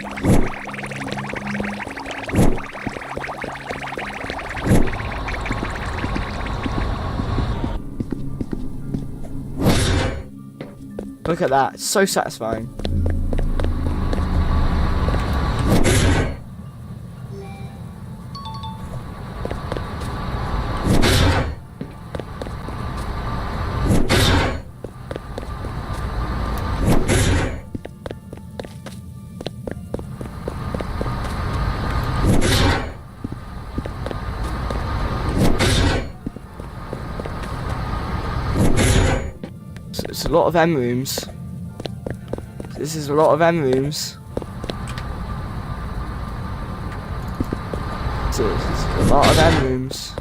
Look at that. It's so satisfying. It's a lot of M rooms. This is a lot of M rooms. It's a lot of M rooms.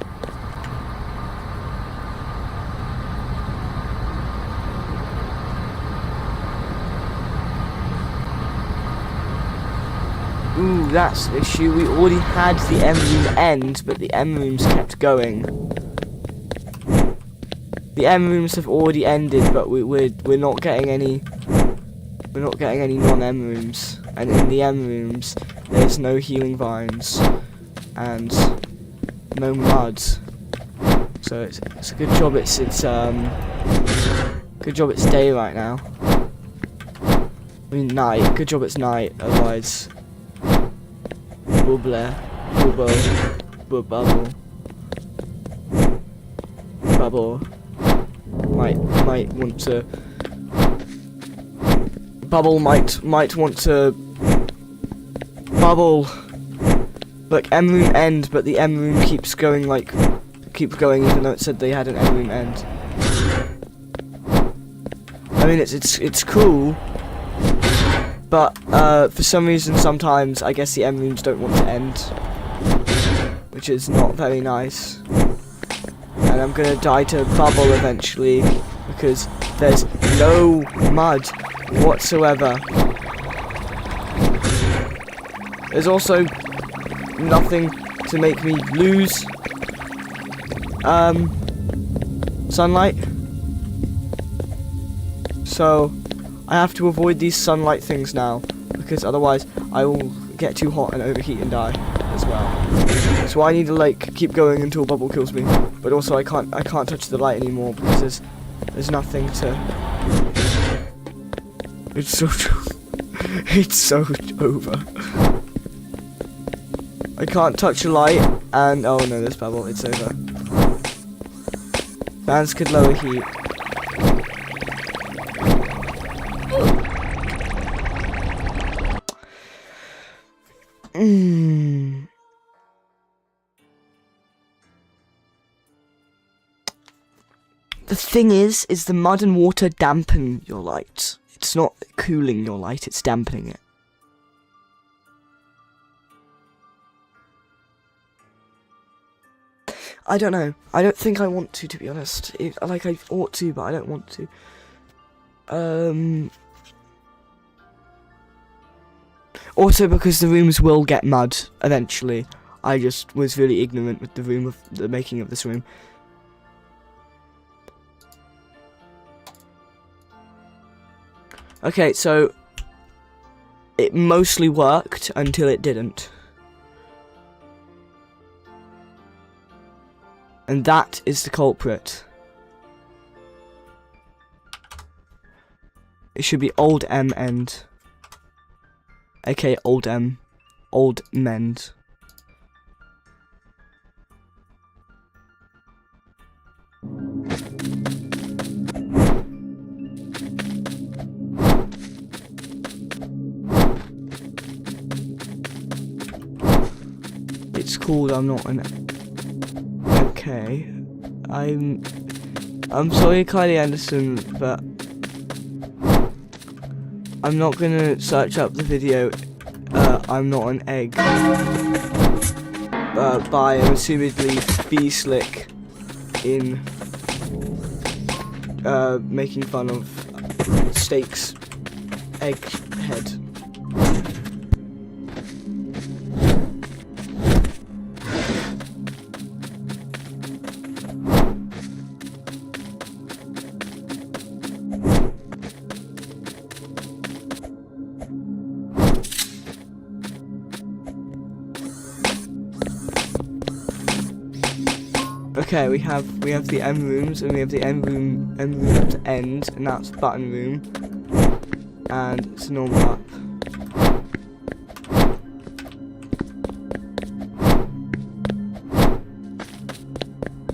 Ooh, that's the issue. We already had the M room end, but the M rooms kept going. The M rooms have already ended, but we're not getting any. We're not getting any non-M rooms, and in the M rooms there's no healing vines and no mud. So it's a good job. It's good job it's day right now. I mean night. Good job it's night. Otherwise, bubble, bubble. Might want to. Bubble might want to. Bubble. Look, M room end, but the M room keeps going even though it said they had an M room end. I mean it's cool, but for some reason sometimes I guess the M rooms don't want to end, which is not very nice. And I'm gonna die to bubble eventually because there's no mud whatsoever. There's also nothing to make me lose sunlight. So I have to avoid these sunlight things now because otherwise I will get too hot and overheat and die as well. So I need to like keep going until bubble kills me. But also I can't touch the light anymore because there's nothing to. It's so it's so over. I can't touch a light and oh no, there's bubble. It's over. Fans could lower heat. The The thing is the mud and water dampen your light. It's not cooling your light, it's dampening it. I don't know. I don't think I want to be honest. Like, I ought to, but I don't want to. Also, because the rooms will get mud eventually. I just was really ignorant with the making of this room. Okay, so it mostly worked until it didn't. And that is the culprit. It should be old M end. Okay, old M. Old mend. It's called I'm not an... Okay. I'm sorry, Kylie Anderson, but I'm not gonna search up the video I'm not an egg by assumedly B-Slick in making fun of Steak's egg head. Okay, we have the M rooms, and we have the M room to end, and that's button room, and it's normal up.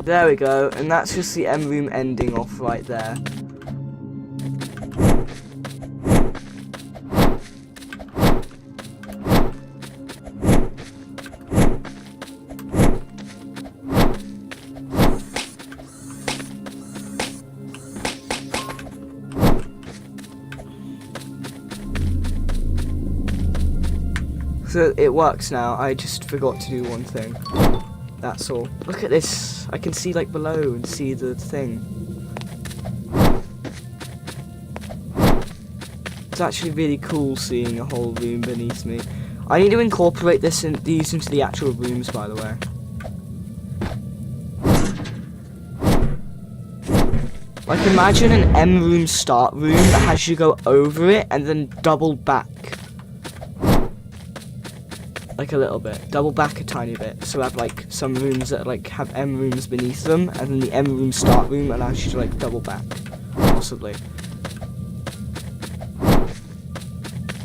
There we go, and that's just the M room ending off right there. So it works now, I just forgot to do one thing. That's all. Look at this, I can see like below and see the thing. It's actually really cool seeing a whole room beneath me. I need to incorporate these into the actual rooms, by the way. Like, imagine an M room start room that has you go over it and then double back. Like a little bit, double back a tiny bit, so I have like some rooms that like have M rooms beneath them, and then the M room start room allows you to like double back, possibly.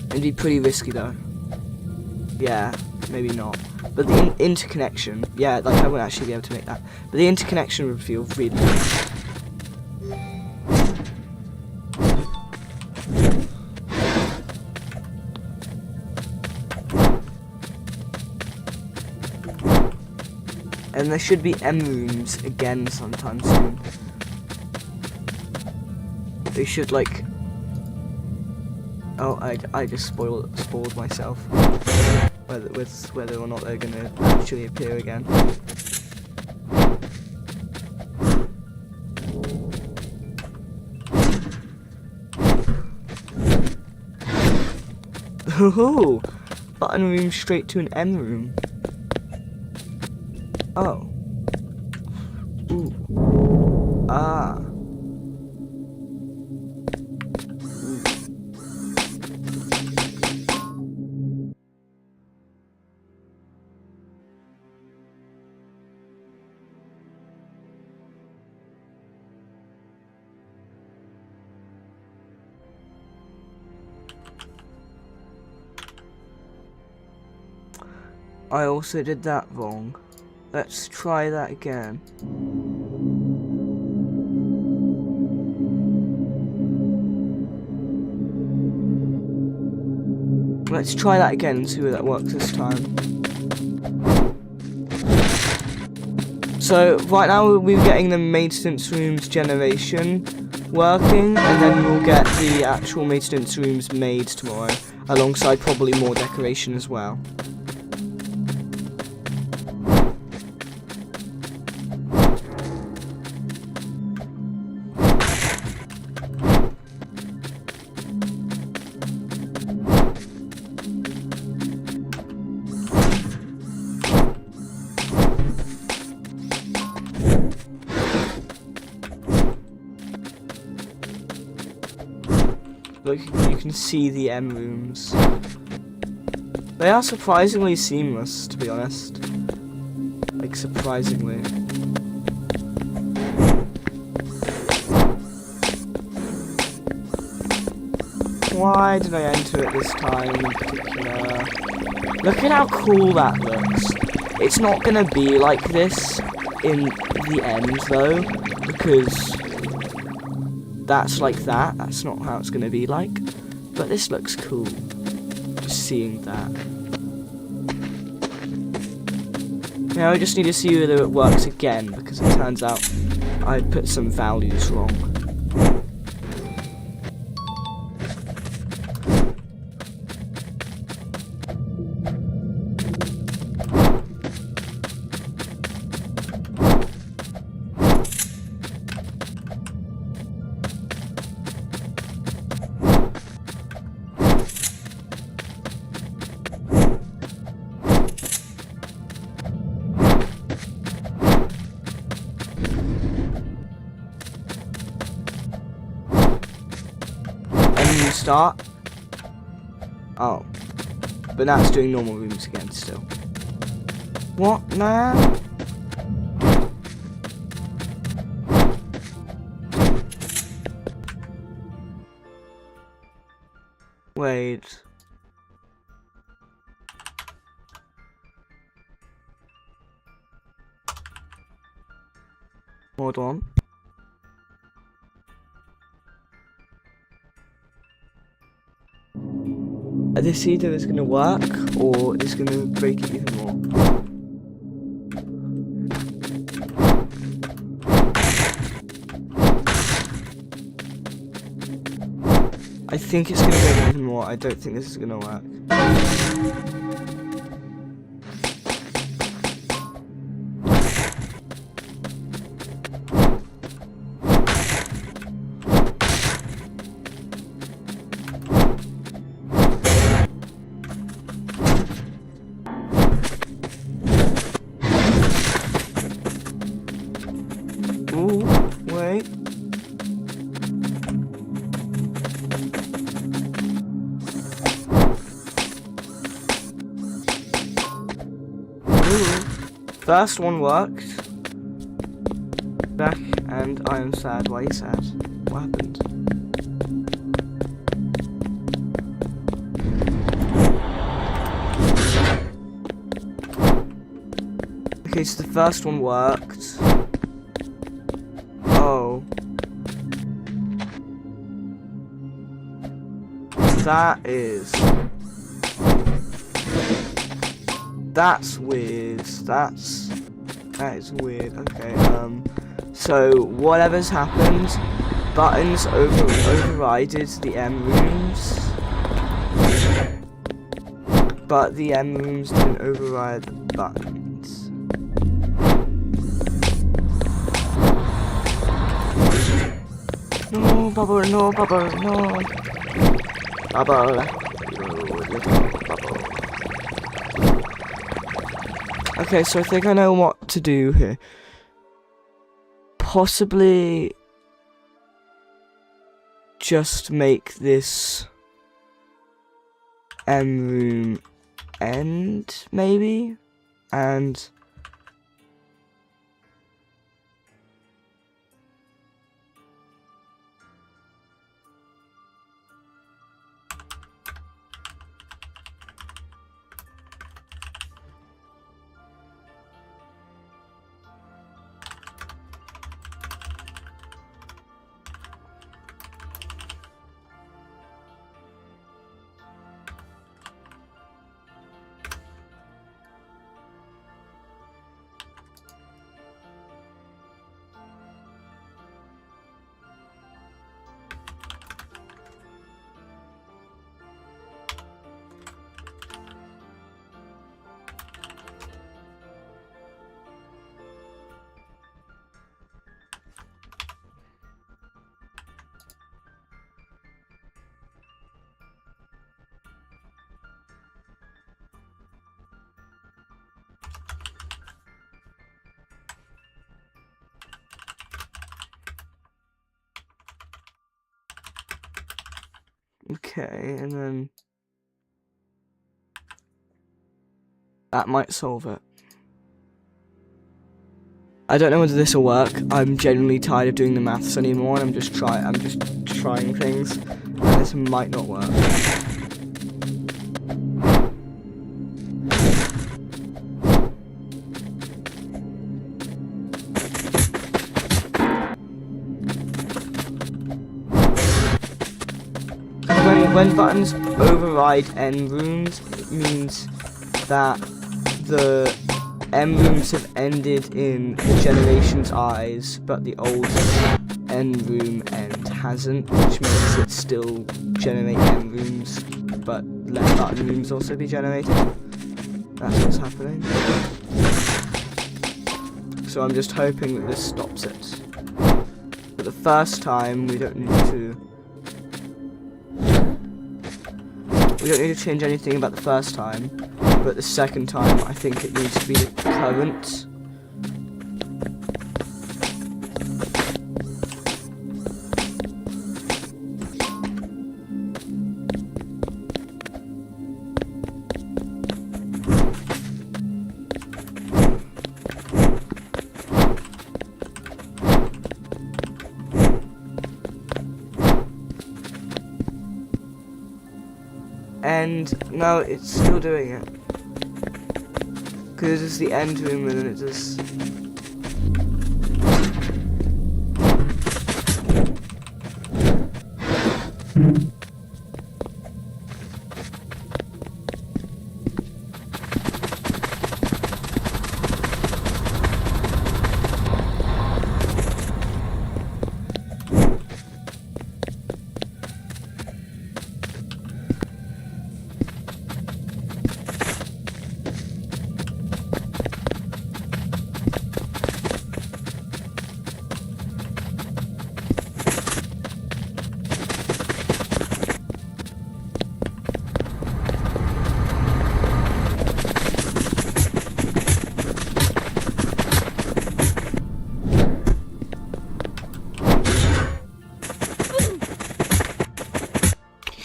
It'd be pretty risky though. Yeah, maybe not. But the interconnection, yeah, like I wouldn't actually be able to make that. But the interconnection would feel really good. And there should be M rooms again sometime soon. They should like... Oh, I just spoiled myself. Whether or not they're gonna actually appear again. Oh, button room straight to an M room. Oh. Ooh. Ah. I also did that wrong. Let's try that again. Let's try that again and see whether that works this time. So right now we're getting the maintenance rooms generation working, and then we'll get the actual maintenance rooms made tomorrow, alongside probably more decoration as well. Look, you can see the M rooms. They are surprisingly seamless, to be honest. Like, surprisingly. Why did I enter it this time in particular? Look at how cool that looks. It's not gonna be like this in the end, though, because that's like that. That's not how it's gonna be like. But this looks cool. Just seeing that. Now I just need to see whether it works again, because it turns out I put some values wrong. Start. Oh. But now it's doing normal rooms again still. What now? Wait. Hold on. This either is going to work, or it's going to break it even more. I think it's going to break it even more. I don't think this is going to work. Wait. Ooh. First one worked. Back, and I am sad. Why are you sad? What happened? Okay, so the first one worked. Oh. That's weird. That is weird. Okay, so whatever's happened, buttons overrided the M rooms, but the M rooms didn't override the buttons. No bubble, no bubble, no bubble. Okay, so I think I know what to do here. Possibly just make this M room end, maybe? And Okay, and then that might solve it. I don't know whether this will work. I'm genuinely tired of doing the maths anymore, and I'm just trying things. And this might not work. When buttons override end rooms, it means that the end rooms have ended in the generation's eyes, but the old end room end hasn't, which makes it still generate end rooms, but let button rooms also be generated. That's what's happening. So I'm just hoping that this stops it. But the first time, we don't need to change anything about the first time, but the second time I think it needs to be current. And no, it's still doing it. Because it's the end room and then it just...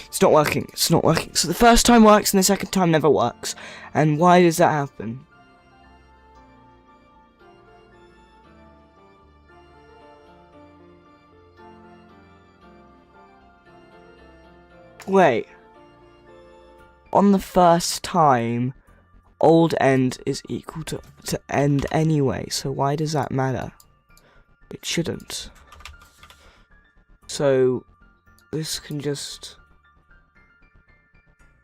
It's not working, it's not working. So the first time works and the second time never works. And why does that happen? Wait. On the first time, old end is equal to end anyway, so why does that matter? It shouldn't. So, this can just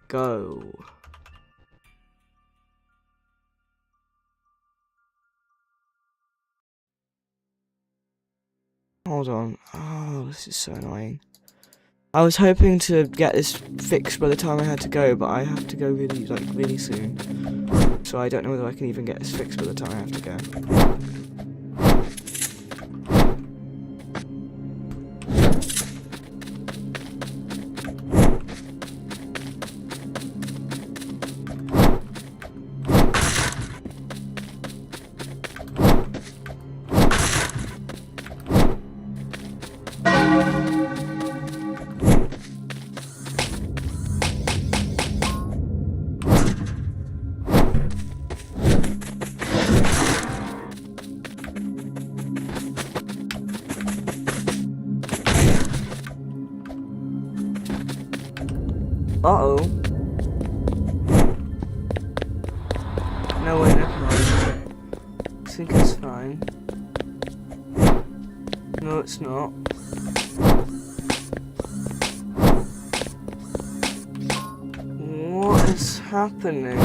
go. Hold on. Oh, this is so annoying. I was hoping to get this fixed by the time I had to go, but I have to go really soon. So I don't know whether I can even get this fixed by the time I have to go. Uh-oh. No, wait, never mind. I think it's fine. No, it's not. What is happening?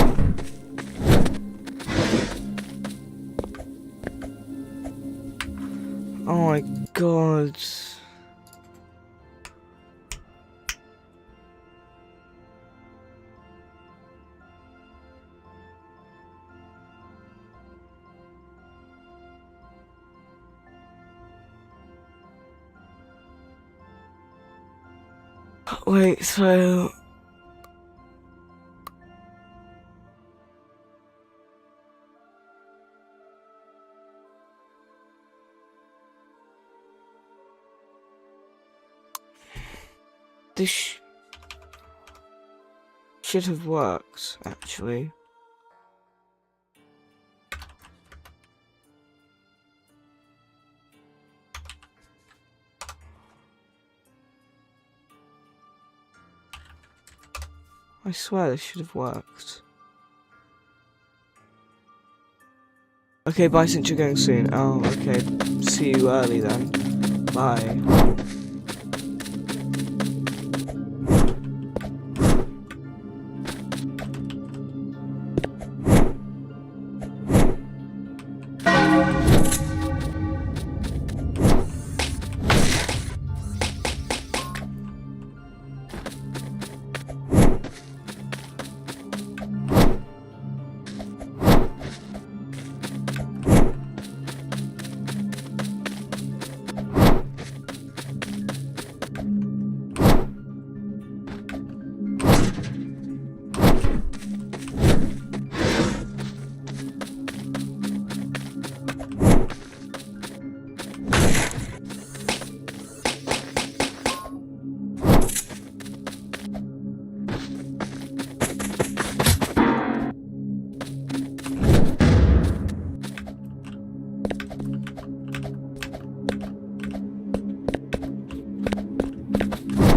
Oh my god. Wait, so... should have worked, actually. I swear this should have worked. Okay, bye, since you're going soon. Oh, okay. See you early then. Bye.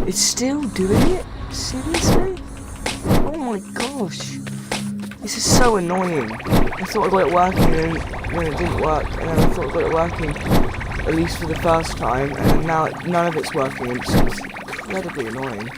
It's still doing it? Seriously? Oh my gosh. This is so annoying. I thought I got it working and then it didn't work, and then I thought I got it working at least for the first time, and then now none of it's working, and it's incredibly annoying.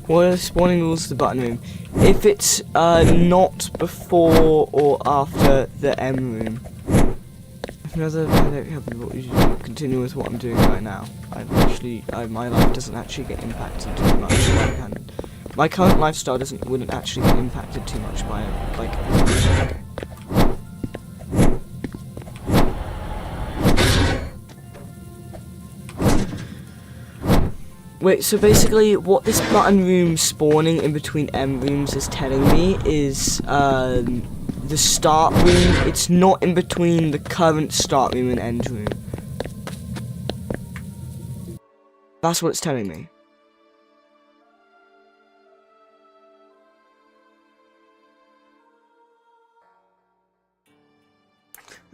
What are the spawning rules of the button room? If it's not before or after the M room. Another I don't have what you continue with what I'm doing right now. My life doesn't actually get impacted too much my current lifestyle wouldn't actually get impacted too much by like. Wait, so basically what this button room spawning in between M rooms is telling me is the start room. It's not in between the current start room and end room. That's what it's telling me.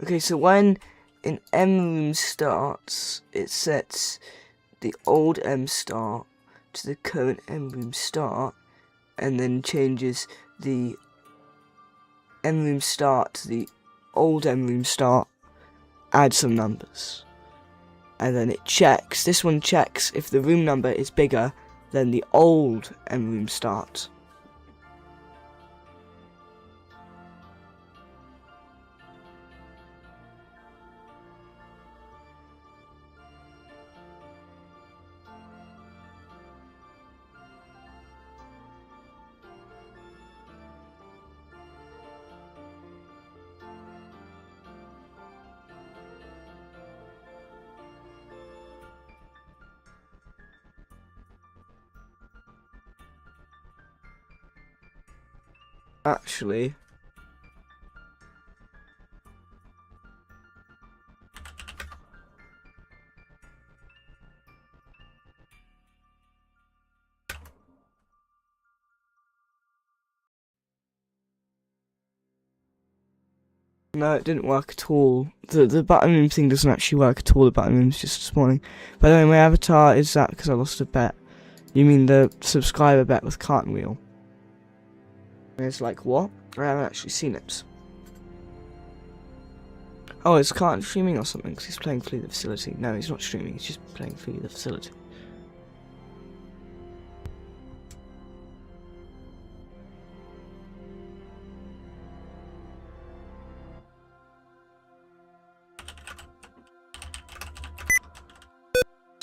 Okay, so when an M room starts, it sets the old M start to the current M room start, and then changes the M room start to the old M room start, add some numbers, and then it checks. This one checks if the room number is bigger than the old M room start. Actually, no, it didn't work at all. The button room thing doesn't actually work at all. The button room's just spawning. By the way, my avatar is that because I lost a bet. You mean the subscriber bet with Cartwheel? And it's like, what? I haven't actually seen it. Oh, it's Cart streaming or something because he's playing Flee the Facility. No, he's not streaming, he's just playing Flee the Facility.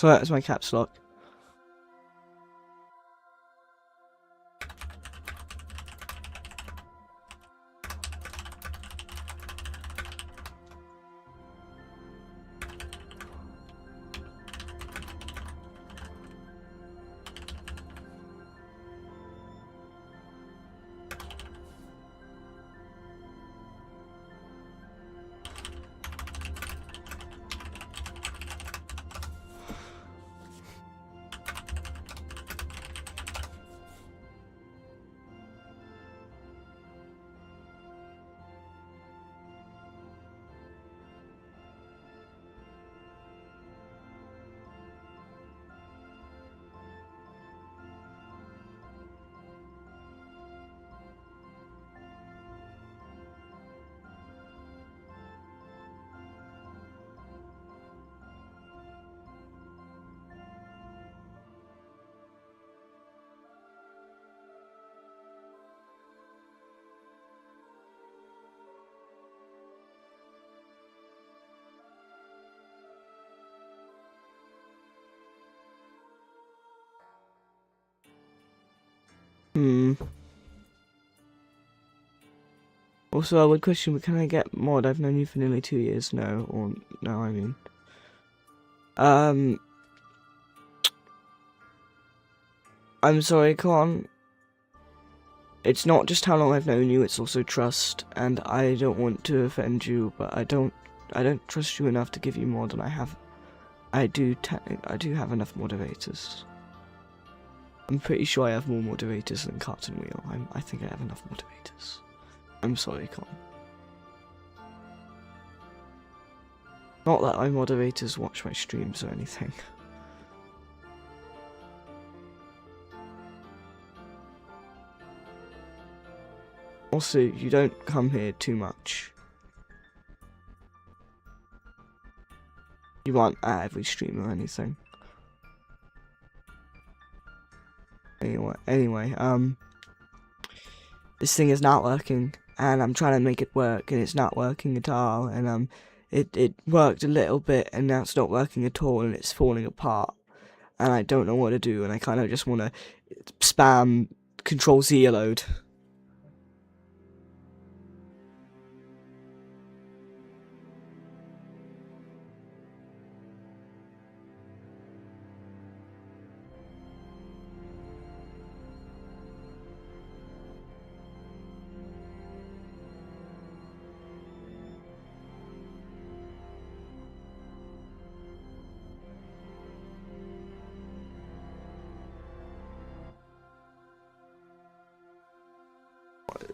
So that's my caps lock. Also, I would question, can I get mod? I've known you for nearly 2 years. No, or no, I mean. I'm sorry, Con. It's not just how long I've known you, it's also trust, and I don't want to offend you, but I don't trust you enough to give you more than I have. I do have enough moderators. I'm pretty sure I have more moderators than Carton Wheel. I think I have enough moderators. I'm sorry, Con. Not that my moderators watch my streams or anything. Also, you don't come here too much. You aren't at every stream or anything. Anyway, this thing is not working, and I'm trying to make it work, and it's not working at all, and it worked a little bit, and now it's not working at all, and it's falling apart, and I don't know what to do, and I kind of just want to spam Control-Z load.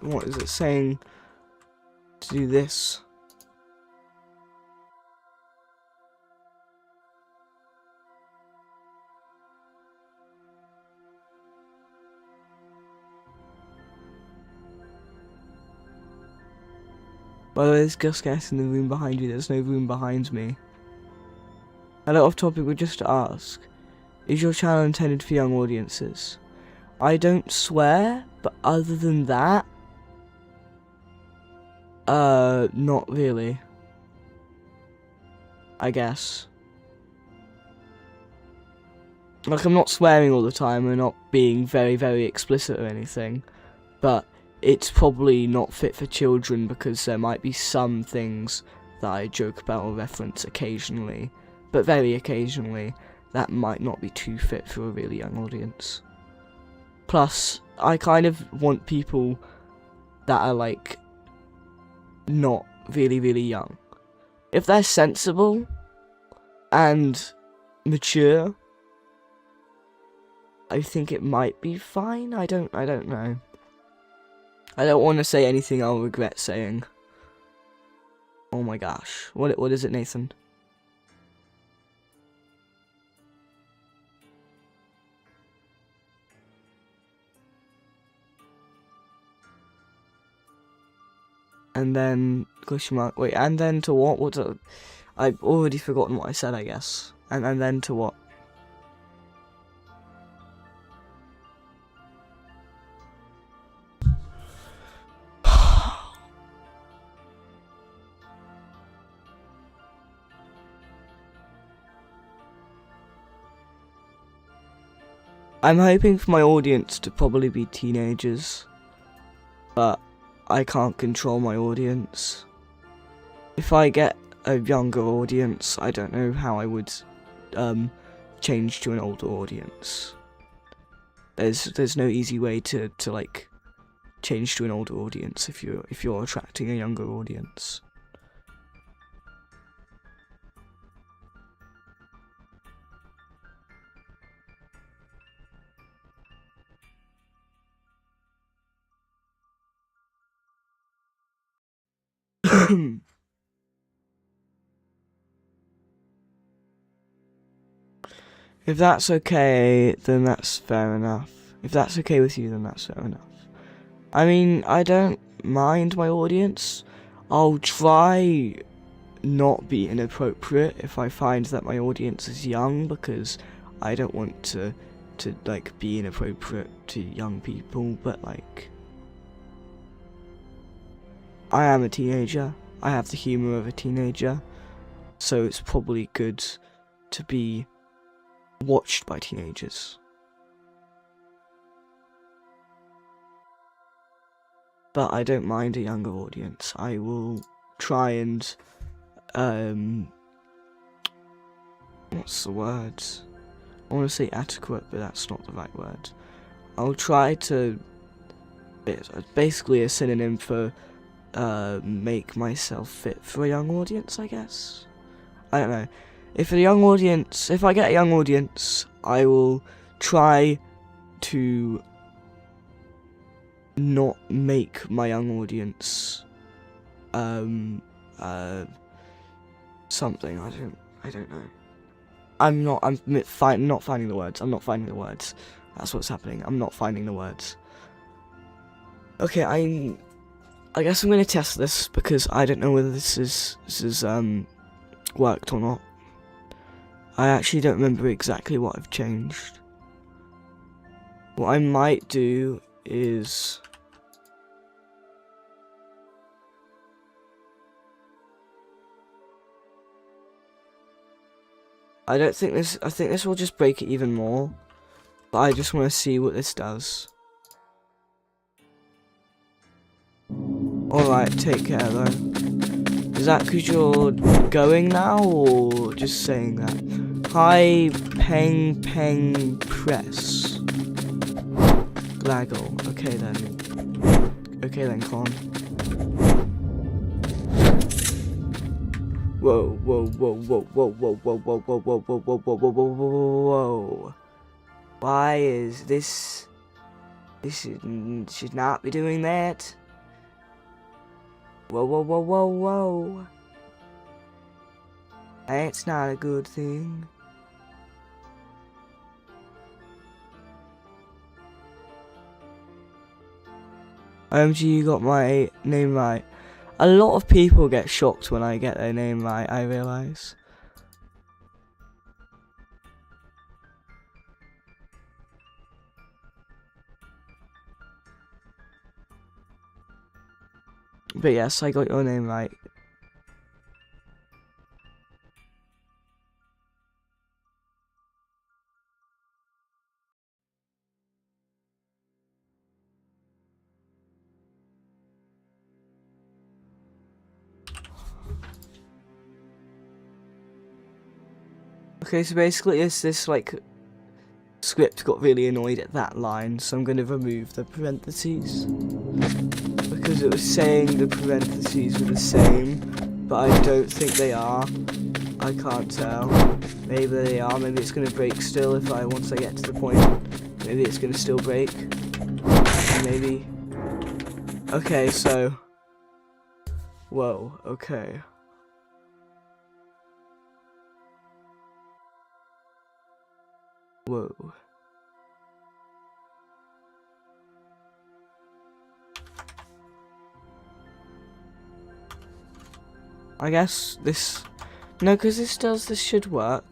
What is it saying to do this? By the way, there's just gas in the room behind you. There's no room behind me. A little off topic, but just to ask, is your channel intended for young audiences? I don't swear, but other than that, not really. I guess. Like, I'm not swearing all the time, and not being very, very explicit or anything, but it's probably not fit for children because there might be some things that I joke about or reference occasionally, but very occasionally, that might not be too fit for a really young audience. Plus, I kind of want people that are, like, not really, really young. If they're sensible and mature, I think it might be fine. I don't know. I don't want to say anything I'll regret saying. Oh my gosh. What is it, Nathan? And then question mark. Wait, and then to what? I've already forgotten what I said, I guess. And then to what? I'm hoping for my audience to probably be teenagers, but I can't control my audience. If I get a younger audience, I don't know how I would change to an older audience. There's no easy way to like change to an older audience if you're attracting a younger audience. If that's okay, then that's fair enough. If that's okay with you, then that's fair enough. I mean, I don't mind my audience. I'll try not be inappropriate if I find that my audience is young, because I don't want to like be inappropriate to young people, but like I am a teenager. I have the humor of a teenager, so it's probably good to be watched by teenagers. But I don't mind a younger audience. I will try and what's the word? I want to say adequate, but that's not the right word. I'll try to, it's basically a synonym for make myself fit for a young audience, I guess. I don't know. If I get a young audience, I will try to not make my young audience something. I don't know. I'm not finding the words. I'm not finding the words. That's what's happening. I'm not finding the words. Okay, I guess I'm gonna test this because I don't know whether this is worked or not. I actually don't remember exactly what I've changed. What I might do is I think this will just break it even more, but I just want to see what this does. Alright, take care though. Is that because you're going now, or just saying that? Hi, peng press. Glaggle. Okay then, Con. Whoa. Why is this? This should not be doing that. Whoa. That's not a good thing. OMG, you got my name right. A lot of people get shocked when I get their name right, I realise. But yes, I got your name right. Okay, so basically it's this like script got really annoyed at that line, so I'm going to remove the parentheses because it was saying the parentheses were the same, but I don't think they are. I can't tell. Maybe they are. Maybe it's going to break still once I get to the point. Maybe it's going to still break. Maybe. Okay, so. Whoa. Okay. Whoa. I guess this... No, because this should work.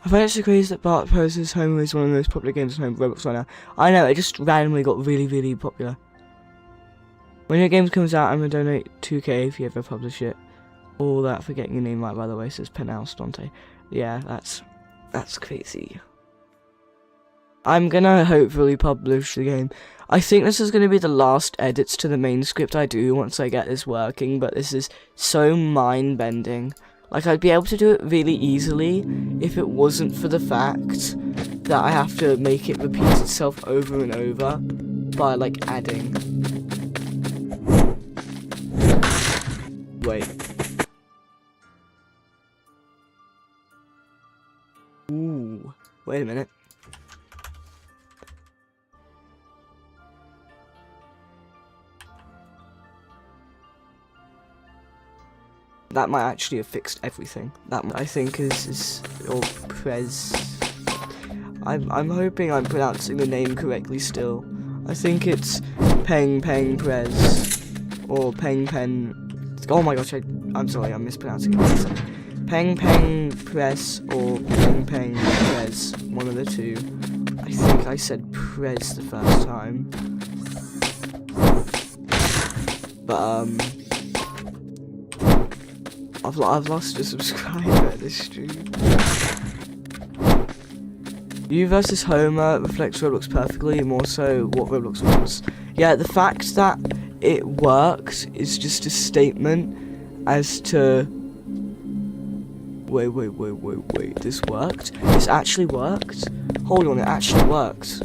I find it so crazy that Bart Poses Homer is one of the most popular games on Roblox right now. I know, it just randomly got really, really popular. When your game comes out, I'm going to donate 2k if you ever publish it. All that for getting your name right, by the way, says Penthouse Dante. Yeah, that's crazy. I'm going to hopefully publish the game. I think this is going to be the last edits to the main script I do once I get this working, but this is so mind-bending. Like, I'd be able to do it really easily if it wasn't for the fact that I have to make it repeat itself over and over by, like, adding. Wait. Ooh. Wait a minute. That might actually have fixed everything. That I think is or Prez. I'm hoping I'm pronouncing the name correctly still. I think it's Peng Peng Prez or Peng Pen. Oh my gosh, I'm sorry, I'm mispronouncing it. Peng Peng Prez or Peng Peng Prez, one of the two. I think I said Prez the first time. But I've lost a subscriber at this stream. You versus Homer reflects Roblox perfectly, more so what Roblox wants. Yeah, the fact that it works is just a statement as to... Wait, this worked? This actually worked? Hold on, it actually worked.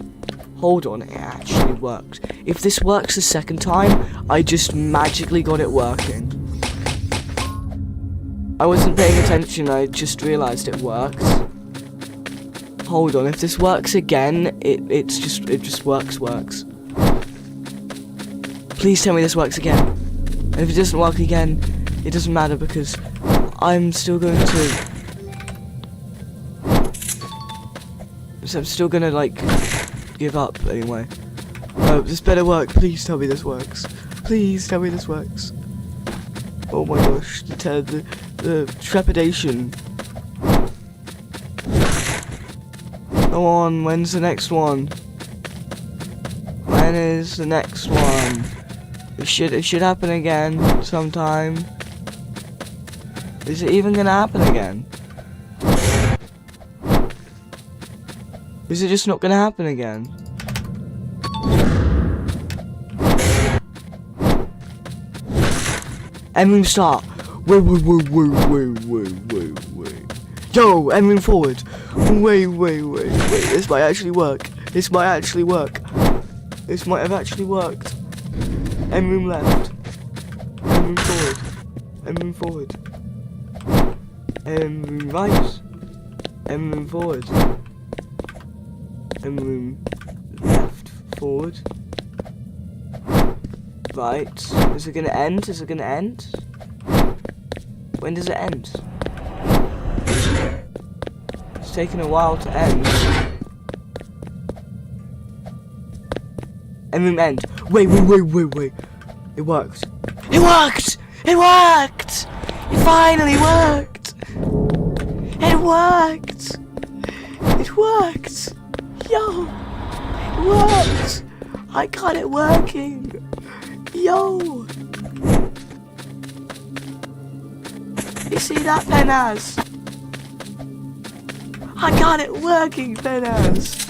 Hold on, it actually worked. If this works the second time, I just magically got it working. I wasn't paying attention, I just realised it worked. Hold on, if this works again, it just works. Please tell me this works again. And if it doesn't work again, it doesn't matter because I'm still going to... So I'm still gonna, like, give up anyway. Oh, this better work, please tell me this works. Please tell me this works. Oh my gosh, the trepidation. Go on, when's the next one? When is the next one? It should happen again sometime. Is it even gonna happen again? Is it just not gonna happen again? End room start. Wait. Yo, end room forward. Wait. This might actually work. This might have actually worked. End room left. End room forward. End room forward. End room right. End room forward. End room left. Forward. Right. Is it gonna end? When does it end? It's taking a while to end. End room end. Wait. It worked. It finally worked! It worked! Yo! It worked! I got it working! Yo! You see that, Penaz? I got it working, Penaz!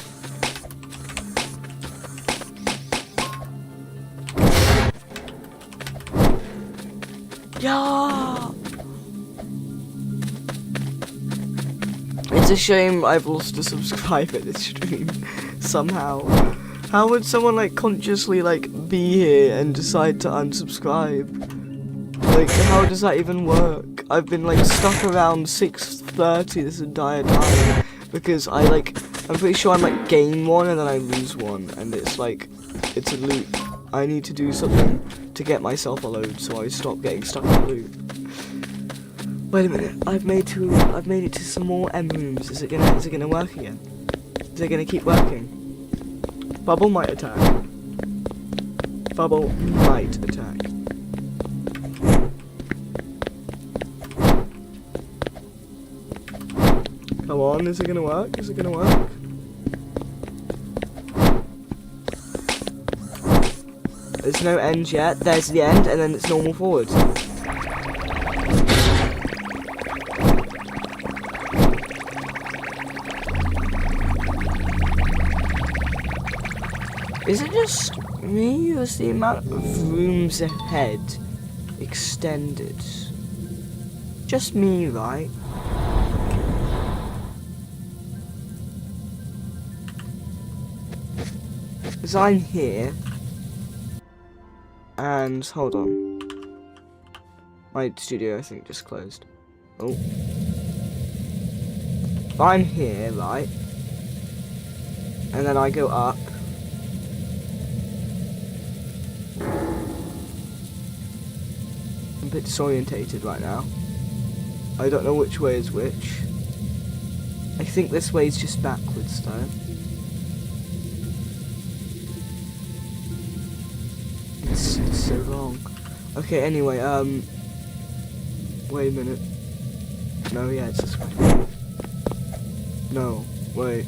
Yeah. It's a shame I've lost a subscriber this stream somehow. How would someone like consciously like be here and decide to unsubscribe? Like, how does that even work? I've been like stuck around 6:30 this entire time because I'm pretty sure I like gain one and then I lose one, and it's like it's a loop. I need to do something to get myself a load so I stop getting stuck in a loop. Wait a minute, I've made it to some more end rooms. Is it gonna work again? Is it gonna keep working? Bubble might attack. Bubble might attack. Come on, is it gonna work? Is it gonna work? There's no end yet. There's the end, and then it's normal forward. Is it just me, or is the amount of rooms ahead extended? Just me, right? Because I'm here. And, hold on. My studio, I think, just closed. Oh. I'm here, right? And then I go up. I'm a bit disorientated right now. I don't know which way is which. I think this way is just backwards, though. It's so wrong. Okay, anyway, wait a minute. No, yeah, it's this way. No, wait.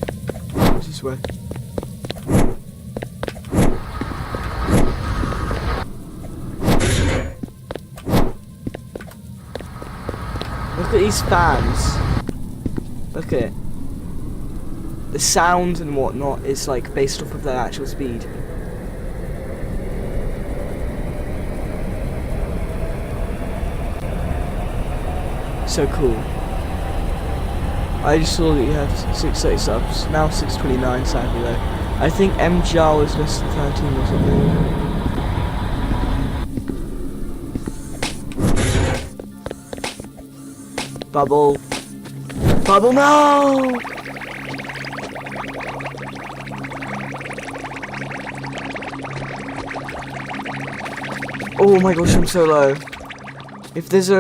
It's this way. Look at these fans. Look at it. The sound and whatnot is like based off of their actual speed. So cool. I just saw that you have 630 subs. Now 629, sadly though. I think MGR was less than 13 or something. Bubble. Bubble, no! Oh my gosh, I'm so low. If there's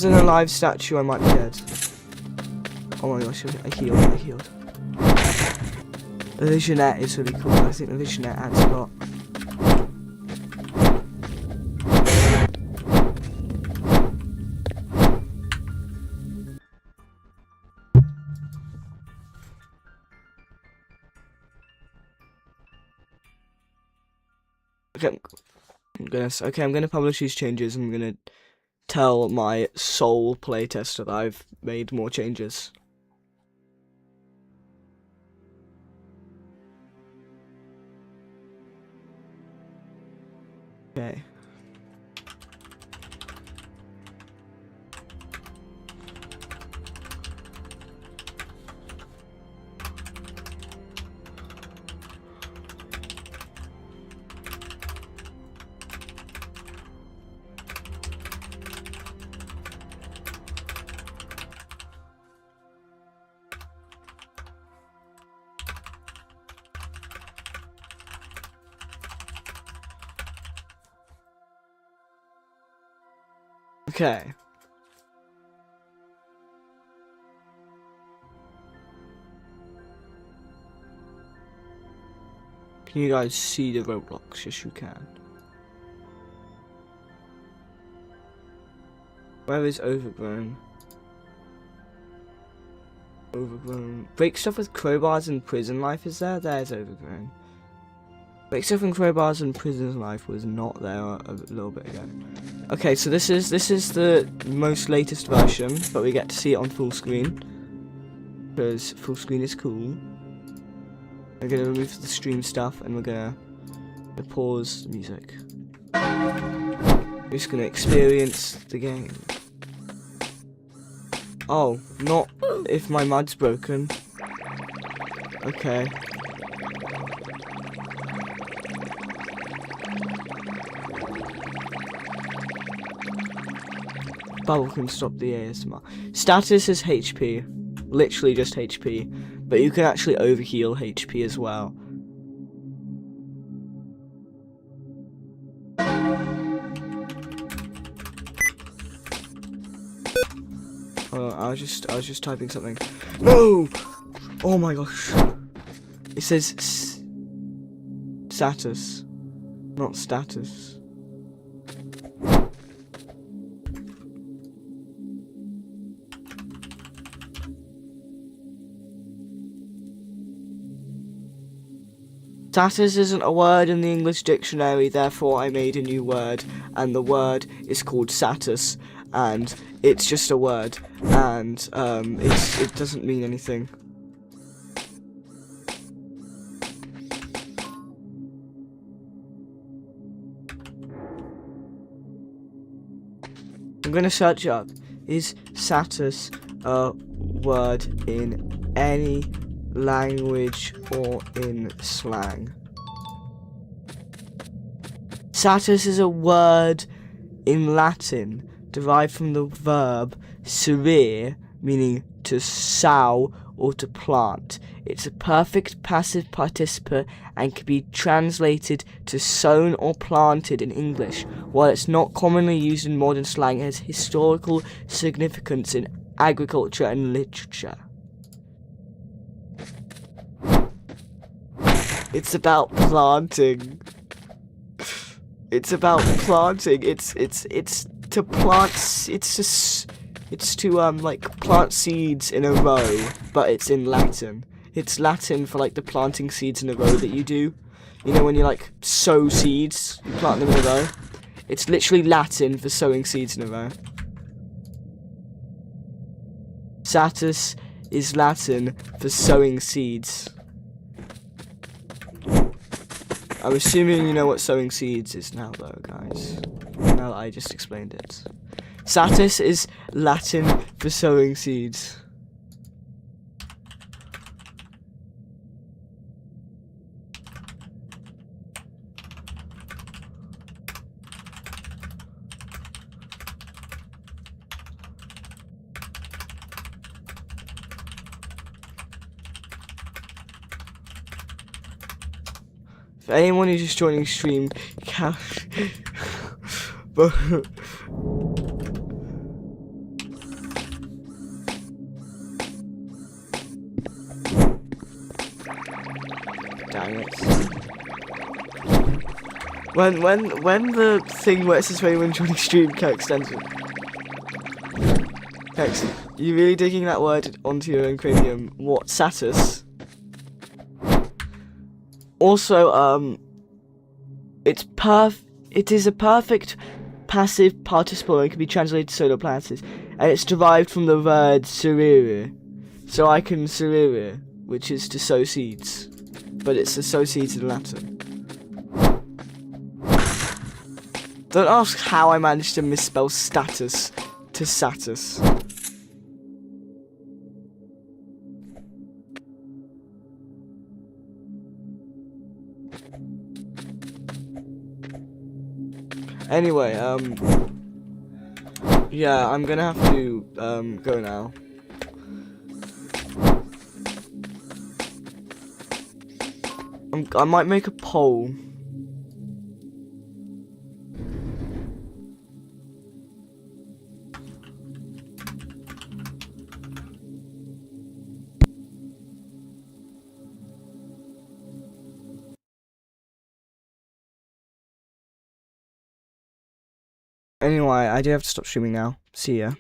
an alive statue, I might be dead. Oh my gosh, I healed. The visionette is really cool. I think the visionette adds a lot. Okay, I'm gonna publish these changes. I'm gonna tell my sole playtester that I've made more changes. Okay. Okay. Can you guys see the Roblox? Yes, you can. Where is Overgrown? Overgrown. Break stuff with crowbars and prison life is there? There's Overgrown. Break stuff and crowbars and prison life was not there a little bit ago. Okay, so this is the most latest version, but we get to see it on full screen because full screen is cool. We're gonna remove the stream stuff and we're gonna pause the music. We're just gonna experience the game. Oh, not if my mud's broken. Okay. Bubble can stop the ASMR. Status is HP. Literally just HP. But you can actually overheal HP as well. Oh, I was just typing something. No! Oh my gosh. It says status, not status. Status isn't a word in the English dictionary, therefore I made a new word, and the word is called status, and it's just a word, and it doesn't mean anything. I'm gonna search up, is status a word in any language or in slang? Status is a word in Latin derived from the verb serere, meaning to sow or to plant. It's a perfect passive participle and can be translated to sown or planted in English. While it's not commonly used in modern slang, it has historical significance in agriculture and literature. It's about planting. It's about planting. It's to plant. It's to like plant seeds in a row, but it's in Latin. It's Latin for like the planting seeds in a row that you do. You know when you like sow seeds, you plant them in a row. It's literally Latin for sowing seeds in a row. Status is Latin for sowing seeds. I'm assuming you know what sowing seeds is now, though, guys. Now that I just explained it. Status is Latin for sowing seeds. For anyone who's just joining stream, but dang it. When the thing where it says for anyone joining stream extends it. Hex, you really digging that word onto your own cranium? What, status? Also, it is a perfect passive participle and can be translated to solar planets, and it's derived from the word serere. So I can serere, which is to sow seeds, but it's to sow seeds in Latin. Don't ask how I managed to misspell status to status. Anyway, yeah, I'm gonna have to, go now. I might make a poll. Anyway, I do have to stop streaming now. See ya.